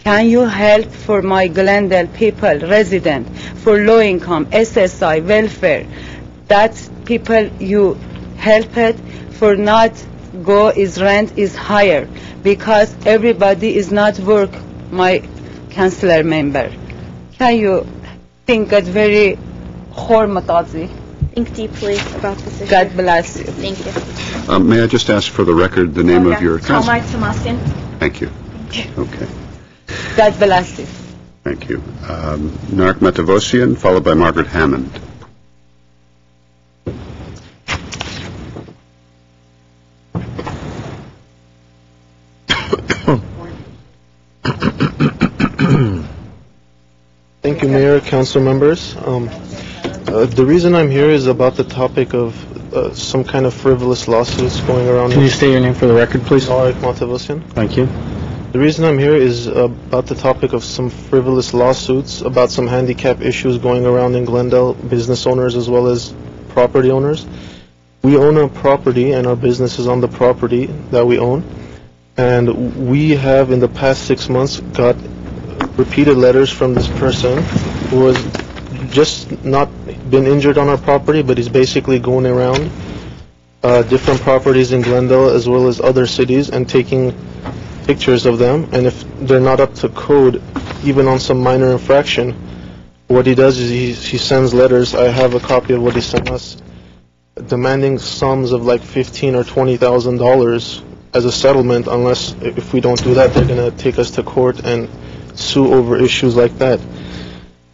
Can you help for my Glendale people, resident, for low income, SSI, welfare? That's people you help it for not go is rent is higher because everybody is not work, my councilor member. Can you think it very hormatazi? Think deeply about this issue. God bless you. Thank you. May I just ask for the record the name of your Talmai Tomasyan. Thank you. Okay. God bless you. Thank you. Narek Matavosian, followed by Margaret Hammond. Thank you, Mayor, council members. The reason I'm here is about the topic of some kind of frivolous lawsuits going around. Can you state your name for the record, please? Narek Matavosian. Thank you. The reason I'm here is about the topic of some frivolous lawsuits about some handicap issues going around in Glendale, business owners as well as property owners. We own a property and our business is on the property that we own. And we have in the past 6 months got repeated letters from this person who has just not been injured on our property, but he's basically going around different properties in Glendale as well as other cities and taking pictures of them, and if they're not up to code, even on some minor infraction, what he does is he sends letters. I have a copy of what he sent us, demanding sums of like $15,000 or $20,000 as a settlement. Unless if we don't do that, they're going to take us to court and sue over issues like that.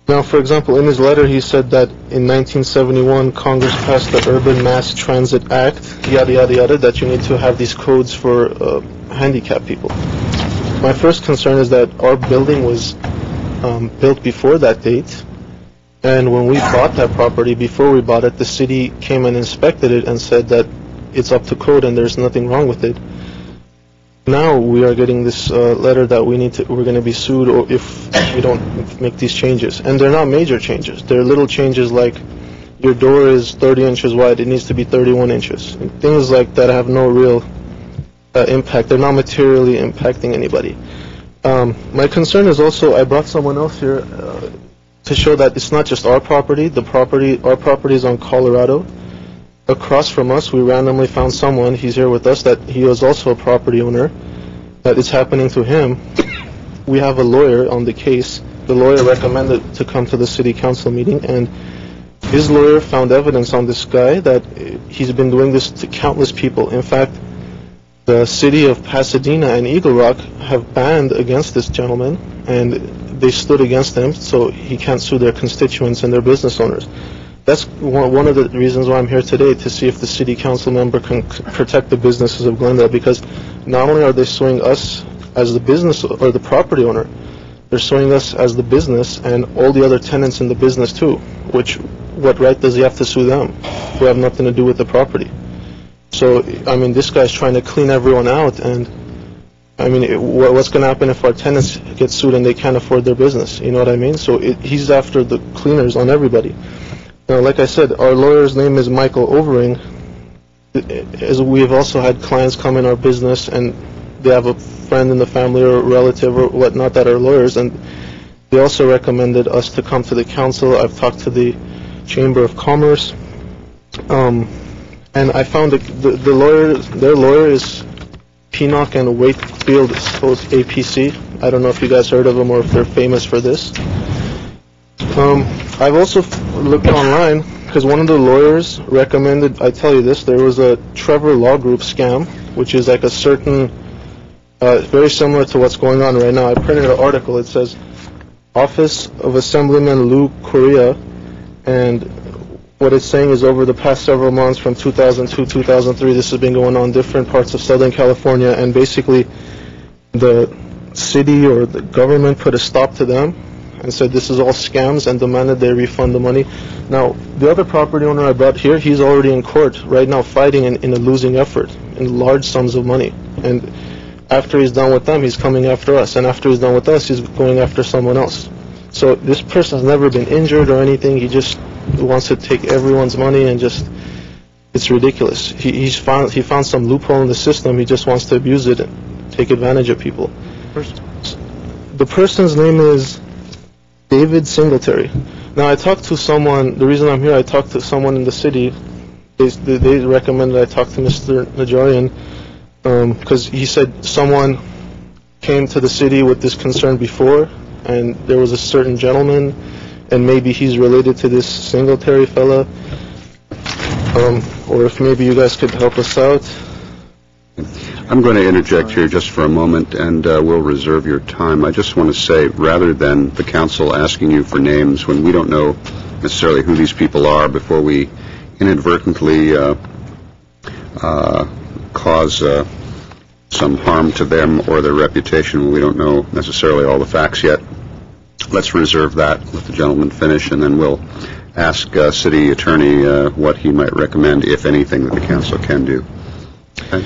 Now, for example, in his letter, he said that in 1971, Congress passed the Urban Mass Transit Act, yada, yada, yada, that you need to have these codes for handicapped people. My first concern is that our building was built before that date, and when we bought that property, before we bought it, the city came and inspected it and said that it's up to code and there's nothing wrong with it. Now we are getting this letter that we're going to be sued or if we don't make these changes. And they're not major changes. They're little changes like your door is 30 inches wide, it needs to be 31 inches. And things like that have no real impact. They're not materially impacting anybody. My concern is also, I brought someone else here to show that it's not just our property. Our property is on Colorado. Across from us, we randomly found someone, he's here with us, that he was also a property owner, that it's happening to him. We have a lawyer on the case. The lawyer recommended to come to the city council meeting, and his lawyer found evidence on this guy that he's been doing this to countless people. In fact, the city of Pasadena and Eagle Rock have banned against this gentleman, and they stood against him, so he can't sue their constituents and their business owners. That's one of the reasons why I'm here today, to see if the city council member can protect the businesses of Glendale, because not only are they suing us as the business or the property owner, they're suing us as the business and all the other tenants in the business too, what right does he have to sue them who have nothing to do with the property? So, I mean, this guy's trying to clean everyone out, and I mean, what's going to happen if our tenants get sued and they can't afford their business? You know what I mean? So he's after the cleaners on everybody. Now, like I said, our lawyer's name is Michael Overing. As we have also had clients come in our business and they have a friend in the family or a relative or whatnot that are lawyers, and they also recommended us to come to the council. I've talked to the Chamber of Commerce, and I found that their lawyer is Pinock and Wakefield APC. I don't know if you guys heard of them or if they're famous for this. I've also looked online because one of the lawyers recommended, I tell you this, there was a Trevor Law Group scam, which is like a certain, very similar to what's going on right now. I printed an article. It says, Office of Assemblyman Lou Correa, and what it's saying is over the past several months from 2002, 2003, this has been going on in different parts of Southern California, and basically the city or the government put a stop to them and said this is all scams and demanded they refund the money. Now, the other property owner I brought here, he's already in court right now fighting in a losing effort in large sums of money. And after he's done with them, he's coming after us. And after he's done with us, he's going after someone else. So this person's never been injured or anything. He just wants to take everyone's money and just, it's ridiculous. He found some loophole in the system. He just wants to abuse it and take advantage of people. The person's name is David Singletary. Now, I talked to someone, the reason I'm here, I talked to someone in the city. They recommended I talk to Mr. Najarian because he said someone came to the city with this concern before, and there was a certain gentleman, and maybe he's related to this Singletary fella, or if maybe you guys could help us out. I'm going to interject here just for a moment, and we'll reserve your time. I just want to say, rather than the council asking you for names when we don't know necessarily who these people are before we inadvertently cause some harm to them or their reputation when we don't know necessarily all the facts yet, let's reserve that, let the gentleman finish, and then we'll ask City Attorney what he might recommend, if anything, that the council can do. Okay?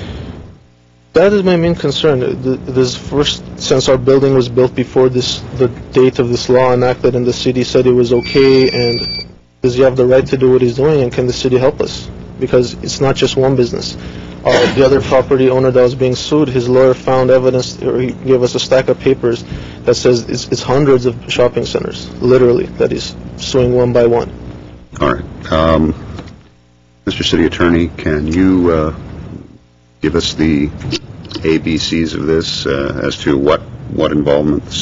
That is my main concern. This first, since our building was built before the date of this law enacted, and the city said it was okay, and does he have the right to do what he's doing, and can the city help us? Because it's not just one business. The other property owner that was being sued, his lawyer found evidence, or he gave us a stack of papers that says it's hundreds of shopping centers, literally, that he's suing one by one. All right. Mr. City Attorney, can you give us the ABCs of this as to what involvement the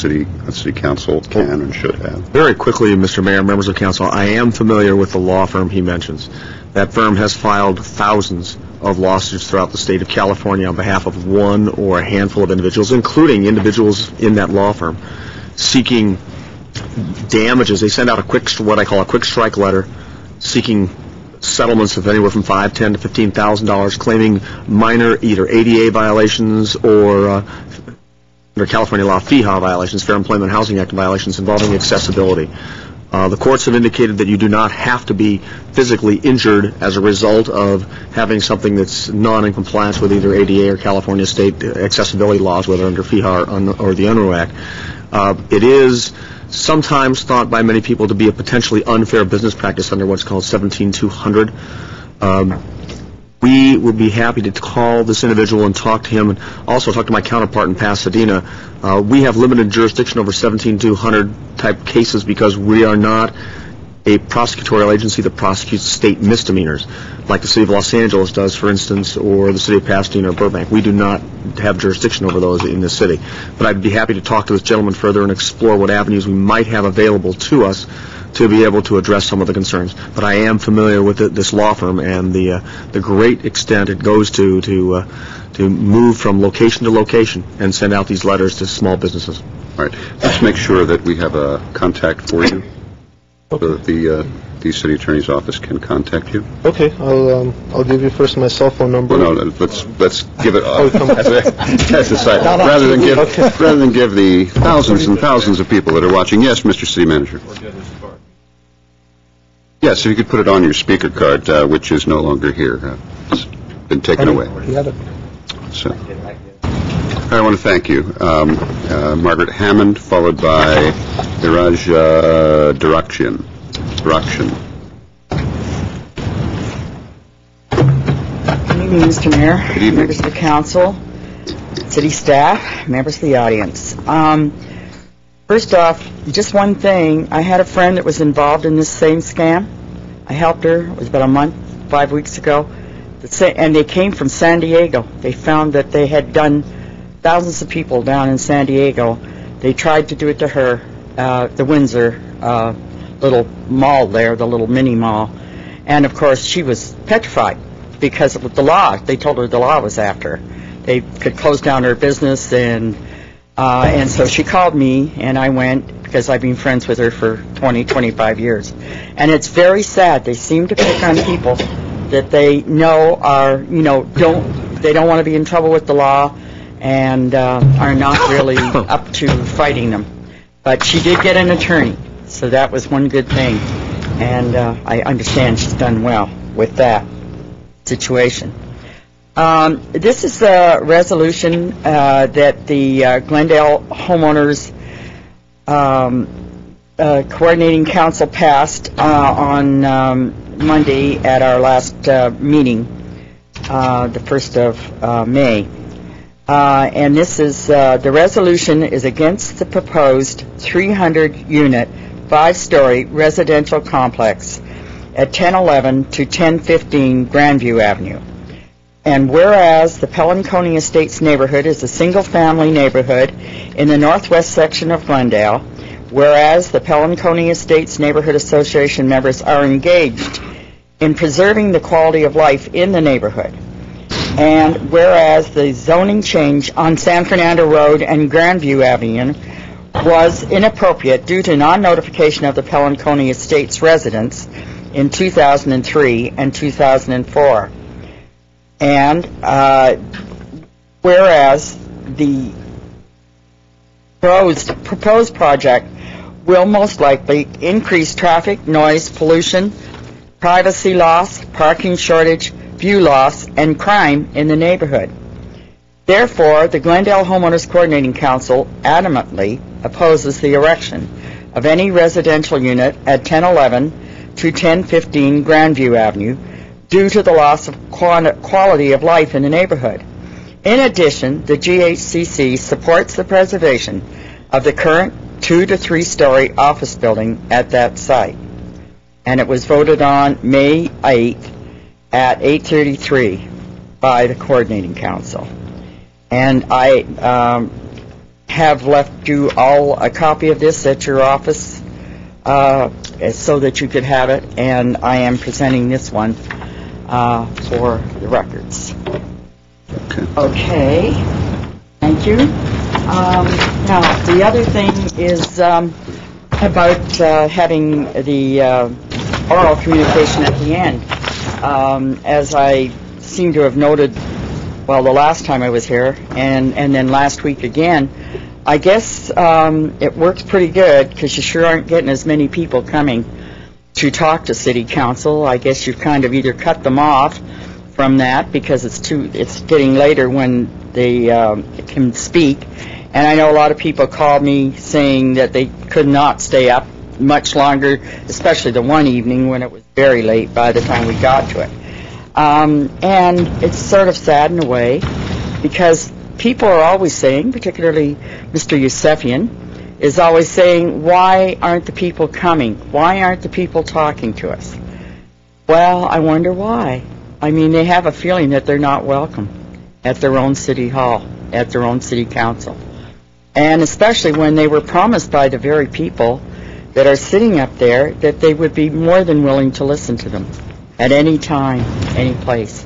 city council can and should have? Very quickly, Mr. Mayor, members of council, I am familiar with the law firm he mentions. That firm has filed thousands of lawsuits throughout the state of California on behalf of one or a handful of individuals, including individuals in that law firm, seeking damages. They send out what I call a quick strike letter, seeking settlements of anywhere from $5,000 to $15,000, claiming minor either ADA violations or under California law, FEHA violations, Fair Employment Housing Act violations involving accessibility. The courts have indicated that you do not have to be physically injured as a result of having something that's not in compliance with either ADA or California state accessibility laws, whether under FEHA or the UNRU Act. It is sometimes thought by many people to be a potentially unfair business practice under what's called 17200. We would be happy to call this individual and talk to him, and also talk to my counterpart in Pasadena. We have limited jurisdiction over 17200 type cases because we are not a prosecutorial agency that prosecutes state misdemeanors, like the City of Los Angeles does, for instance, or the City of Pasadena or Burbank. We do not have jurisdiction over those in this city. But I'd be happy to talk to this gentleman further and explore what avenues we might have available to us to be able to address some of the concerns. But I am familiar with this law firm and the great extent it goes to move from location to location and send out these letters to small businesses. All right. Let's make sure that we have a contact for you, so that the city attorney's office can contact you. Okay, I'll give you first my cell phone number. Well, no, let's give it as a side. Rather than give the thousands and thousands of people that are watching. Yes, Mr. City Manager. Yes, if you could put it on your speaker card, which is no longer here. It's been taken away. So, I want to thank you. Margaret Hammond, followed by Iraj Durakshian. Good evening, Mr. Mayor. Good evening. Members of the council, city staff, members of the audience. First off, just one thing. I had a friend that was involved in this same scam. I helped her. It was about a month, 5 weeks ago. And they came from San Diego. They found that they had done thousands of people down in San Diego. They tried to do it to her, the Windsor little mall there, the little mini mall. And, of course, she was petrified because of the law. They told her the law was after her. They could close down her business, and so she called me, and I went because I've been friends with her for 20, 25 years. And it's very sad. They seem to pick on people that they know are, they don't want to be in trouble with the law, and are not really up to fighting them. But she did get an attorney, so that was one good thing. And I understand she's done well with that situation. This is a resolution that the Glendale Homeowners Coordinating Council passed on Monday at our last meeting, the 1st of May. And this is, the resolution is against the proposed 300-unit, 5-story residential complex at 1011 to 1015 Grandview Avenue. And whereas the Pelinconi Estates neighborhood is a single-family neighborhood in the northwest section of Glendale, whereas the Pelinconi Estates Neighborhood Association members are engaged in preserving the quality of life in the neighborhood, and whereas the zoning change on San Fernando Road and Grandview Avenue was inappropriate due to non-notification of the Pelinconi Estates residents in 2003 and 2004. And whereas the proposed project will most likely increase traffic, noise, pollution, privacy loss, parking shortage, view loss, and crime in the neighborhood. Therefore, the Glendale Homeowners Coordinating Council adamantly opposes the erection of any residential unit at 1011 to 1015 Grandview Avenue due to the loss of quality of life in the neighborhood. In addition, the GHCC supports the preservation of the current 2 to 3 story office building at that site. And it was voted on May 8th at 8:33 by the Coordinating Council. And I have left you all a copy of this at your office so that you could have it, and I am presenting this one for the records. Okay. Thank you. Now, the other thing is about having the oral communication at the end. As I seem to have noted, well, the last time I was here, and then last week again, I guess it works pretty good because you sure aren't getting as many people coming to talk to City Council. I guess you've kind of either cut them off from that because it's getting later when they can speak. And I know a lot of people called me saying that they could not stay up much longer, especially the one evening when it was very late by the time we got to it. And it's sort of sad in a way because people are always saying, particularly Mr. Yusefian, is always saying, why aren't the people coming? Why aren't the people talking to us? Well, I wonder why. I mean, they have a feeling that they're not welcome at their own city hall, at their own city council. And especially when they were promised by the very people that are sitting up there that they would be more than willing to listen to them at any time, any place.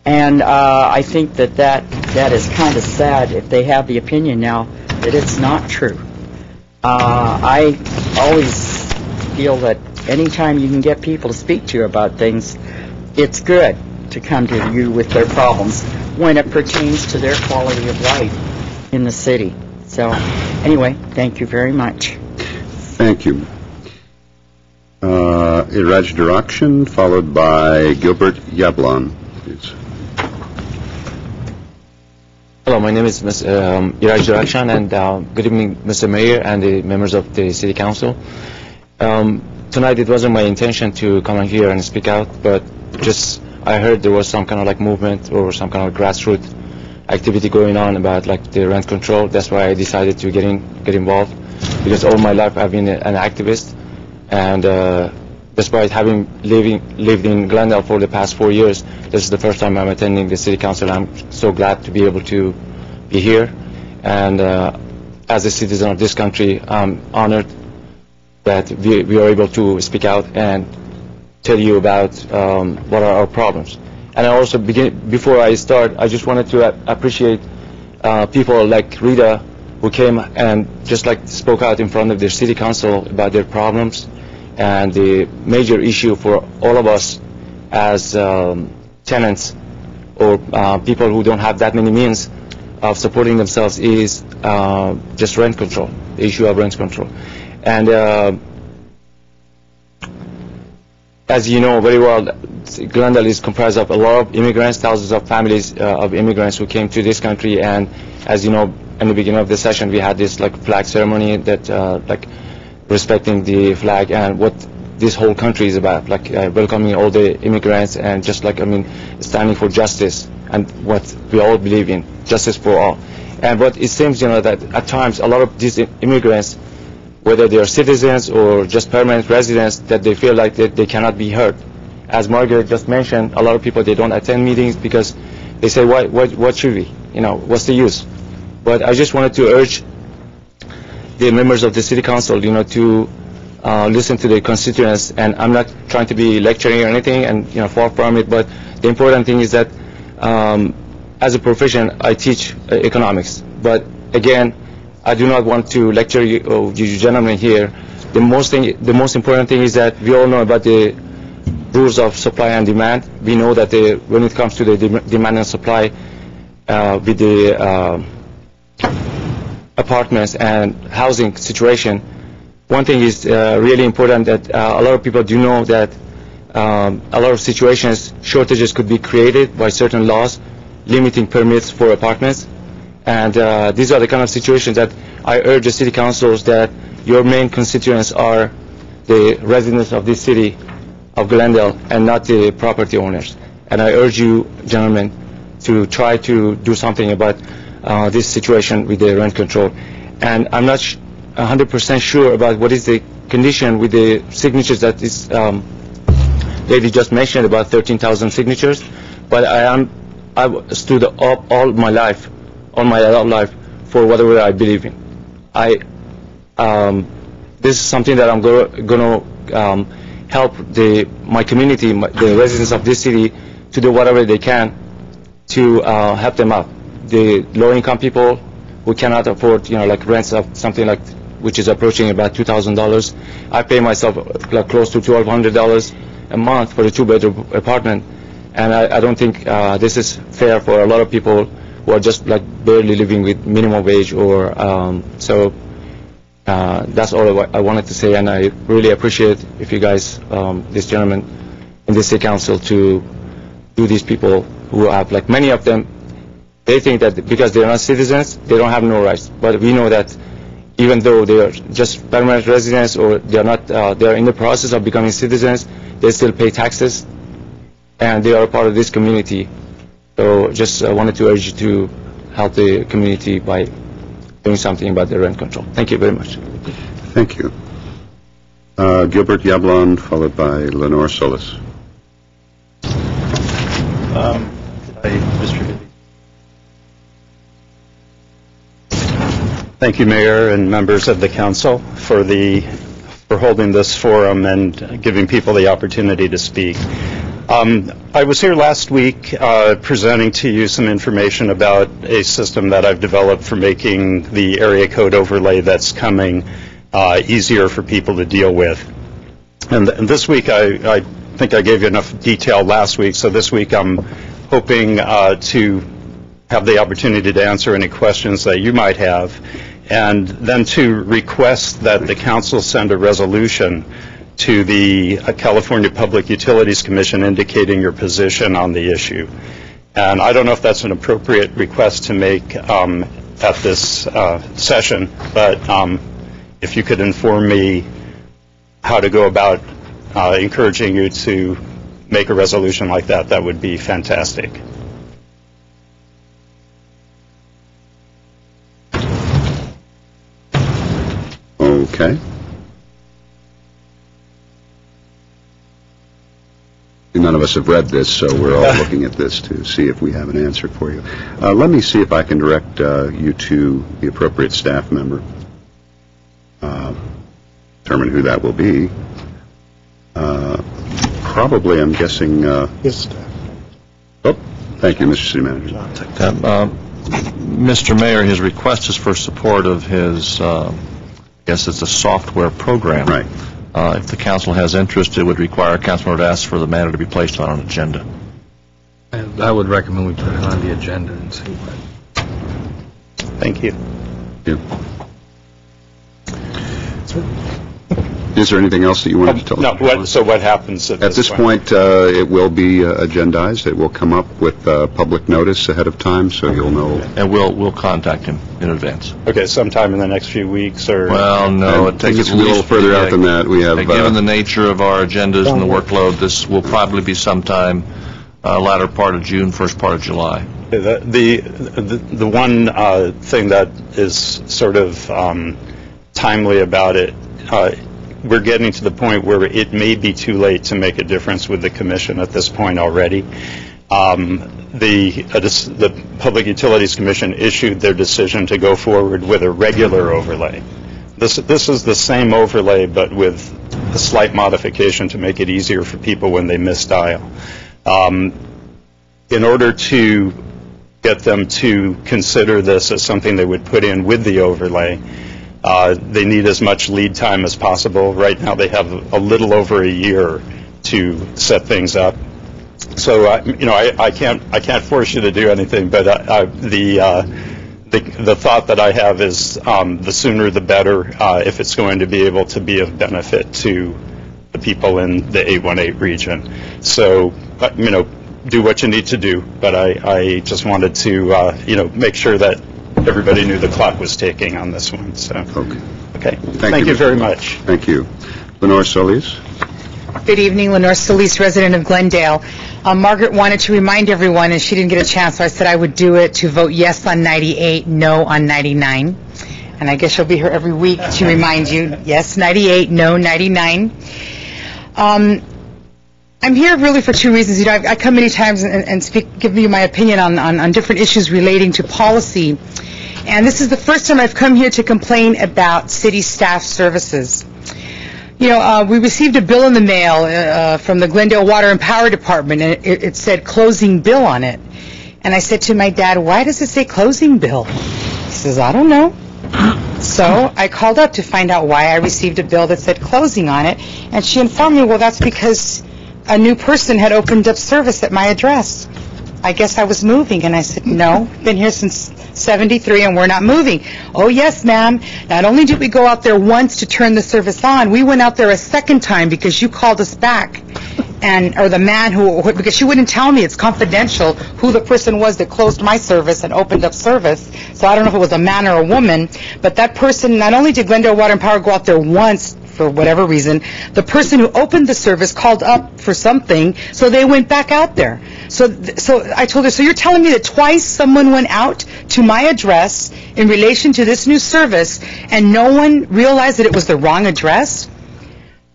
And I think that is kind of sad if they have the opinion now that it's not true. I always feel that anytime you can get people to speak to you about things, it's good to come to you with their problems when it pertains to their quality of life in the city. So, anyway, thank you very much. Thank you. Iraj Dirakshan, followed by Gilbert Yablon, please. Hello, my name is Iraj Dirakshan, and good evening, Mr. Mayor and the members of the City Council. Tonight it wasn't my intention to come here and speak out, but just I heard there was some kind of like movement or some kind of grassroots activity going on about like the rent control. That's why I decided to get involved, because all my life I've been an activist, and despite having lived in Glendale for the past 4 years, this is the first time I'm attending the City Council. I'm so glad to be able to be here, and as a citizen of this country, I'm honored that we are able to speak out and tell you about what are our problems. And I also before I start, I just wanted to appreciate people like Rita, who came and just like spoke out in front of their city council about their problems and the major issue for all of us as tenants or people who don't have that many means of supporting themselves is just rent control, the issue of rent control. And as you know very well, Glendale is comprised of a lot of immigrants, thousands of families of immigrants who came to this country. And as you know, in the beginning of the session, we had this like flag ceremony that like respecting the flag and what this whole country is about, like welcoming all the immigrants and just like, I mean, standing for justice and what we all believe in, justice for all. And but it seems, you know, that at times a lot of these immigrants, whether they are citizens or just permanent residents, that they feel like they cannot be heard. As Margaret just mentioned, a lot of people, they don't attend meetings because they say, what should we? You know, what's the use? But I just wanted to urge the members of the City Council, you know, to listen to their constituents. And I'm not trying to be lecturing or anything, and, you know, far from it, but the important thing is that as a profession, I teach economics. But again, I do not want to lecture you gentlemen here. The most important thing is that we all know about the rules of supply and demand. We know that when it comes to the demand and supply with the apartments and housing situation, one thing is really important that a lot of people do know that a lot of situations, shortages could be created by certain laws limiting permits for apartments. And these are the kind of situations that I urge the city councils that your main constituents are the residents of this city of Glendale and not the property owners. And I urge you, gentlemen, to try to do something about this situation with the rent control. And I'm not 100% sure about what is the condition with the signatures that this lady just mentioned, about 13,000 signatures. But I stood up all my life for whatever I believe in. This is something that I'm going to help my community, the residents of this city, to do whatever they can to help them out. The low-income people who cannot afford, you know, like rents of something like which is approaching about $2,000. I pay myself like close to $1,200 a month for a two-bedroom apartment, and I don't think this is fair for a lot of people who are just like barely living with minimum wage or so. That's all I wanted to say, and I really appreciate if you guys, this gentleman in the city council, to do these people who have, like many of them, they think that because they're not citizens, they don't have no rights. But we know that even though they are just permanent residents or they are not, they are in the process of becoming citizens, they still pay taxes, and they are a part of this community. So just wanted to urge you to help the community by doing something about the rent control. Thank you very much. Thank you. Gilbert Yablon, followed by Lenore Solis. Thank you, Mayor and members of the council, for holding this forum and giving people the opportunity to speak. I was here last week presenting to you some information about a system that I've developed for making the area code overlay that's coming easier for people to deal with. And this week, I think I gave you enough detail last week, so this week I'm hoping to have the opportunity to answer any questions that you might have, and then to request that the council send a resolution to the California Public Utilities Commission indicating your position on the issue. And I don't know if that's an appropriate request to make at this session, but if you could inform me how to go about encouraging you to make a resolution like that, that would be fantastic. Okay. None of us have read this, so we're all looking at this to see if we have an answer for you. Let me see if I can direct you to the appropriate staff member. Determine who that will be. Probably, I'm guessing... Yes. Oh, thank you, Mr. City Manager. I'll take that. Mr. Mayor, his request is for support of his, I guess it's a software program. Right. If the council has interest, it would require a councilman to ask for the matter to be placed on an agenda. I would recommend we put it on the agenda and see what. Thank you. Is there anything else that you wanted to tell us? No, so what happens at this point? It will be agendized. It will come up with public notice ahead of time, so you'll know. And we'll contact him in advance. Okay, sometime in the next few weeks, or? Well, no, it takes it's a little further out than that. We have, given the nature of our agendas and the workload, this will probably be sometime latter part of June, first part of July. The one thing that is sort of timely about it, we're getting to the point where it may be too late to make a difference with the commission at this point already. The Public Utilities Commission issued their decision to go forward with a regular overlay. This is the same overlay, but with a slight modification to make it easier for people when they misdial. In order to get them to consider this as something they would put in with the overlay, they need as much lead time as possible. Right now they have a little over a year to set things up. So, I can't force you to do anything, but the thought that I have is the sooner the better if it's going to be able to be of benefit to the people in the 818 region. So, do what you need to do, but I just wanted to, make sure that everybody knew the clock was ticking on this one. So, okay. Thank you very much. Thank you. Lenore Solis. Good evening, Lenore Solis, resident of Glendale. Margaret wanted to remind everyone, and she didn't get a chance, so I said I would do it, to vote yes on 98, no on 99. And I guess she'll be here every week to remind you, yes 98, no 99. I'm here really for two reasons. I come many times and give you my opinion on different issues relating to policy. And this is the first time I've come here to complain about city staff services. We received a bill in the mail from the Glendale Water and Power Department, and it said closing bill on it. And I said to my dad, why does it say closing bill? He says, I don't know. So I called up to find out why I received a bill that said closing on it, and she informed me, well, that's because a new person had opened up service at my address. I guess I was moving, and I said, no, been here since 73 and we're not moving. Oh, yes, ma'am. Not only did we go out there once to turn the service on, we went out there a second time because you called us back. Or the man because she wouldn't tell me, it's confidential, who the person was that closed my service and opened up service. So I don't know if it was a man or a woman, but that person, not only did Glendale Water and Power go out there once, for whatever reason, the person who opened the service called up for something, so they went back out there. So I told her, so you're telling me that twice someone went out to my address in relation to this new service and no one realized that it was the wrong address?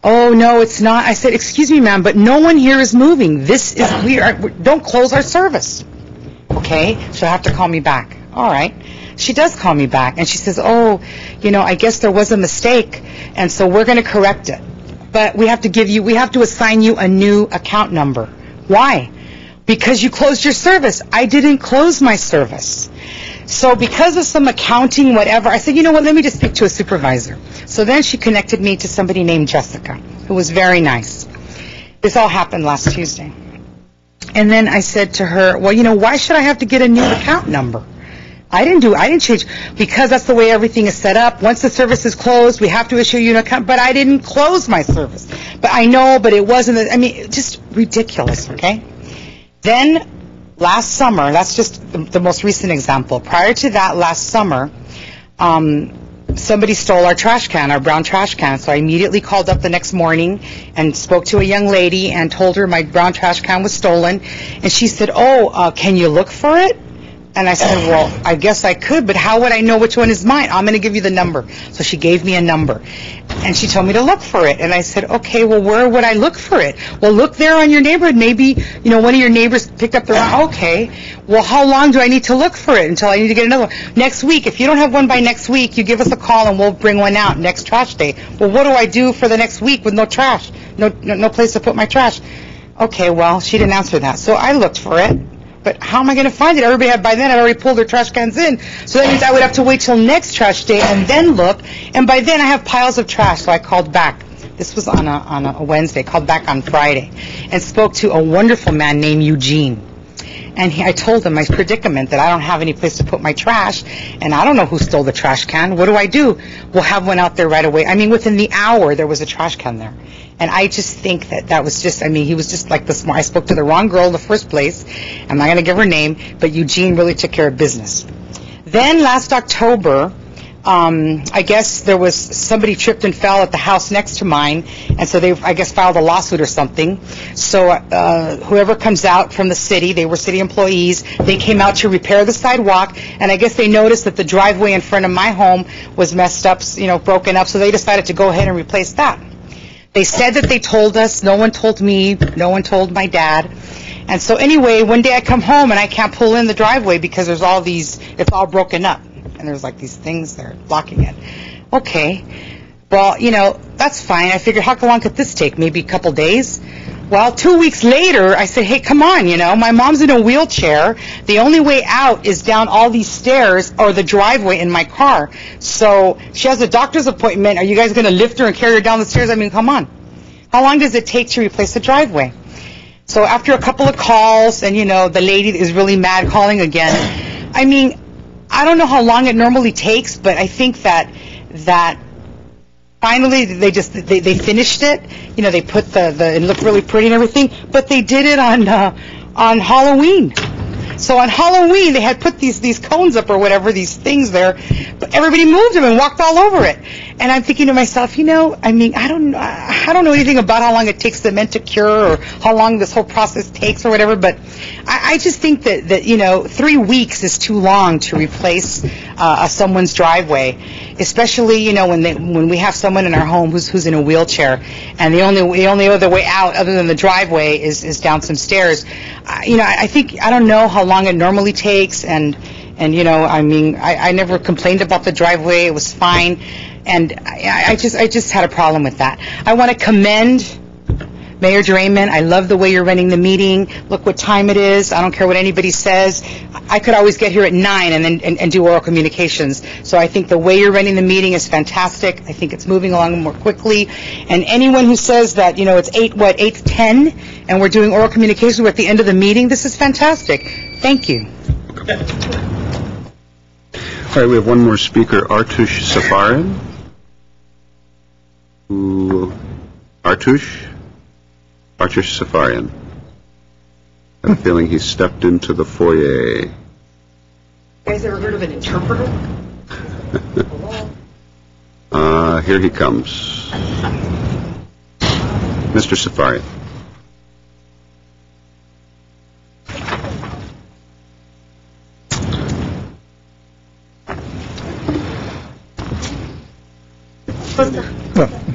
Oh, no, it's not. I said, excuse me, ma'am, but no one here is moving. Don't close our service. Okay, she'll have to call me back. All right. She does call me back, and she says, oh, I guess there was a mistake, and so we're going to correct it. But we have to assign you a new account number. Why? Because you closed your service. I didn't close my service. So because of some accounting, whatever, I said, you know what, let me just speak to a supervisor. So then she connected me to somebody named Jessica, who was very nice. This all happened last Tuesday. And then I said to her, well, why should I have to get a new account number? I didn't change, because that's the way everything is set up. Once the service is closed, we have to issue you an account, but I didn't close my service. But I know, but it wasn't, just ridiculous, okay? Then, last summer, that's just the most recent example. Prior to that, last summer, somebody stole our trash can, our brown trash can. So I immediately called up the next morning and spoke to a young lady and told her my brown trash can was stolen. And she said, can you look for it? And I said, well, I guess I could, but how would I know which one is mine? I'm going to give you the number. So she gave me a number. And she told me to look for it. And I said, okay, well, where would I look for it? Well, look there on your neighborhood. Maybe, one of your neighbors picked up the wrong. Okay. Well, how long do I need to look for it until I need to get another one? Next week. If you don't have one by next week, you give us a call and we'll bring one out next trash day. Well, what do I do for the next week with no trash? No place to put my trash. Okay, well, she didn't answer that. So I looked for it. But how am I going to find it? Everybody by then had already pulled their trash cans in. So that means I would have to wait till next trash day and then look. And by then I have piles of trash. So I called back. This was on a Wednesday. Called back on Friday and spoke to a wonderful man named Eugene. And I told him my predicament, that I don't have any place to put my trash, and I don't know who stole the trash can. What do? We'll have one out there right away. I mean, within the hour, there was a trash can there. And I just think that was just, I mean, he was just like the smart. I spoke to the wrong girl in the first place. I'm not going to give her name, but Eugene really took care of business. Then last October, I guess there was somebody tripped and fell at the house next to mine, and so they, I guess, filed a lawsuit or something. So whoever comes out from the city, they were city employees, they came out to repair the sidewalk, and I guess they noticed that the driveway in front of my home was messed up, broken up, so they decided to go ahead and replace that. They said that they told us. No one told me. No one told my dad. And so anyway, one day I come home and I can't pull in the driveway because there's all these, it's all broken up. And there's like these things that are blocking it. Okay. Well, that's fine. I figured, how long could this take? Maybe a couple days? Well, 2 weeks later, I said, hey, come on, my mom's in a wheelchair. The only way out is down all these stairs or the driveway in my car. So she has a doctor's appointment. Are you guys going to lift her and carry her down the stairs? I mean, come on. How long does it take to replace the driveway? So after a couple of calls, and, the lady is really mad calling again, I mean, I don't know how long it normally takes, but I think that finally they finished it. They put it looked really pretty and everything, but they did it on Halloween. So on Halloween they had put these cones up or whatever, these things there, but everybody moved them and walked all over it. And I'm thinking to myself, I mean, I don't know anything about how long it takes cement to cure or how long this whole process takes or whatever, but I just think that 3 weeks is too long to replace someone's driveway, especially when we have someone in our home who's in a wheelchair, and the only other way out other than the driveway is down some stairs. I think, I don't know how long it normally takes, and I mean, I never complained about the driveway. It was fine. And I just had a problem with that. I want to commend Mayor Draymond. I love the way you're running the meeting. Look what time it is. I don't care what anybody says. I could always get here at 9 and do oral communications. So I think the way you're running the meeting is fantastic. I think it's moving along more quickly. And anyone who says that, it's 8:10, and we're doing oral communications, we're at the end of the meeting, this is fantastic. Thank you. All right, we have one more speaker, Artush Safarian. Artush Safarian. I have a feeling he stepped into the foyer. You guys ever heard of an interpreter? Here he comes. Mr. Safarian.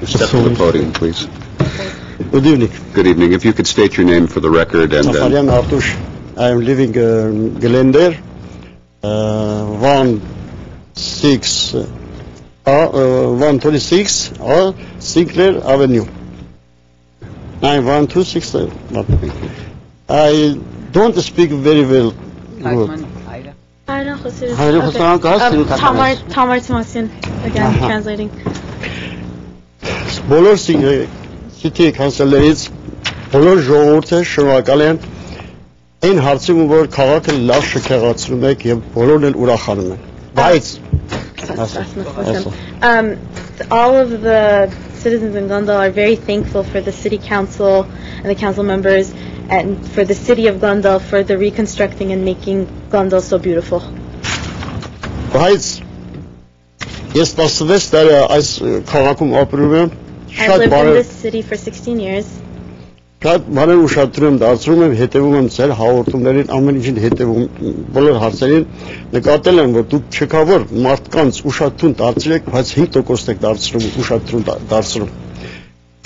Step to the podium, please. Good evening. Good evening. If you could state your name for the record and Safarian Artush. I am living in Glendale, 126 Sinclair Avenue. 91267. I don't speak very well. Tamar Timosian, again, translating. Բոլոր city council-երից բոլոր ժողովուրդը շնորհակալ են այն հարցում, որ քաղաքը լավ շքեղացնում եք եւ բոլորն էլ ուրախանում են։ Բայց all of the citizens in Glendale are very thankful for the city council and the council members and for the city of Glendale for the reconstructing and making Glendale so beautiful. Բայց ես 16 տարի այս քաղաքում ապրում եմ։ I've lived in this city for 16 years. Շատ բաներ ուշադրում եմ, դարձնում եմ, հետևում եմ ձեր հաղորդումներին, ամեն ինչին հետևում, բոլոր հարցերին նկատել եմ, որ դուք չկավոր մարդկանց ուշադրություն դարձրեք, բայց 5% եք դարձնում ուշադրություն դարձնում։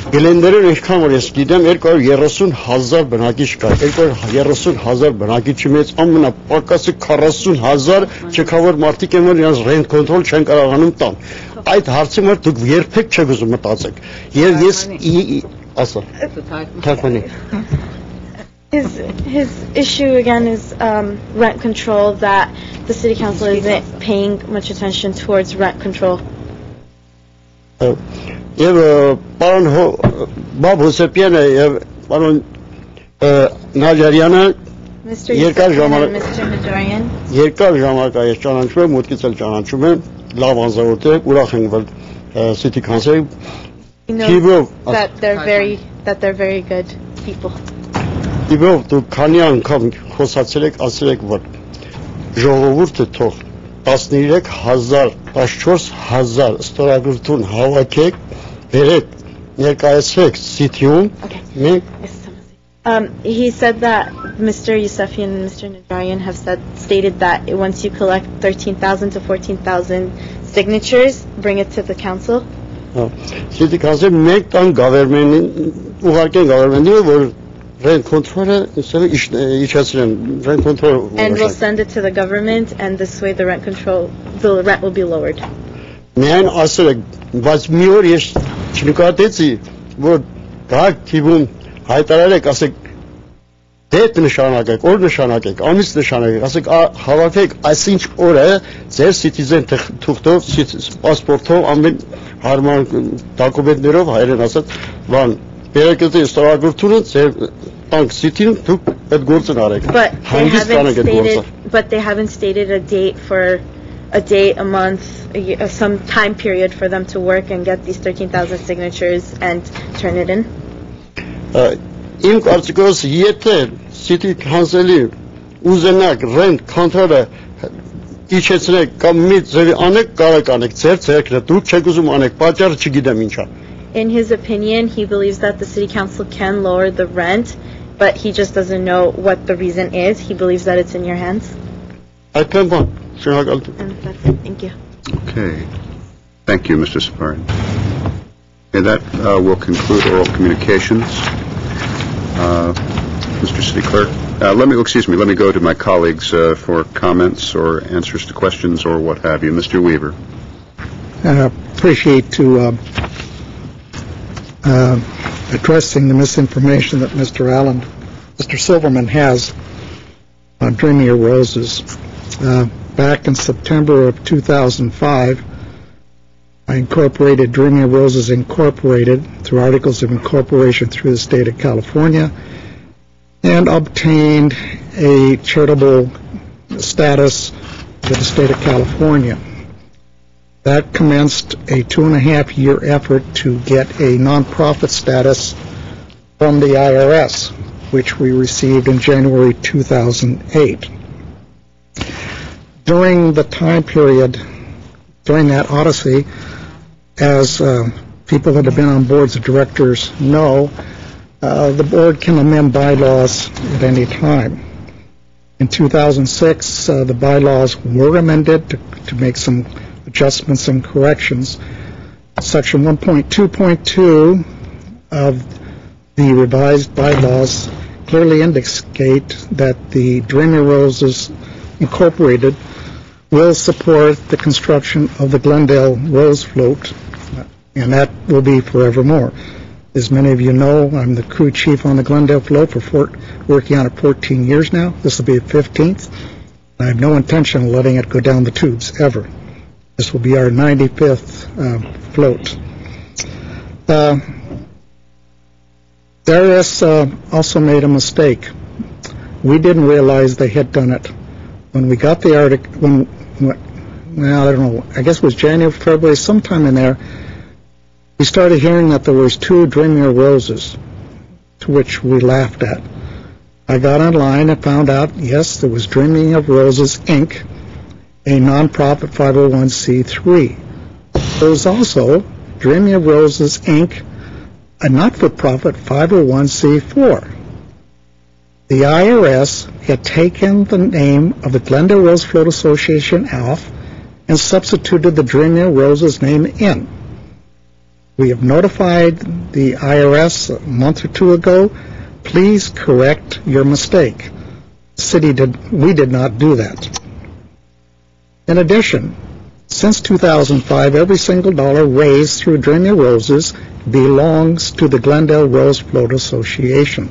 Գլենդերն ինչքան որ ես գիտեմ 230,000 բնակիչ կա, 230,000 բնակիչի մեջ ամենապակասը 40,000 չկավոր մարդիկ են, որ իրենց rent control չեն կարողանում տան։ Այդ հարցի մոտ դուք երբեք չեք ուզում մտածեք։ Եվ ես His issue again is rent control, that the city council isn't paying much attention towards rent control. Եվ պարոն Բաբ Հոսեփյանը եւ պարոն Նաջարյանը Mr. Երկար Yusefian ժամանակ and Mr. Najarian. երկար ժամանակ այս ճանաչում եմ, մոտքից էլ ճանաչում եմ, լավ անձնավորդ է, ուրախ ենք որ City Council He knows that they're very good people. Իբով դու քանի անգամ խոսացել եք, ասել եք որ ժողովուրդը թող 13,000, 14,000 ստորագրություն հավաքեք, վերեք, ներկայացրեք City-ում, մենք He said that Mr. Yusefian and Mr. Najarian have stated that once you collect 13,000 to 14,000 signatures, bring it to the council. City Council մենք տան government-ին, ուղարկեն government-ին, որ rent control-ը իջեցնեն, rent control. And we'll send it to the government, and this way the rent will be lowered. Միայն ասել եք, բայց մի օր ես չնկատեցի, որ գակ թիվում հայտարարեք, ասեք դեպ նշանակեք, օր նշանակեք, ամիս նշանակեք, ասեք հավաքեք այսինչ օրը ձեր citizen թուղթով, պասպորտով, ամեն հարմար դոկումենտներով հայերեն ասած, բան, երեկեզի ստորագրությունը ձեր տանք city-ն դուք այդ գործն արեք։ But they haven't stated a date for a day, a month, some time period for them to work and get these 13,000 signatures and turn it in. Իմ կարծիքով եթե City Council-ի ուզենակ rent control-ը իջեցնեք կամ մի ձևի անեք, կարող անեք ձեր ցերկը, դուք չեք ուզում անեք, պատճառը չգիտեմ ինչա։ In his opinion, he believes that the city council can lower the rent, but he just doesn't know what the reason is. He believes that it's in your hands. And that's it. Thank you. Okay. Thank you, Mr. Safarian. Okay, that will conclude oral communications. Mr. City Clerk, let me go to my colleagues for comments or answers to questions or what have you. Mr. Weaver. Appreciate to addressing the misinformation that Mr. Silverman has on Dreamier Roses. Back in September of 2005, I incorporated Dreamier Roses Incorporated through articles of incorporation through the state of California and obtained a charitable status with the state of California. That commenced a 2.5-year effort to get a nonprofit status from the IRS, which we received in January 2008. During the time period, during that odyssey, as people that have been on boards of directors know, the board can amend bylaws at any time. In 2006, the bylaws were amended to make some adjustments and corrections. Section 1.2.2 of the revised bylaws clearly indicate that the Dreamier Roses Incorporated will support the construction of the Glendale Rose Float, and that will be forevermore. As many of you know, I'm the crew chief on the Glendale Float working on it 14 years now. This will be the 15th. I have no intention of letting it go down the tubes, ever. This will be our 95th float. The IRS also made a mistake. We didn't realize they had done it. When we got the article, I don't know, I guess it was January, February, sometime in there, we started hearing that there was 2 Dreamier Roses, to which we laughed at. I got online and found out, yes, there was Dreamier Roses, Inc., a nonprofit 501c3. There was also Dreamier Roses, Inc., a not-for-profit 501c4. The IRS had taken the name of the Glendale Rose Float Association off and substituted the Dreamier Roses name in. We have notified the IRS a month or 2 ago, please correct your mistake. We did not do that. In addition, since 2005, every single dollar raised through Dreamier Roses belongs to the Glendale Rose Float Association.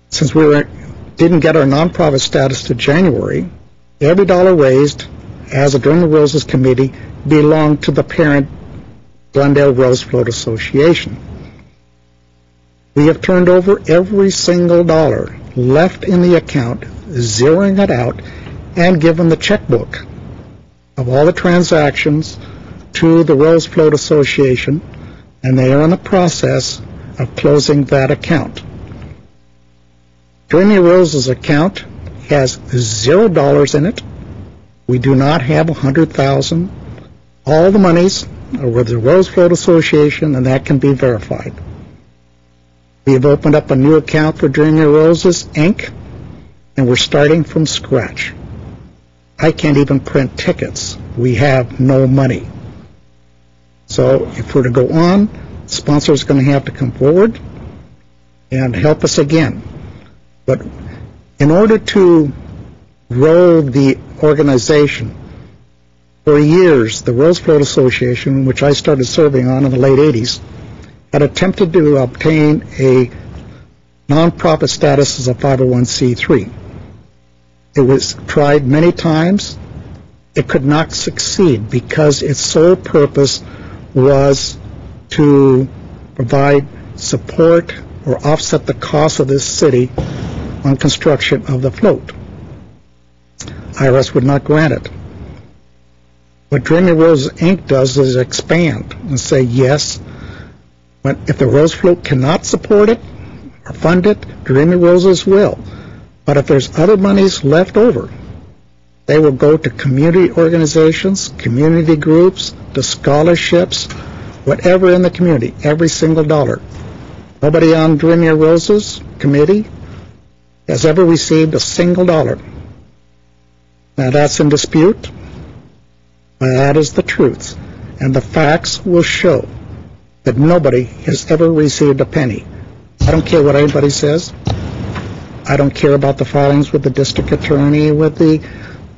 Since we didn't get our nonprofit status to January, every dollar raised as a Dreamier Roses committee belonged to the parent Glendale Rose Float Association. We have turned over every single dollar left in the account, zeroing it out, and given the checkbook of all the transactions to the Rose Float Association, and they are in the process of closing that account. Dreamy Rose's account has $0 in it. We do not have $100,000. All the monies are with the Rose Float Association, and that can be verified. We have opened up a new account for Dreamy Roses, Inc., and we're starting from scratch. I can't even print tickets. We have no money. So if we're to go on, sponsors are going to have to come forward and help us again. But in order to grow the organization, for years, the Rose Float Association, which I started serving on in the late 80s, had attempted to obtain a nonprofit status as a 501c3. It was tried many times. It could not succeed because its sole purpose was to provide support or offset the cost of this city on construction of the float. IRS would not grant it. What Dreamy Roses Inc. does is expand and say, yes, but if the Rose Float cannot support it or fund it, Dreamy Roses will. But if there's other monies left over, they will go to community organizations, community groups, to scholarships, whatever in the community, every single dollar. Nobody on Dreamy Roses committee has ever received a single dollar. Now that's in dispute, but that is the truth. And the facts will show that nobody has ever received a penny. I don't care what anybody says. I don't care about the filings with the district attorney, with the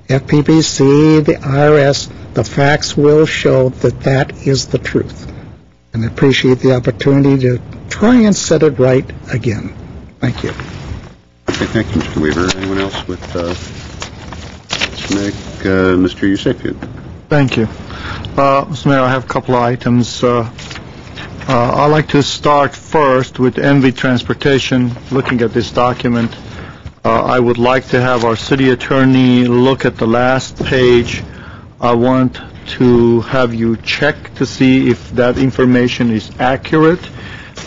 FPPC, the IRS. The facts will show that that is the truth. And I appreciate the opportunity to try and set it right again. Thank you. Okay, thank you, Mr. Weaver. Anyone else with Mr. Yusefian? Thank you. Mr. Mayor, I have a couple of items. I'd like to start first with Envy Transportation. Looking at this document, I would like to have our city attorney look at the last page. I want to have you check to see if that information is accurate.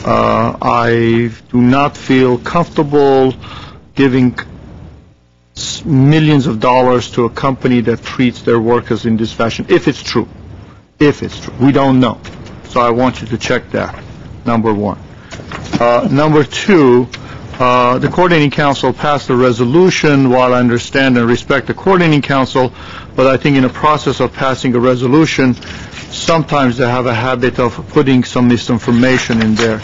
I do not feel comfortable giving millions of dollars to a company that treats their workers in this fashion, if it's true. If it's true. We don't know. So I want you to check that, number one. Number two, the Coordinating Council passed a resolution. While I understand and respect the Coordinating Council, but I think in the process of passing a resolution, sometimes they have a habit of putting some misinformation in there.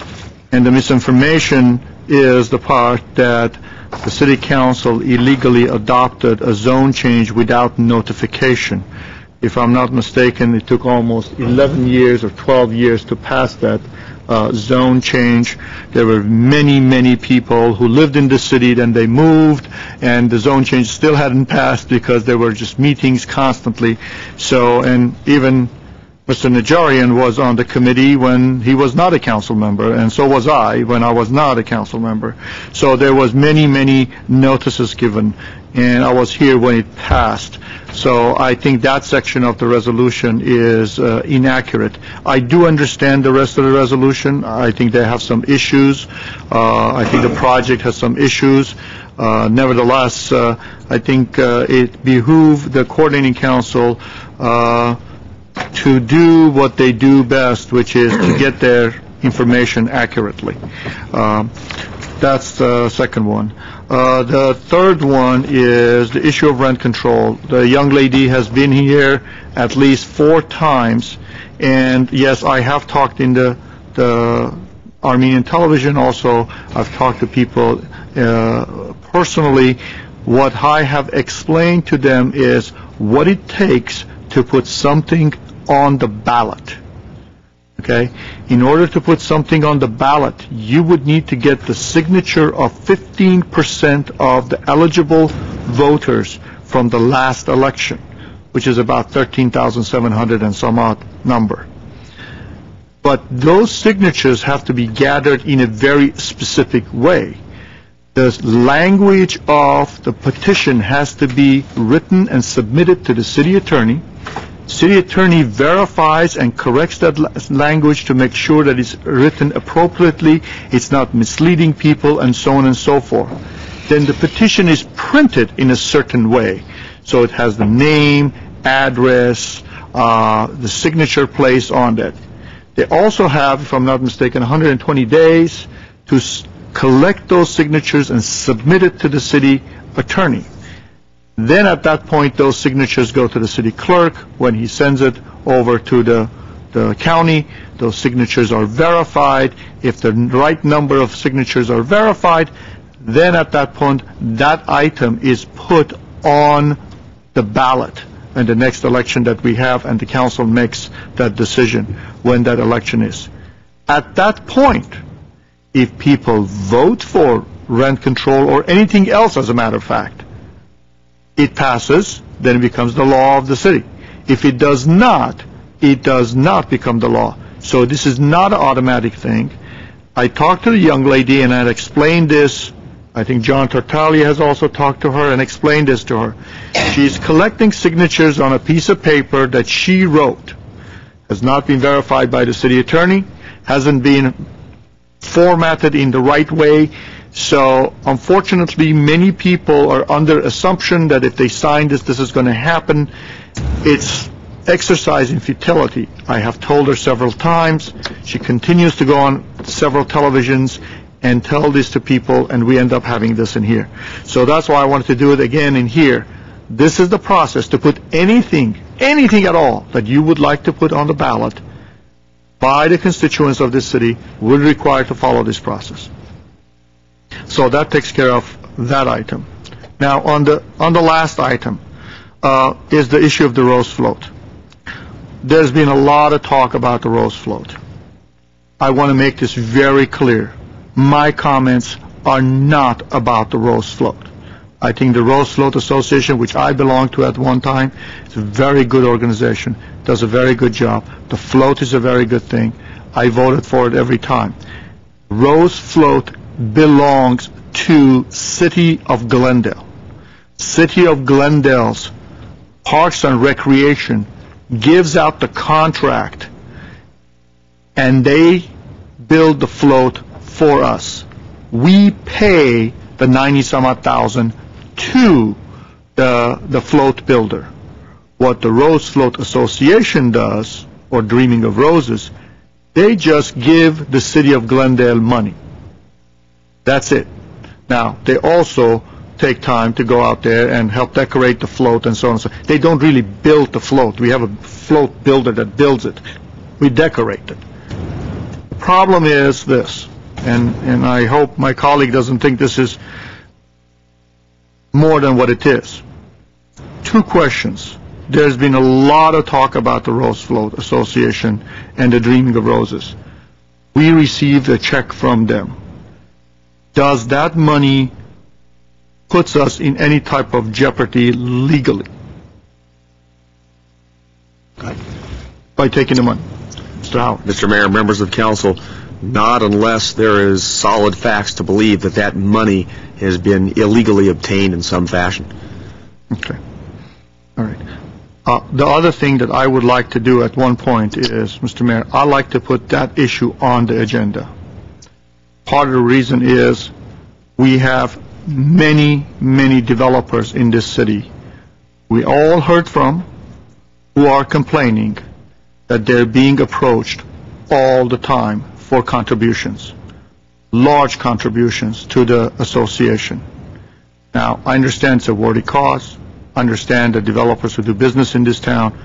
And the misinformation is the part that the City Council illegally adopted a zone change without notification. If I'm not mistaken, it took almost 11 years or 12 years to pass that zone change. There were many, many people who lived in the city, then they moved, and the zone change still hadn't passed because there were just meetings constantly. So, and even Mr. Najarian was on the committee when he was not a council member, and so was I when I was not a council member. So there was many, many notices given, and I was here when it passed. So I think that section of the resolution is inaccurate. I do understand the rest of the resolution. I think they have some issues. I think the project has some issues. Nevertheless, I think it behooved the Coordinating Council to do what they do best, which is to get their information accurately. That's the second one. The third one is the issue of rent control. The young lady has been here at least 4 times, and yes, I have talked in the Armenian television also. I've talked to people personally. What I have explained to them is what it takes to put something on the ballot. Okay? In order to put something on the ballot, you would need to get the signature of 15% of the eligible voters from the last election, which is about 13,700 and some odd number. But those signatures have to be gathered in a very specific way. The language of the petition has to be written and submitted to the city attorney. City attorney verifies and corrects that language to make sure that it's written appropriately, it's not misleading people, and so on and so forth. Then the petition is printed in a certain way. So it has the name, address, the signature placed on that. They also have, if I'm not mistaken, 120 days to collect those signatures and submit it to the city attorney. Then at that point, those signatures go to the city clerk. When he sends it over to the county, those signatures are verified. If the right number of signatures are verified, then at that point, that item is put on the ballot in the next election that we have, and the council makes that decision when that election is. At that point, if people vote for rent control or anything else, as a matter of fact, it passes, then it becomes the law of the city. If it does not become the law. So this is not an automatic thing. I talked to the young lady and I had explained this. I think John Tartaglia has also talked to her and explained this to her. She's collecting signatures on a piece of paper that she wrote. Has not been verified by the city attorney, hasn't been formatted in the right way. So unfortunately, many people are under assumption that if they sign this, this is going to happen. It's exercise in futility. I have told her several times. She continues to go on several televisions and tell this to people, and we end up having this in here. So that's why I wanted to do it again in here. This is the process to put anything at all that you would like to put on the ballot by the constituents of this city would require to follow this process. So that takes care of that item. Now on the last item is the issue of the rose float. There's been a lot of talk about the rose float. I want to make this very clear. My comments are not about the rose float. I think the Rose Float Association, which I belonged to at one time, is a very good organization, does a very good job. The float is a very good thing. I voted for it every time. Rose Float belongs to City of Glendale. City of Glendale's Parks and Recreation gives out the contract, and they build the float for us. We pay the 90-some-odd thousand to the float builder. What the Rose Float Association does, or Dreaming of Roses, they just give the City of Glendale money. That's it. Now, they also take time to go out there and help decorate the float and so on and so on. They don't really build the float. We have a float builder that builds it. We decorate it. The problem is this, and I hope my colleague doesn't think this is more than what it is. Two questions. There's been a lot of talk about the Rose Float Association and the Dreaming of Roses. We received a check from them. Does that money puts us in any type of jeopardy legally by taking the money? Mr. Howard. Mr. Mayor, members of council, not unless there is solid facts to believe that that money has been illegally obtained in some fashion. Okay. All right. The other thing that I would like to do at one point is, Mr. Mayor, I'd like to put that issue on the agenda. Part of the reason is we have many, many developers in this city we all heard from who are complaining that they're being approached all the time for contributions, large contributions to the association. Now, I understand it's a worthy cause. I understand that developers who do business in this town,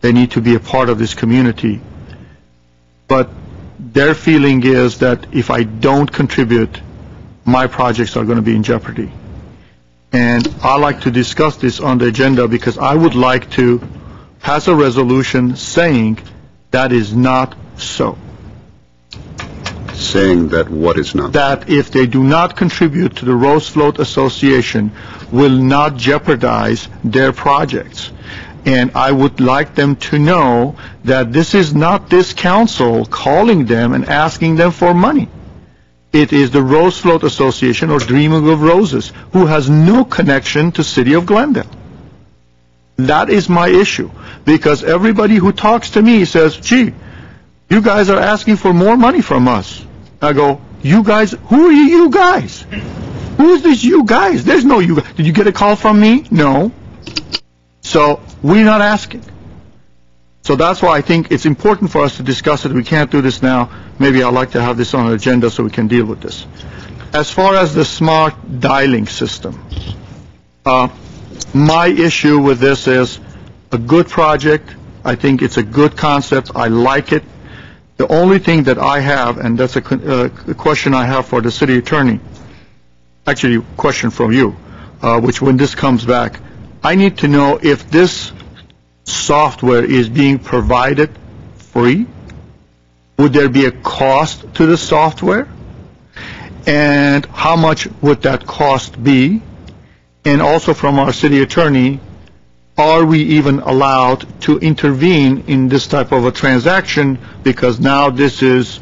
they need to be a part of this community. But their feeling is that if I don't contribute, my projects are going to be in jeopardy. And I'd like to discuss this on the agenda because I would like to pass a resolution saying that is not so. Saying that what is not? That if they do not contribute to the Rose Float Association, will not jeopardize their projects. And I would like them to know that this is not this council calling them and asking them for money. It is the Rose Float Association, or Dreaming of Roses, who has no connection to City of Glendale. That is my issue, because everybody who talks to me says, gee, you guys are asking for more money from us. I go, you guys, who are you guys? Who is this you guys? There's no you guys. Did you get a call from me? No. So we're not asking. So that's why I think it's important for us to discuss it. We can't do this now. Maybe I'd like to have this on an agenda so we can deal with this. As far as the smart dialing system, my issue with this is a good project. I think it's a good concept. I like it. The only thing that I have, and that's a question I have for the city attorney, actually a question from you, which when this comes back, I need to know if this software is being provided free. Would there be a cost to the software? And how much would that cost be? And also from our city attorney, are we even allowed to intervene in this type of a transaction? Because now this is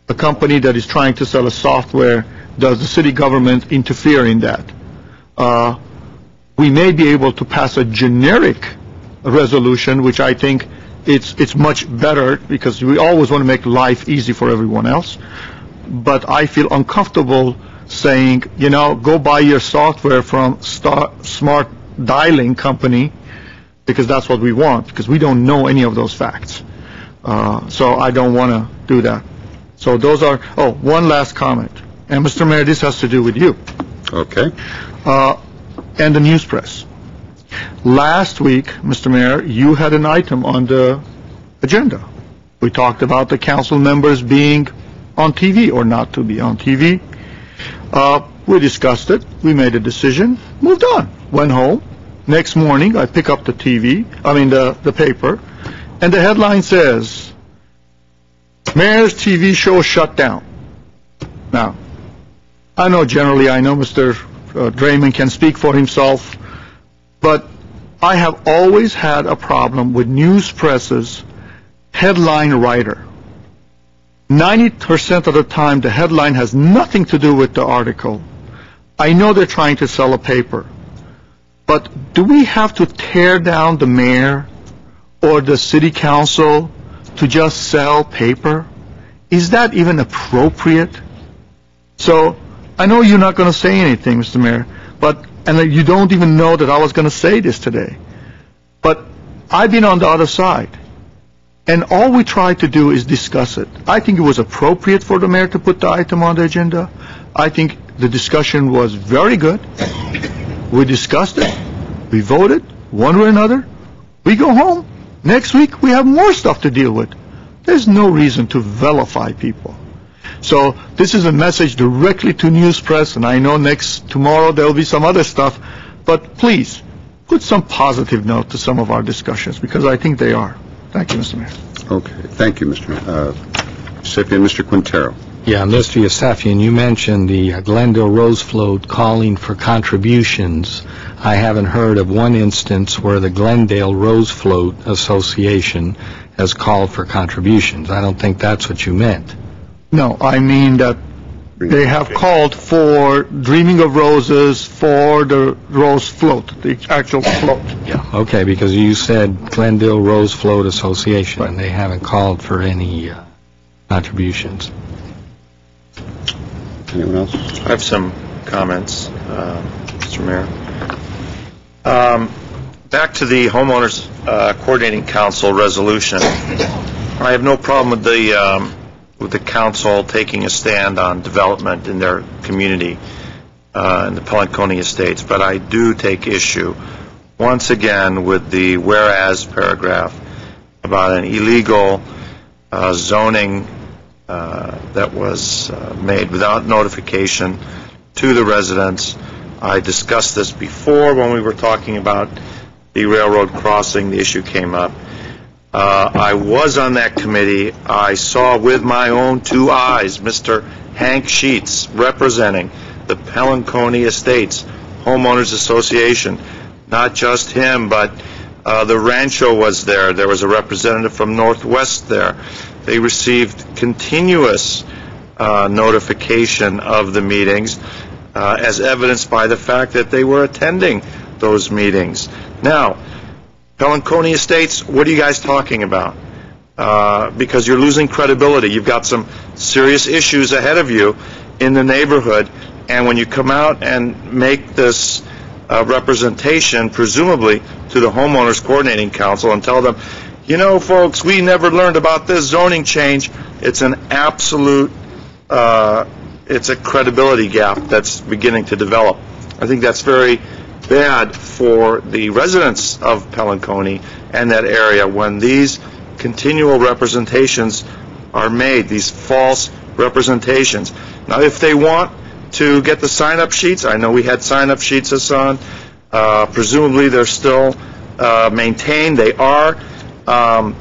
a company that is trying to sell a software. Does the city government interfere in that? We may be able to pass a generic resolution, which I think it's much better, because we always want to make life easy for everyone else. But I feel uncomfortable saying, you know, go buy your software from Smart Dialing Company, because that's what we want, because we don't know any of those facts. So I don't want to do that. So those are, one last comment. And Mr. Mayor, this has to do with you. Okay. And the news press. Last week, Mr. Mayor, you had an item on the agenda. We talked about the council members being on TV or not to be on TV. We discussed it. We made a decision. Moved on. Went home. Next morning, I pick up the paper, and the headline says, Mayor's TV show shut down. Now, I know Mr. Draymond can speak for himself, but I have always had a problem with news press's headline writer. 90% of the time, the headline has nothing to do with the article. I know they're trying to sell a paper, but do we have to tear down the mayor or the city council to just sell paper? Is that even appropriate? So I know you're not going to say anything, Mr. Mayor, and you don't even know that I was going to say this today. But I've been on the other side, and all we tried to do is discuss it. I think it was appropriate for the mayor to put the item on the agenda. I think the discussion was very good. We discussed it. We voted one way or another. We go home. Next week, we have more stuff to deal with. There's no reason to vilify people. So this is a message directly to news press, and I know tomorrow there will be some other stuff, but please put some positive note to some of our discussions, because I think they are. Thank you, Mr. Mayor. Okay. Thank you, Mr. Mayor. Recipient, Mr. Quintero. Yeah, Mr. Yusefian, you mentioned the Glendale Rose Float calling for contributions. I haven't heard of one instance where the Glendale Rose Float Association has called for contributions. I don't think that's what you meant. No, I mean that they have called for Dreaming of Roses for the Rose Float, the actual float. Yeah, okay, because you said Glendale Rose Float Association, right, and they haven't called for any contributions. Anyone else? I have some comments, Mr. Mayor. Back to the Homeowners Coordinating Council resolution. I have no problem with the council taking a stand on development in their community in the Pelanconi Estates, but I do take issue once again with the whereas paragraph about an illegal zoning that was made without notification to the residents. I discussed this before when we were talking about the railroad crossing. The issue came up. I was on that committee. I saw with my own two eyes Mr. Hank Sheets representing the Pelanconi Estates Homeowners Association. Not just him, but The Rancho was there. There was a representative from Northwest there. They received continuous notification of the meetings, as evidenced by the fact that they were attending those meetings. Now, Pelanconi Estates, what are you guys talking about? Because you're losing credibility. You've got some serious issues ahead of you in the neighborhood, and when you come out and make this representation, presumably to the Homeowners Coordinating Council, and tell them, you know, folks, we never learned about this zoning change, it's an absolute, it's a credibility gap that's beginning to develop. I think that's very bad for the residents of Pelanconi and that area when these continual representations are made, these false representations. Now, if they want to get the sign-up sheets, I know we had sign-up sheets, Hassan. Presumably they're still maintained. They are. I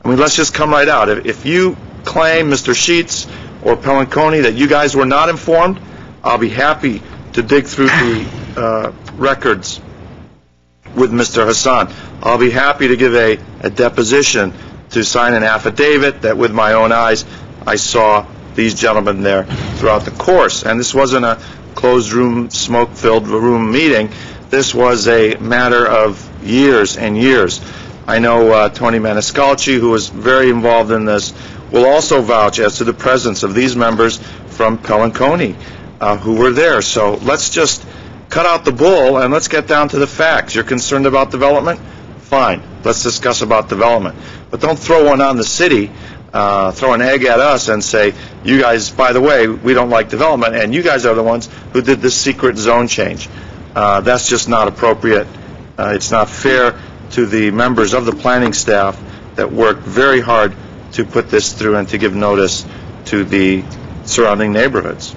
mean, let's just come right out. If you claim, Mr. Sheets or Pelanconi, that you guys were not informed, I'll be happy to dig through the records with Mr. Hassan. I'll be happy to give a deposition to sign an affidavit that with my own eyes I saw these gentlemen there throughout the course. And this wasn't a closed room, smoke-filled room meeting. This was a matter of years and years. I know Tony Maniscalchi, who was very involved in this, will also vouch as to the presence of these members from Pelanconi who were there. So let's just cut out the bull and let's get down to the facts. You're concerned about development? Fine. Let's discuss about development. But don't throw one on the city, throw an egg at us and say, you guys, by the way, we don't like development, and you guys are the ones who did this secret zone change. That's just not appropriate. It's not fair to the members of the planning staff that worked very hard to put this through and to give notice to the surrounding neighborhoods.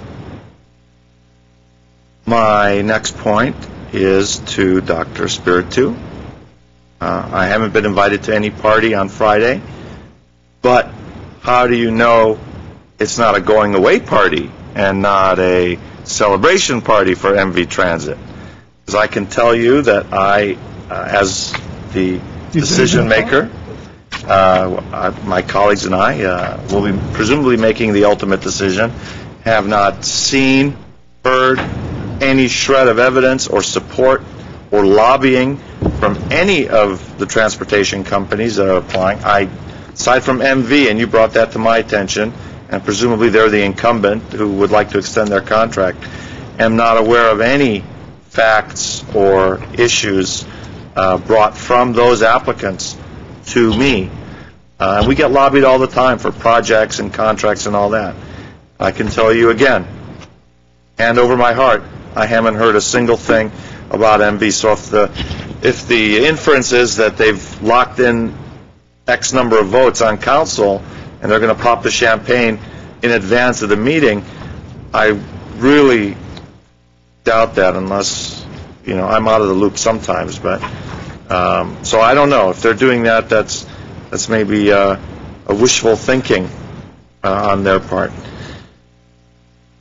My next point is to Dr. Spiritu. I haven't been invited to any party on Friday, but how do you know it's not a going away party and not a celebration party for MV Transit? Because I can tell you that I, as the decision maker, my colleagues and I will be presumably making the ultimate decision, have not seen, heard any shred of evidence or support or lobbying from any of the transportation companies that are applying. Aside from MV, and you brought that to my attention, and presumably they're the incumbent who would like to extend their contract, am not aware of any facts or issues brought from those applicants to me. And we get lobbied all the time for projects and contracts and all that. I can tell you again, hand over my heart, I haven't heard a single thing about MV. So if the inference is that they've locked in X number of votes on council and they're going to pop the champagne in advance of the meeting, I really doubt that, unless, you know, I'm out of the loop sometimes. But so I don't know if they're doing that. That's maybe a wishful thinking on their part.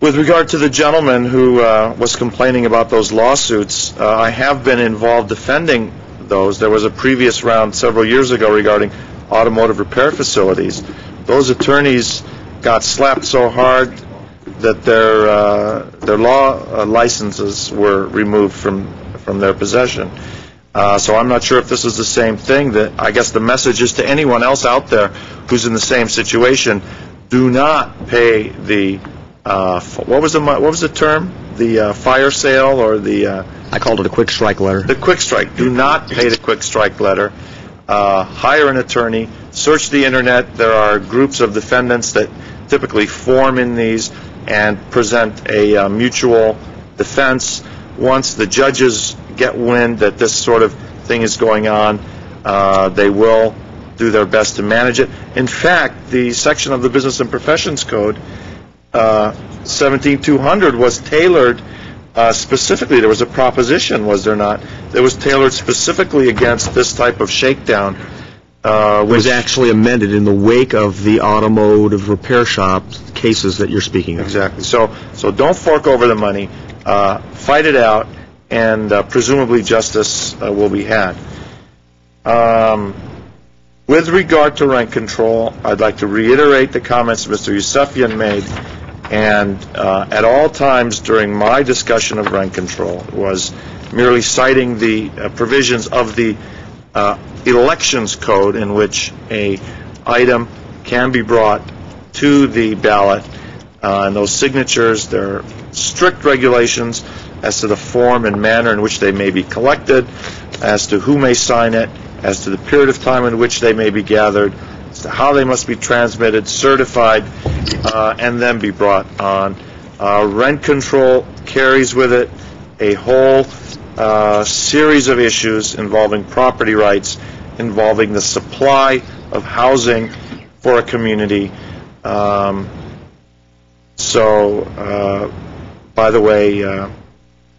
With regard to the gentleman who was complaining about those lawsuits, I have been involved defending those. There was a previous round several years ago regarding automotive repair facilities. Those attorneys got slapped so hard that their law licenses were removed from their possession. So I'm not sure if this is the same thing. That I guess the message is to anyone else out there who's in the same situation: do not pay the what was the term? The fire sale, or the I called it a quick strike letter. The quick strike. Do not pay the quick strike letter. Hire an attorney. Search the internet. There are groups of defendants that typically form in these and present a mutual defense. Once the judges get wind that this sort of thing is going on, they will do their best to manage it. In fact, the section of the Business and Professions Code, 17200, was tailored specifically. There was a proposition, was there not, that was tailored specifically against this type of shakedown. Was actually amended in the wake of the automotive repair shop cases that you're speaking of. Exactly. So don't fork over the money. Fight it out, and presumably justice will be had. With regard to rent control, I'd like to reiterate the comments Mr. Yusefian made, and at all times during my discussion of rent control was merely citing the provisions of the elections code in which a item can be brought to the ballot, and those signatures, there are strict regulations as to the form and manner in which they may be collected, as to who may sign it, as to the period of time in which they may be gathered, as to how they must be transmitted, certified, and then be brought on. Rent control carries with it a whole series of issues involving property rights, involving the supply of housing for a community. By the way,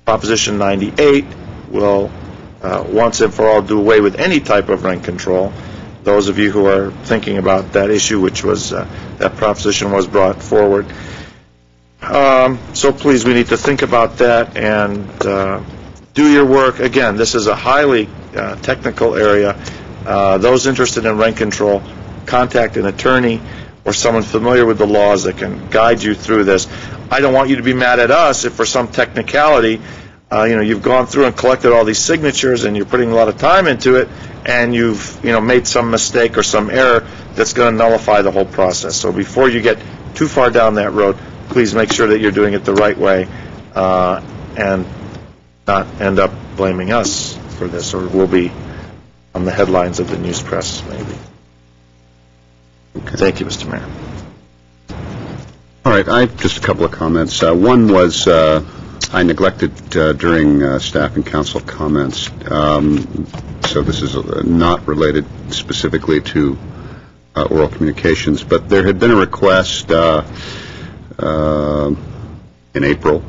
Proposition 98 will once and for all do away with any type of rent control. Those of you who are thinking about that issue, which was that proposition was brought forward. So please, we need to think about that and do your work. Again, this is a highly technical area. Those interested in rent control, contact an attorney or someone familiar with the laws that can guide you through this. I don't want you to be mad at us if for some technicality you've gone through and collected all these signatures and you're putting a lot of time into it, and you've made some mistake or some error that's going to nullify the whole process. So before you get too far down that road, please make sure that you're doing it the right way and not end up blaming us for this, or we'll be on the headlines of the news press maybe. Okay. Thank you, Mr. Mayor. All right, I have just a couple of comments. One was I neglected during staff and council comments, so this is not related specifically to oral communications, but there had been a request in April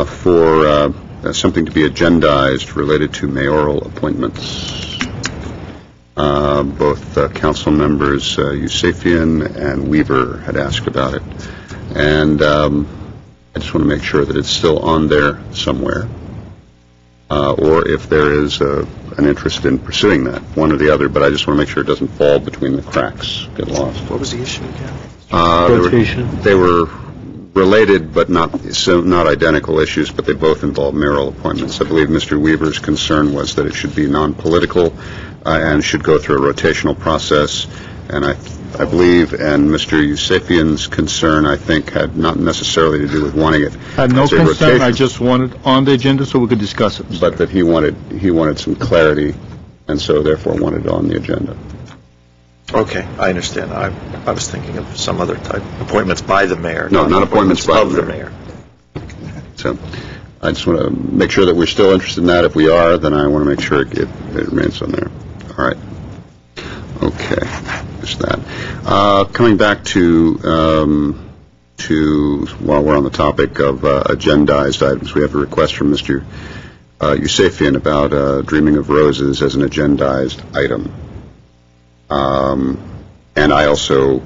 for something to be agendized related to mayoral appointments. Both council members Yusefian and Weaver had asked about it, and I just want to make sure that it's still on there somewhere, or if there is an interest in pursuing that, one or the other, but I just want to make sure it doesn't fall between the cracks, get lost. What was the issue again? They were related but not identical issues, but they both involve mayoral appointments. I believe Mr. Weaver's concern was that it should be non-political and should go through a rotational process, and I believe, and Mr. Yusefian's concern, I think, had not necessarily to do with wanting it. Had no concern. I just wanted on the agenda so we could discuss it. But that he wanted some clarity, and so therefore wanted it on the agenda. Okay, I understand. I was thinking of some other type of appointments by the mayor. No, not appointments by the mayor. So I just want to make sure that we're still interested in that. If we are, then I want to make sure it remains on there. All right. Okay. Just that. Coming back to while we're on the topic of agendized items, we have a request from Mr. Yusefian about Dreaming of Roses as an agendized item. And I also,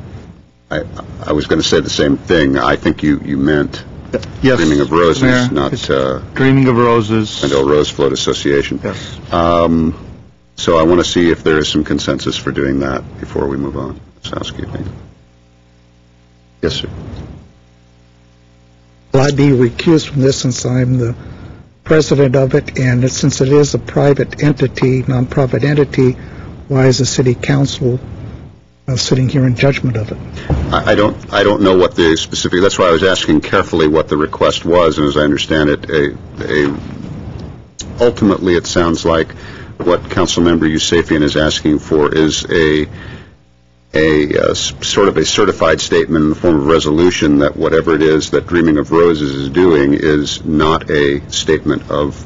I was going to say the same thing. I think you meant yes, Dreaming of Roses, Mayor, not Dreaming of Roses. Glendale Rose Float Association. Yes. So I want to see if there is some consensus for doing that before we move on. It's housekeeping. Yes, sir. Well, I'd be recused from this since I'm the president of it, and since it is a private entity, nonprofit entity, why is the city council sitting here in judgment of it? I don't know what the specific. That's why I was asking carefully what the request was, and as I understand it, ultimately it sounds like what Councilmember Yusefian is asking for is a sort of a certified statement in the form of resolution that whatever it is that Dreaming of Roses is doing is not a statement of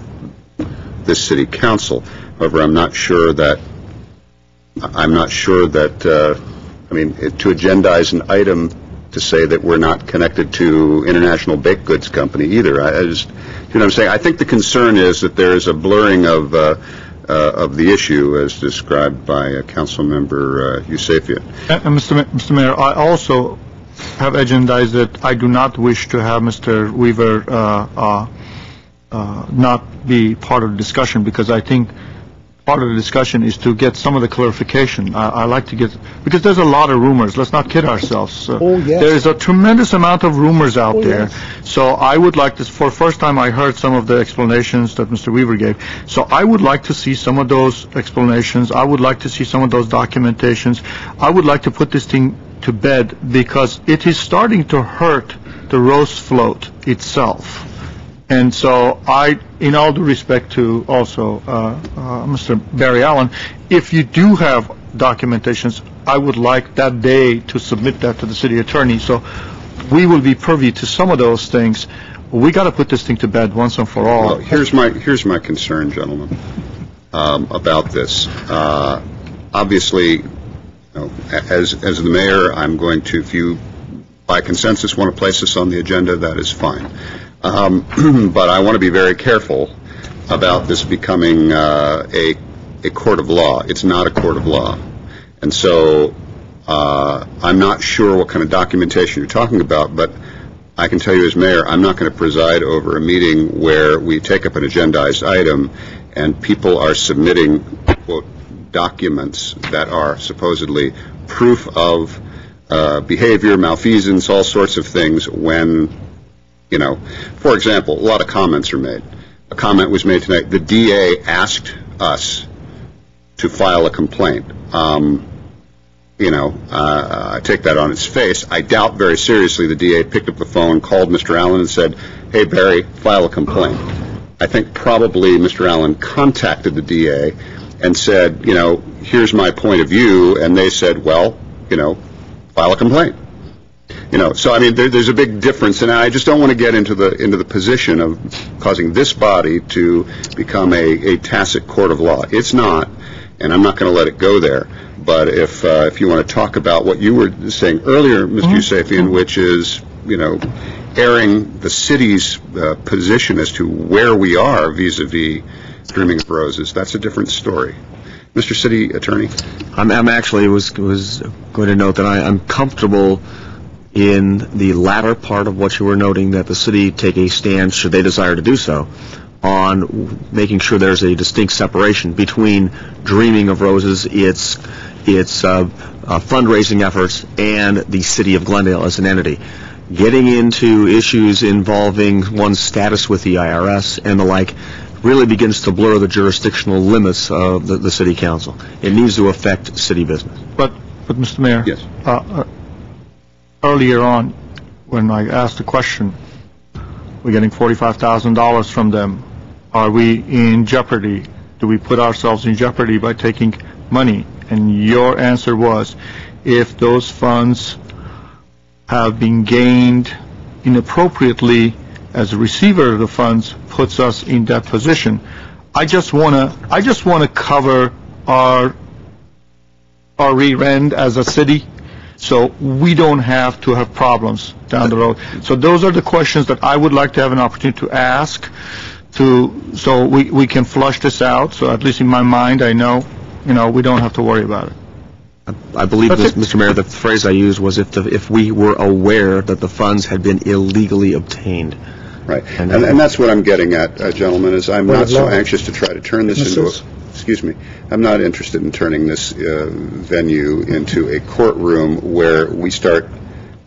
this city council. However, I'm not sure that I mean, to agendize an item to say that we're not connected to International Baked Goods Company either. I just, you know what I'm saying? I think the concern is that there is a blurring of the issue as described by Council Member Yusefian. And Mr. Mayor, I also have agendized that I do not wish to have Mr. Weaver not be part of the discussion, because I think part of the discussion is to get some of the clarification. I like to get, because there's a lot of rumors. Let's not kid ourselves. Yes. There is a tremendous amount of rumors out there. Yes. So I would like to, for the first time I heard some of the explanations that Mr. Weaver gave. So I would like to see some of those explanations. I would like to see some of those documentations. I would like to put this thing to bed because it is starting to hurt the Rose float itself. And so I, in all due respect to also Mr. Barry Allen, if you do have documentations, I would like that day to submit that to the city attorney. So we will be privy to some of those things. We got to put this thing to bed once and for all. Well, here's my concern, gentlemen, about this. Obviously, as the mayor, I'm going to, if you by consensus want to place this on the agenda, that is fine. But I want to be very careful about this becoming a court of law. It's not a court of law. And so I'm not sure what kind of documentation you're talking about, but I can tell you as mayor, I'm not going to preside over a meeting where we take up an agendized item and people are submitting, quote, documents that are supposedly proof of behavior, malfeasance, all sorts of things when, for example, a lot of comments are made. A comment was made tonight. The DA asked us to file a complaint. I take that on its face. I doubt very seriously the DA picked up the phone, called Mr. Allen and said, hey, Barry, file a complaint. I think probably Mr. Allen contacted the DA and said, here's my point of view, and they said, well, file a complaint. So I mean, there's a big difference, and I just don't want to get into the position of causing this body to become a tacit court of law. It's not, and I'm not going to let it go there. But if you want to talk about what you were saying earlier, Mr. Yusefian, which is airing the city's position as to where we are vis-a-vis Dreaming of Roses, that's a different story. Mr. City Attorney? I'm actually was going to note that I'm comfortable in the latter part of what you were noting, that the city take a stand, should they desire to do so, on making sure there's a distinct separation between Dreaming of Roses, its fundraising efforts, and the city of Glendale as an entity. Getting into issues involving one's status with the IRS and the like really begins to blur the jurisdictional limits of the city council. It needs to affect city business. But Mr. Mayor, yes. Earlier on, when I asked the question, we're getting $45,000 from them. Are we in jeopardy? Do we put ourselves in jeopardy by taking money? And your answer was, if those funds have been gained inappropriately, as a receiver of the funds puts us in that position. I just want to cover our rear end as a city, so we don't have to have problems down the road. So those are the questions that I would like to have an opportunity to ask, so we can flush this out. So at least in my mind, I know, we don't have to worry about it. I believe, Mr. Mayor, the phrase I used was if we were aware that the funds had been illegally obtained. Right, and that's what I'm getting at, gentlemen, is I'm not so anxious to try to turn this into I'm not interested in turning this venue into a courtroom where we start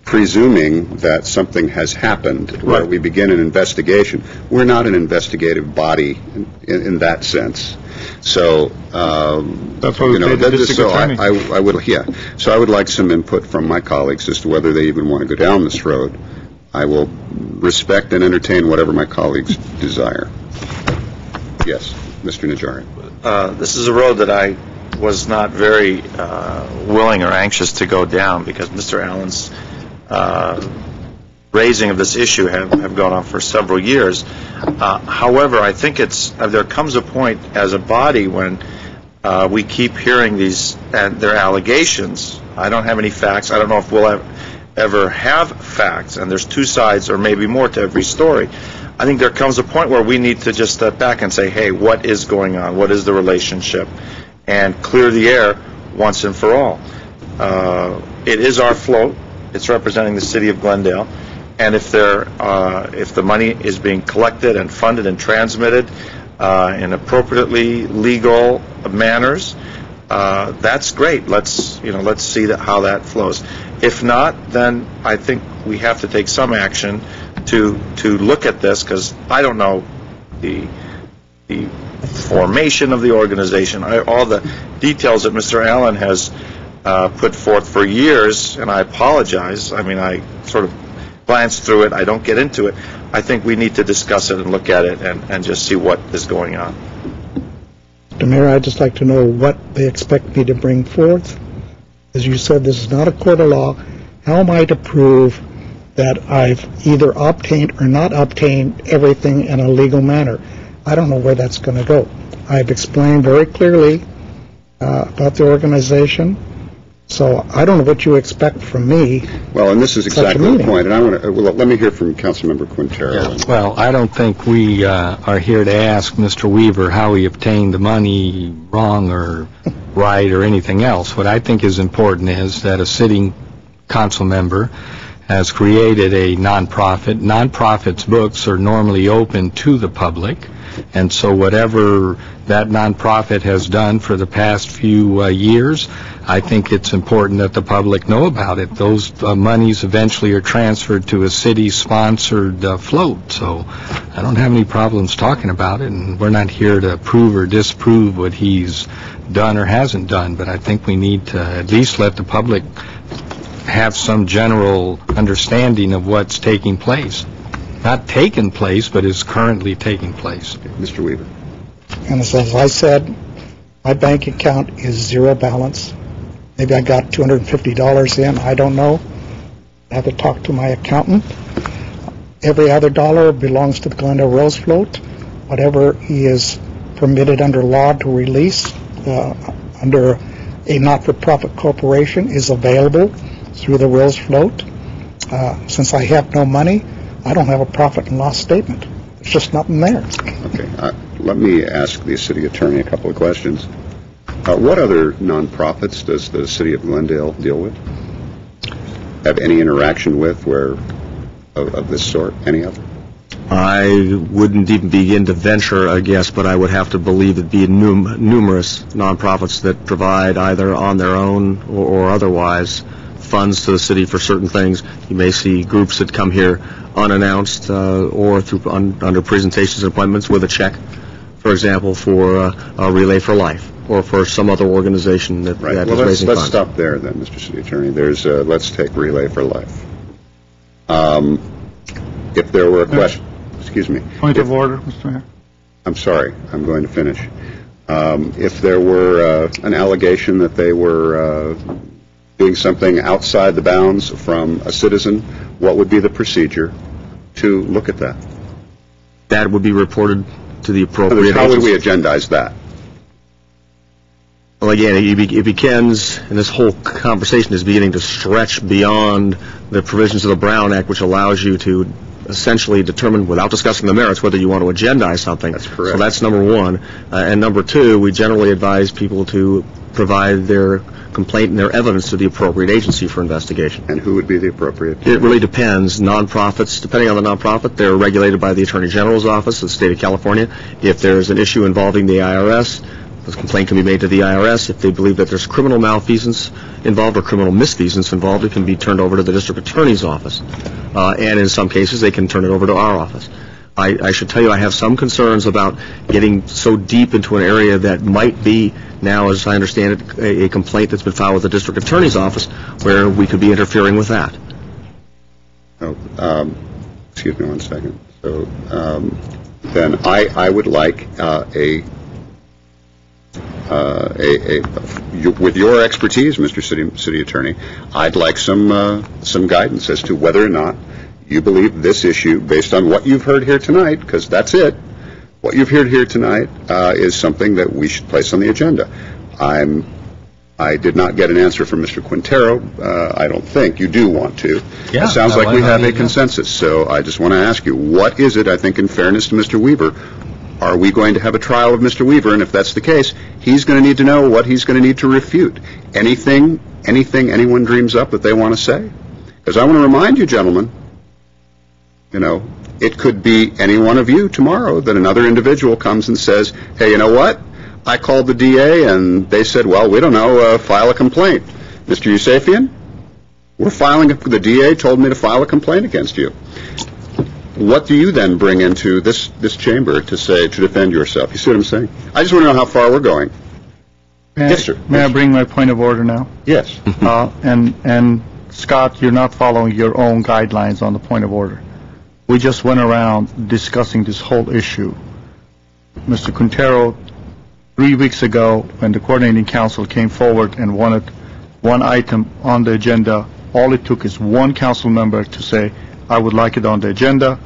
presuming that something has happened, where we begin an investigation. We're not an investigative body in that sense. So, that's what So I would like some input from my colleagues as to whether they even want to go down this road. I will respect and entertain whatever my colleagues desire. Yes, Mr. Najarian. This is a road that I was not very willing or anxious to go down because Mr. Allen's raising of this issue have gone on for several years. However, I think there comes a point as a body when we keep hearing their allegations. I don't have any facts. I don't know if we'll ever have facts, and there's two sides or maybe more to every story. I think there comes a point where we need to just step back and say, hey, what is going on? What is the relationship? And clear the air once and for all. It is our float. It's representing the city of Glendale. And if the money is being collected and funded and transmitted in appropriately legal manners, that's great. Let's see how that flows. If not, then I think we have to take some action to look at this, because I don't know the formation of the organization, all the details that Mr. Allen has put forth for years, and I apologize. I mean, I sort of glance through it. I don't get into it. I think we need to discuss it and look at it and just see what is going on. Mr. Mayor, I'd just like to know what they expect me to bring forth. As you said, this is not a court of law. How am I to prove that I've either obtained or not obtained everything in a legal manner? I don't know where that's going to go. I've explained very clearly about the organization. So I don't know what you expect from me. Well, and this is exactly the point. And I want to let me hear from Councilmember Quintero. Yeah. Well, I don't think we are here to ask Mr. Weaver how he obtained the money wrong or right or anything else. What I think is important is that a sitting council member has created a nonprofit. Nonprofits' books are normally open to the public, and so whatever that nonprofit has done for the past few years, I think it's important that the public know about it. Those monies eventually are transferred to a city-sponsored float, so I don't have any problems talking about it, and we're not here to prove or disprove what he's done or hasn't done, but I think we need to at least let the public have some general understanding of what's taking place. Not taken place, but is currently taking place. Mr. Weaver. And as I said, my bank account is zero balance. Maybe I got $250 in, I don't know. I have to talk to my accountant. Every other dollar belongs to the Glendale Rose Float. Whatever he is permitted under law to release under a not-for-profit corporation is available through the Rose Float. Since I have no money, I don't have a profit and loss statement. There's just nothing there. Okay. Let me ask the city attorney a couple of questions. What other nonprofits does the city of Glendale deal with? Have any interaction with of this sort? Any of them? I wouldn't even begin to venture a guess, but I would have to believe it'd be numerous nonprofits that provide either on their own or otherwise funds to the city for certain things. You may see groups that come here unannounced or through under presentations and appointments with a check, for example, for a Relay for Life or for some other organization that, right. that well, is raising funds. Let's stop there then, Mr. City Attorney. There's let's take Relay for Life. If there were a question, excuse me. Point of order, Mr. Mayor. I'm sorry. I'm going to finish. If there were an allegation that they were doing something outside the bounds from a citizen, what would be the procedure to look at that? That would be reported to the appropriate How would we agendize that? Well, again, it begins, and this whole conversation is beginning to stretch beyond the provisions of the Brown Act, which allows you to essentially determine, without discussing the merits, whether you want to agendize something. That's correct. So that's number one. And number two, we generally advise people to provide their complaint and their evidence to the appropriate agency for investigation. And who would be the appropriate? It really depends. Nonprofits, depending on the nonprofit, they're regulated by the Attorney General's office of the state of California. If there's an issue involving the IRS, the complaint can be made to the IRS. If they believe that there's criminal malfeasance involved or criminal misfeasance involved, it can be turned over to the district attorney's office. And in some cases, they can turn it over to our office. I should tell you, I have some concerns about getting so deep into an area that might be now, as I understand it, a complaint that's been filed with the district attorney's office, where we could be interfering with that. Excuse me one second. So then I would like with your expertise, Mr. City Attorney, I'd like some guidance as to whether or not you believe this issue, based on what you've heard here tonight, because that's it. What you've heard here tonight is something that we should place on the agenda. I did not get an answer from Mr. Quintero. I don't think you do want to. Yeah, it sounds like we have a consensus. So I just want to ask you, what is it? I think, in fairness to Mr. Weaver, are we going to have a trial of Mr. Weaver? And if that's the case, he's going to need to know what he's going to need to refute. Anything anyone dreams up that they want to say? Because I want to remind you, gentlemen, It could be any one of you tomorrow that another individual comes and says, hey, you know what? I called the DA and they said, well, we don't know, file a complaint. Mr. Yusefian, the DA told me to file a complaint against you. What do you then bring into this chamber to defend yourself? You see what I'm saying? I just want to know how far we're going. Yes, sir. May I bring my point of order now? Yes. And Scott, you're not following your own guidelines on the point of order. We just went around discussing this whole issue. Mr. Quintero, 3 weeks ago, when the coordinating council came forward and wanted one item on the agenda, all it took is one council member to say, I would like it on the agenda.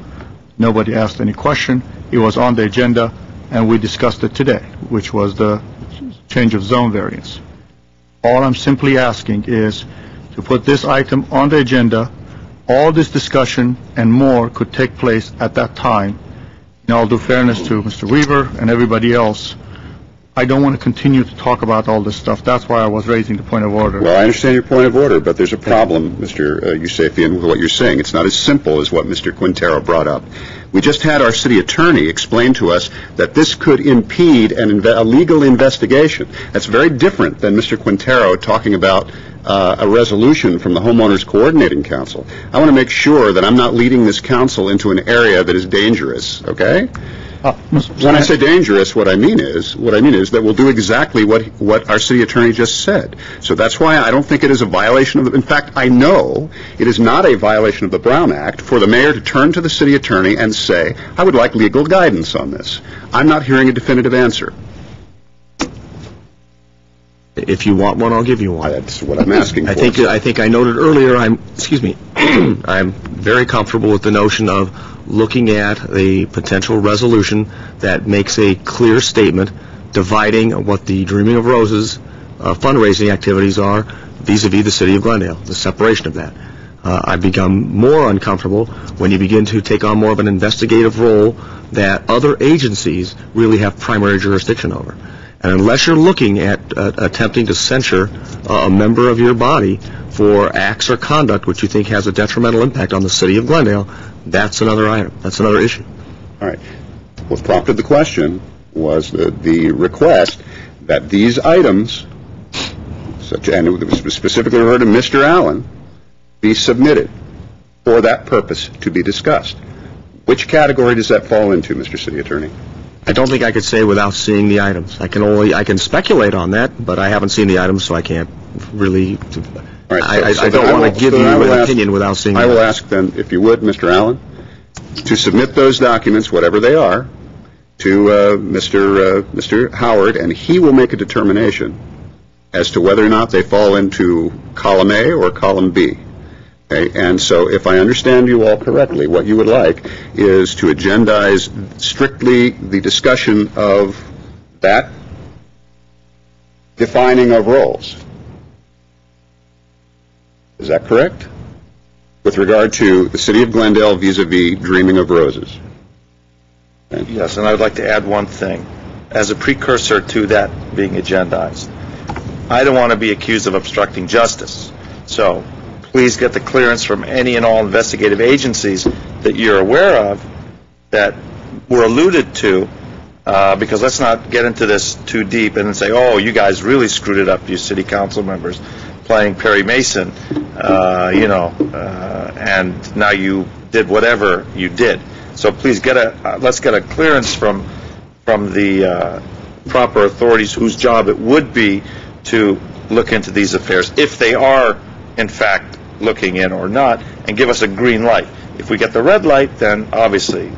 Nobody asked any question. It was on the agenda, and we discussed it today, which was the change of zone variance. All I'm simply asking is to put this item on the agenda. All this discussion and more could take place at that time. In all due fairness to Mr. Weaver and everybody else, I don't want to continue to talk about all this stuff. That's why I was raising the point of order. Well, I understand your point of order, but there's a problem, Mr. Yusefian, with what you're saying. It's not as simple as what Mr. Quintero brought up. We just had our city attorney explain to us that this could impede a legal investigation. That's very different than Mr. Quintero talking about a resolution from the Homeowners Coordinating Council. I want to make sure that I'm not leading this council into an area that is dangerous, okay? When I say dangerous, what I mean is that we'll do exactly what our city attorney just said. So that's why I don't think it is a violation of in fact, I know it is not a violation of the Brown Act for the mayor to turn to the city attorney and say, I would like legal guidance on this. I'm not hearing a definitive answer. If you want one, I'll give you one. That's what I'm asking for. I think I noted earlier, I'm very comfortable with the notion of looking at a potential resolution that makes a clear statement dividing what the Dreaming of Roses fundraising activities are vis-a-vis the city of Glendale, the separation of that. I've become more uncomfortable when you begin to take on more of an investigative role that other agencies really have primary jurisdiction over. And unless you're looking at attempting to censure a member of your body for acts or conduct which you think has a detrimental impact on the city of Glendale, that's another item. That's another issue. All right. What prompted the question was the request that these items, and it was specifically referred to Mr. Allen, be submitted for that purpose to be discussed. Which category does that fall into, Mr. City Attorney? I don't think I could say without seeing the items. I can speculate on that, but I haven't seen the items, so I can't really. All right, I don't want to give you an opinion without seeing. I will ask then, if you would, Mr. Allen, to submit those documents, whatever they are, to Mr. Howard, and he will make a determination as to whether or not they fall into column A or column B. Okay? And so if I understand you all correctly, what you would like is to agendize strictly the discussion of that defining of roles. Is that correct? With regard to the city of Glendale vis-a-vis Dreaming of Roses. Okay. Yes, and I would like to add one thing. As a precursor to that being agendized, I don't want to be accused of obstructing justice. So please get the clearance from any and all investigative agencies that you're aware of that were alluded to, because let's not get into this too deep and then say, oh, you guys really screwed it up, you city council members, playing Perry Mason, and now you did whatever you did. So please let's get a clearance from the proper authorities whose job it would be to look into these affairs, if they are in fact looking in or not, and give us a green light. If we get the red light, then obviously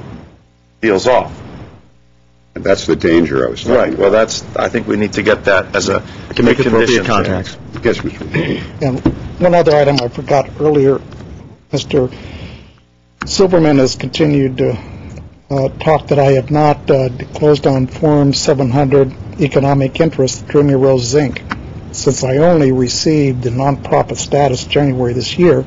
deal's off. And that's the danger I was talking about. Well, I think we need to get that as a can make appropriate contacts. Yes, Mr. And one other item I forgot earlier, Mr. Silverman has continued to talk that I have not closed on Form 700 Economic Interest, Dreaming Rose Inc. Since I only received the nonprofit status January this year,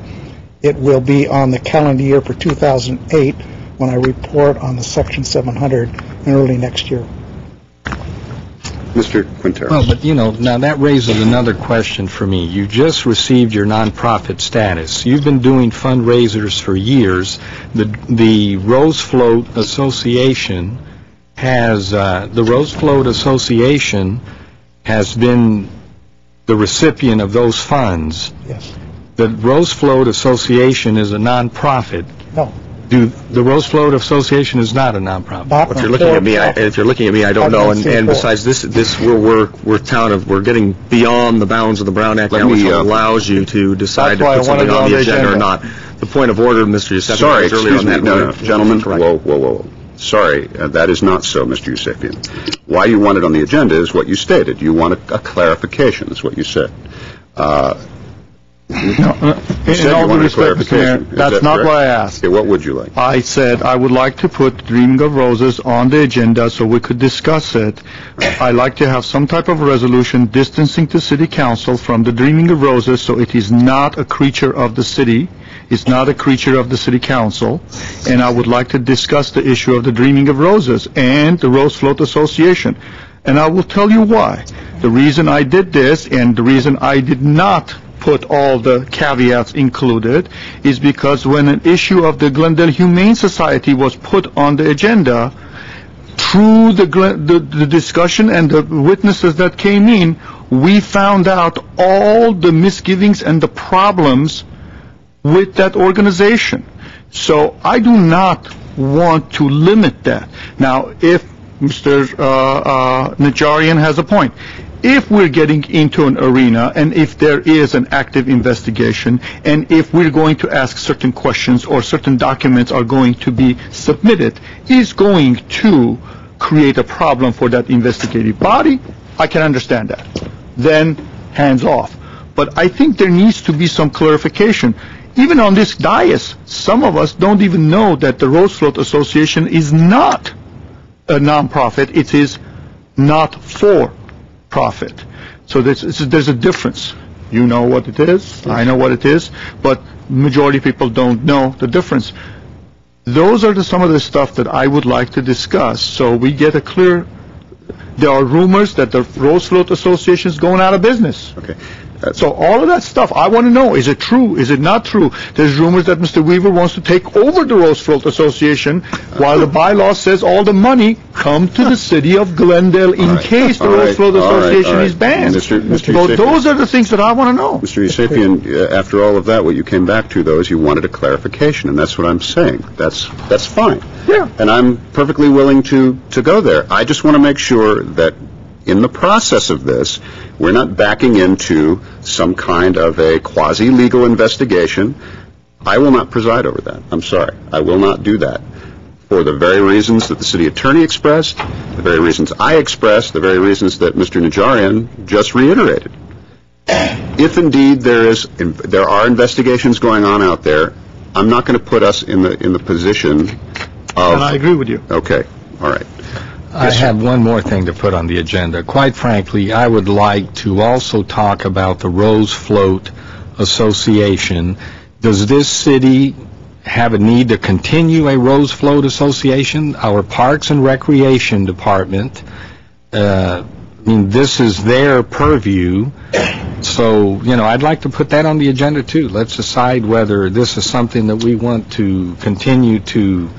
it will be on the calendar year for 2008 when I report on the Section 700 in early next year. Mr. Quintero. Well, but, now that raises another question for me. You just received your nonprofit status. You've been doing fundraisers for years. The Rose Float Association has been the recipient of those funds. Yes. The Rose Float Association is a nonprofit. No. The Rose Float Association is not a nonprofit. If you're looking at me, I don't know. And besides this, we're getting beyond the bounds of the Brown Act now, which allows you to decide to put something on the agenda or not. The point of order, Mr. Yusefian, Sorry, was earlier on that. no, gentlemen. Whoa. Sorry, that is not so, Mr. Yusefian. Why you want it on the agenda is what you stated. You want a clarification, is what you said. In all due respect, Mr. Mayor, that's not what I asked. Okay, what would you like? I said I would like to put Dreaming of Roses on the agenda so we could discuss it. I'd like to have some type of resolution distancing the city council from the Dreaming of Roses so it is not a creature of the city. It's not a creature of the city council. And I would like to discuss the issue of the Dreaming of Roses and the Rose Float Association. And I will tell you why. The reason I did this and the reason I did not put all the caveats included is because when an issue of the Glendale Humane Society was put on the agenda, through the discussion and the witnesses that came in, we found out all the misgivings and the problems with that organization. So I do not want to limit that. Now, if Mr. Najarian has a point, if we're getting into an arena and if there is an active investigation and if we're going to ask certain questions or certain documents are going to be submitted, is going to create a problem for that investigative body, I can understand that. Then, hands off. But I think there needs to be some clarification. Even on this dais, some of us don't even know that the Rose Float Association is not a nonprofit. It is not for profit. So there's a difference. You know what it is, I know what it is, but majority of people don't know the difference. Those are some of the stuff that I would like to discuss so we get a clear. There are rumors that the Rose Float Association is going out of business. Okay. So all of that stuff, I want to know, is it true? Is it not true? There's rumors that Mr. Weaver wants to take over the Rose Float Association while the bylaw says all the money come to the city of Glendale in case the Rose Float Association is banned. Mr. Those are the things that I want to know. Mr. Yusefian, after all of that, what you came back to, though, is you wanted a clarification, and that's what I'm saying. That's fine. Yeah. And I'm perfectly willing to go there. I just want to make sure that in the process of this, we're not backing into some kind of a quasi-legal investigation. I will not preside over that. I'm sorry. I will not do that for the very reasons that the city attorney expressed, the very reasons I expressed, the very reasons that Mr. Najarian just reiterated. If indeed there are investigations going on out there, I'm not going to put us in the position of... And I agree with you. Okay. All right. I have one more thing to put on the agenda. Quite frankly, I would like to also talk about the Rose Float Association. Does this city have a need to continue a Rose Float Association? Our Parks and Recreation Department, this is their purview. So, I'd like to put that on the agenda too. Let's decide whether this is something that we want to continue to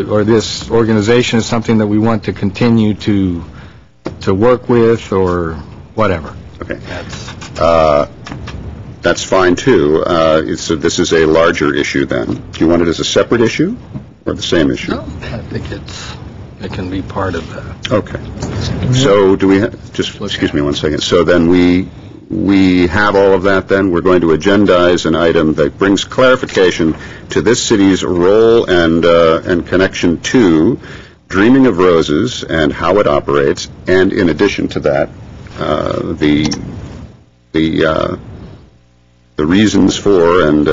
or this organization is something that we want to continue to work with or whatever. Okay. That's fine, too. So this is a larger issue, then. Do you want it as a separate issue or the same issue? No, I think it can be part of that. Okay. So do we excuse me one second. So then we have all of that then. We're going to agendize an item that brings clarification to this city's role and connection to Dreaming of Roses and how it operates, and in addition to that, the reasons for and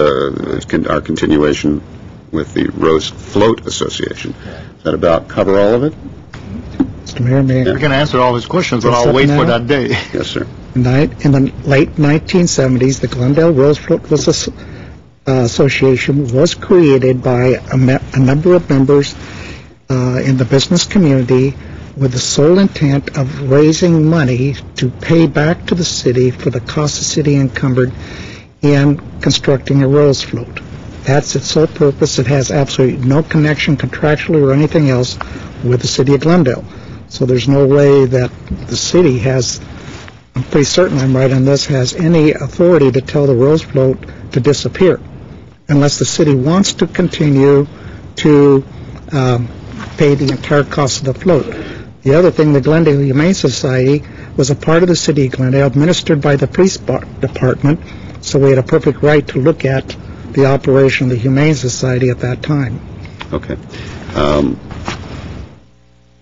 our continuation with the Rose Float Association. Does that about cover all of it? Mr. Mayor, may I can answer all his questions, but I'll wait for that day. Yes, sir. In the late 1970s, the Glendale Rose Float Association was created by a number of members in the business community with the sole intent of raising money to pay back to the city for the cost the city encumbered in constructing a rose float. That's its sole purpose. It has absolutely no connection contractually or anything else with the city of Glendale. So there's no way that the city has, I'm pretty certain I'm right on this, has any authority to tell the rose float to disappear, unless the city wants to continue to pay the entire cost of the float. The other thing, the Glendale Humane Society was a part of the city of Glendale, administered by the police department, so we had a perfect right to look at the operation of the Humane Society at that time. Okay.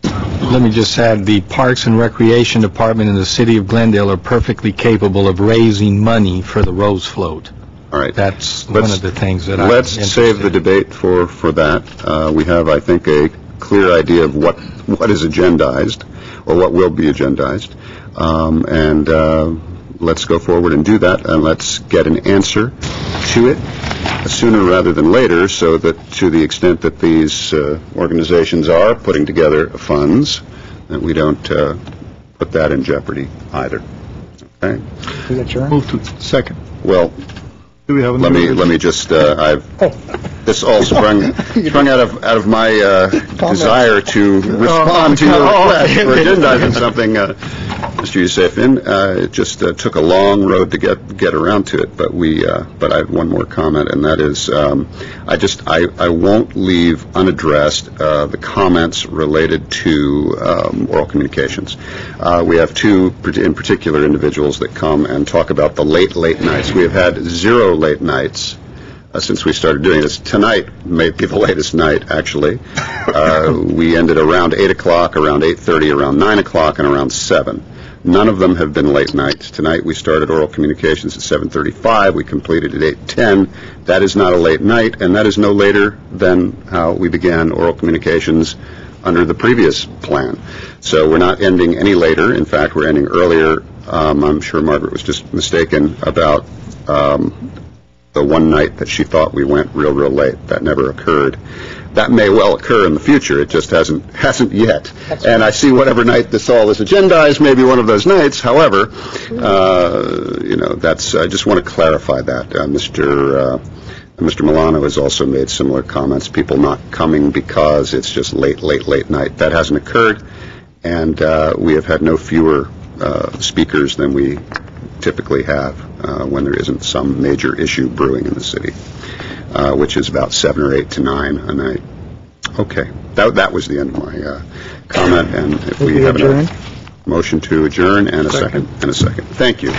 Let me just add, the Parks and Recreation Department in the city of Glendale are perfectly capable of raising money for the rose float. All right. That's one of the things that Let's save the debate for that. We have, I think, a clear idea of what is agendized, or what will be agendized. Let's go forward and do that, and let's get an answer to it sooner rather than later, so that to the extent that these organizations are putting together funds, that we don't put that in jeopardy either. Okay? Move to second. Well, do we have let me just this all sprung out of my desire to respond to your request for agendizing something, Mr. Yousefin. It just took a long road to get around to it, but I have one more comment, and that is I won't leave unaddressed the comments related to oral communications. We have two in particular individuals that come and talk about the late nights. We have had 0 late nights since we started doing this. Tonight may be the latest night, actually. We ended around 8 o'clock, around 8:30, around 9 o'clock, and around 7. None of them have been late nights. Tonight we started oral communications at 7:35. We completed at 8:10. That is not a late night, and that is no later than how we began oral communications under the previous plan. So we're not ending any later. In fact, we're ending earlier. I'm sure Margaret was just mistaken about the one night that she thought we went real late. That never occurred. That may well occur in the future. It just hasn't yet. And I see whatever night this all is agendized, maybe one of those nights. However, that's. I just want to clarify that. Mr. Milano has also made similar comments. People not coming because it's just late night. That hasn't occurred, and we have had no fewer speakers than we typically have when there isn't some major issue brewing in the city, which is about 7 or 8 to 9 a night. Okay, that was the end of my comment, and if we have a motion to adjourn and a second. Thank you.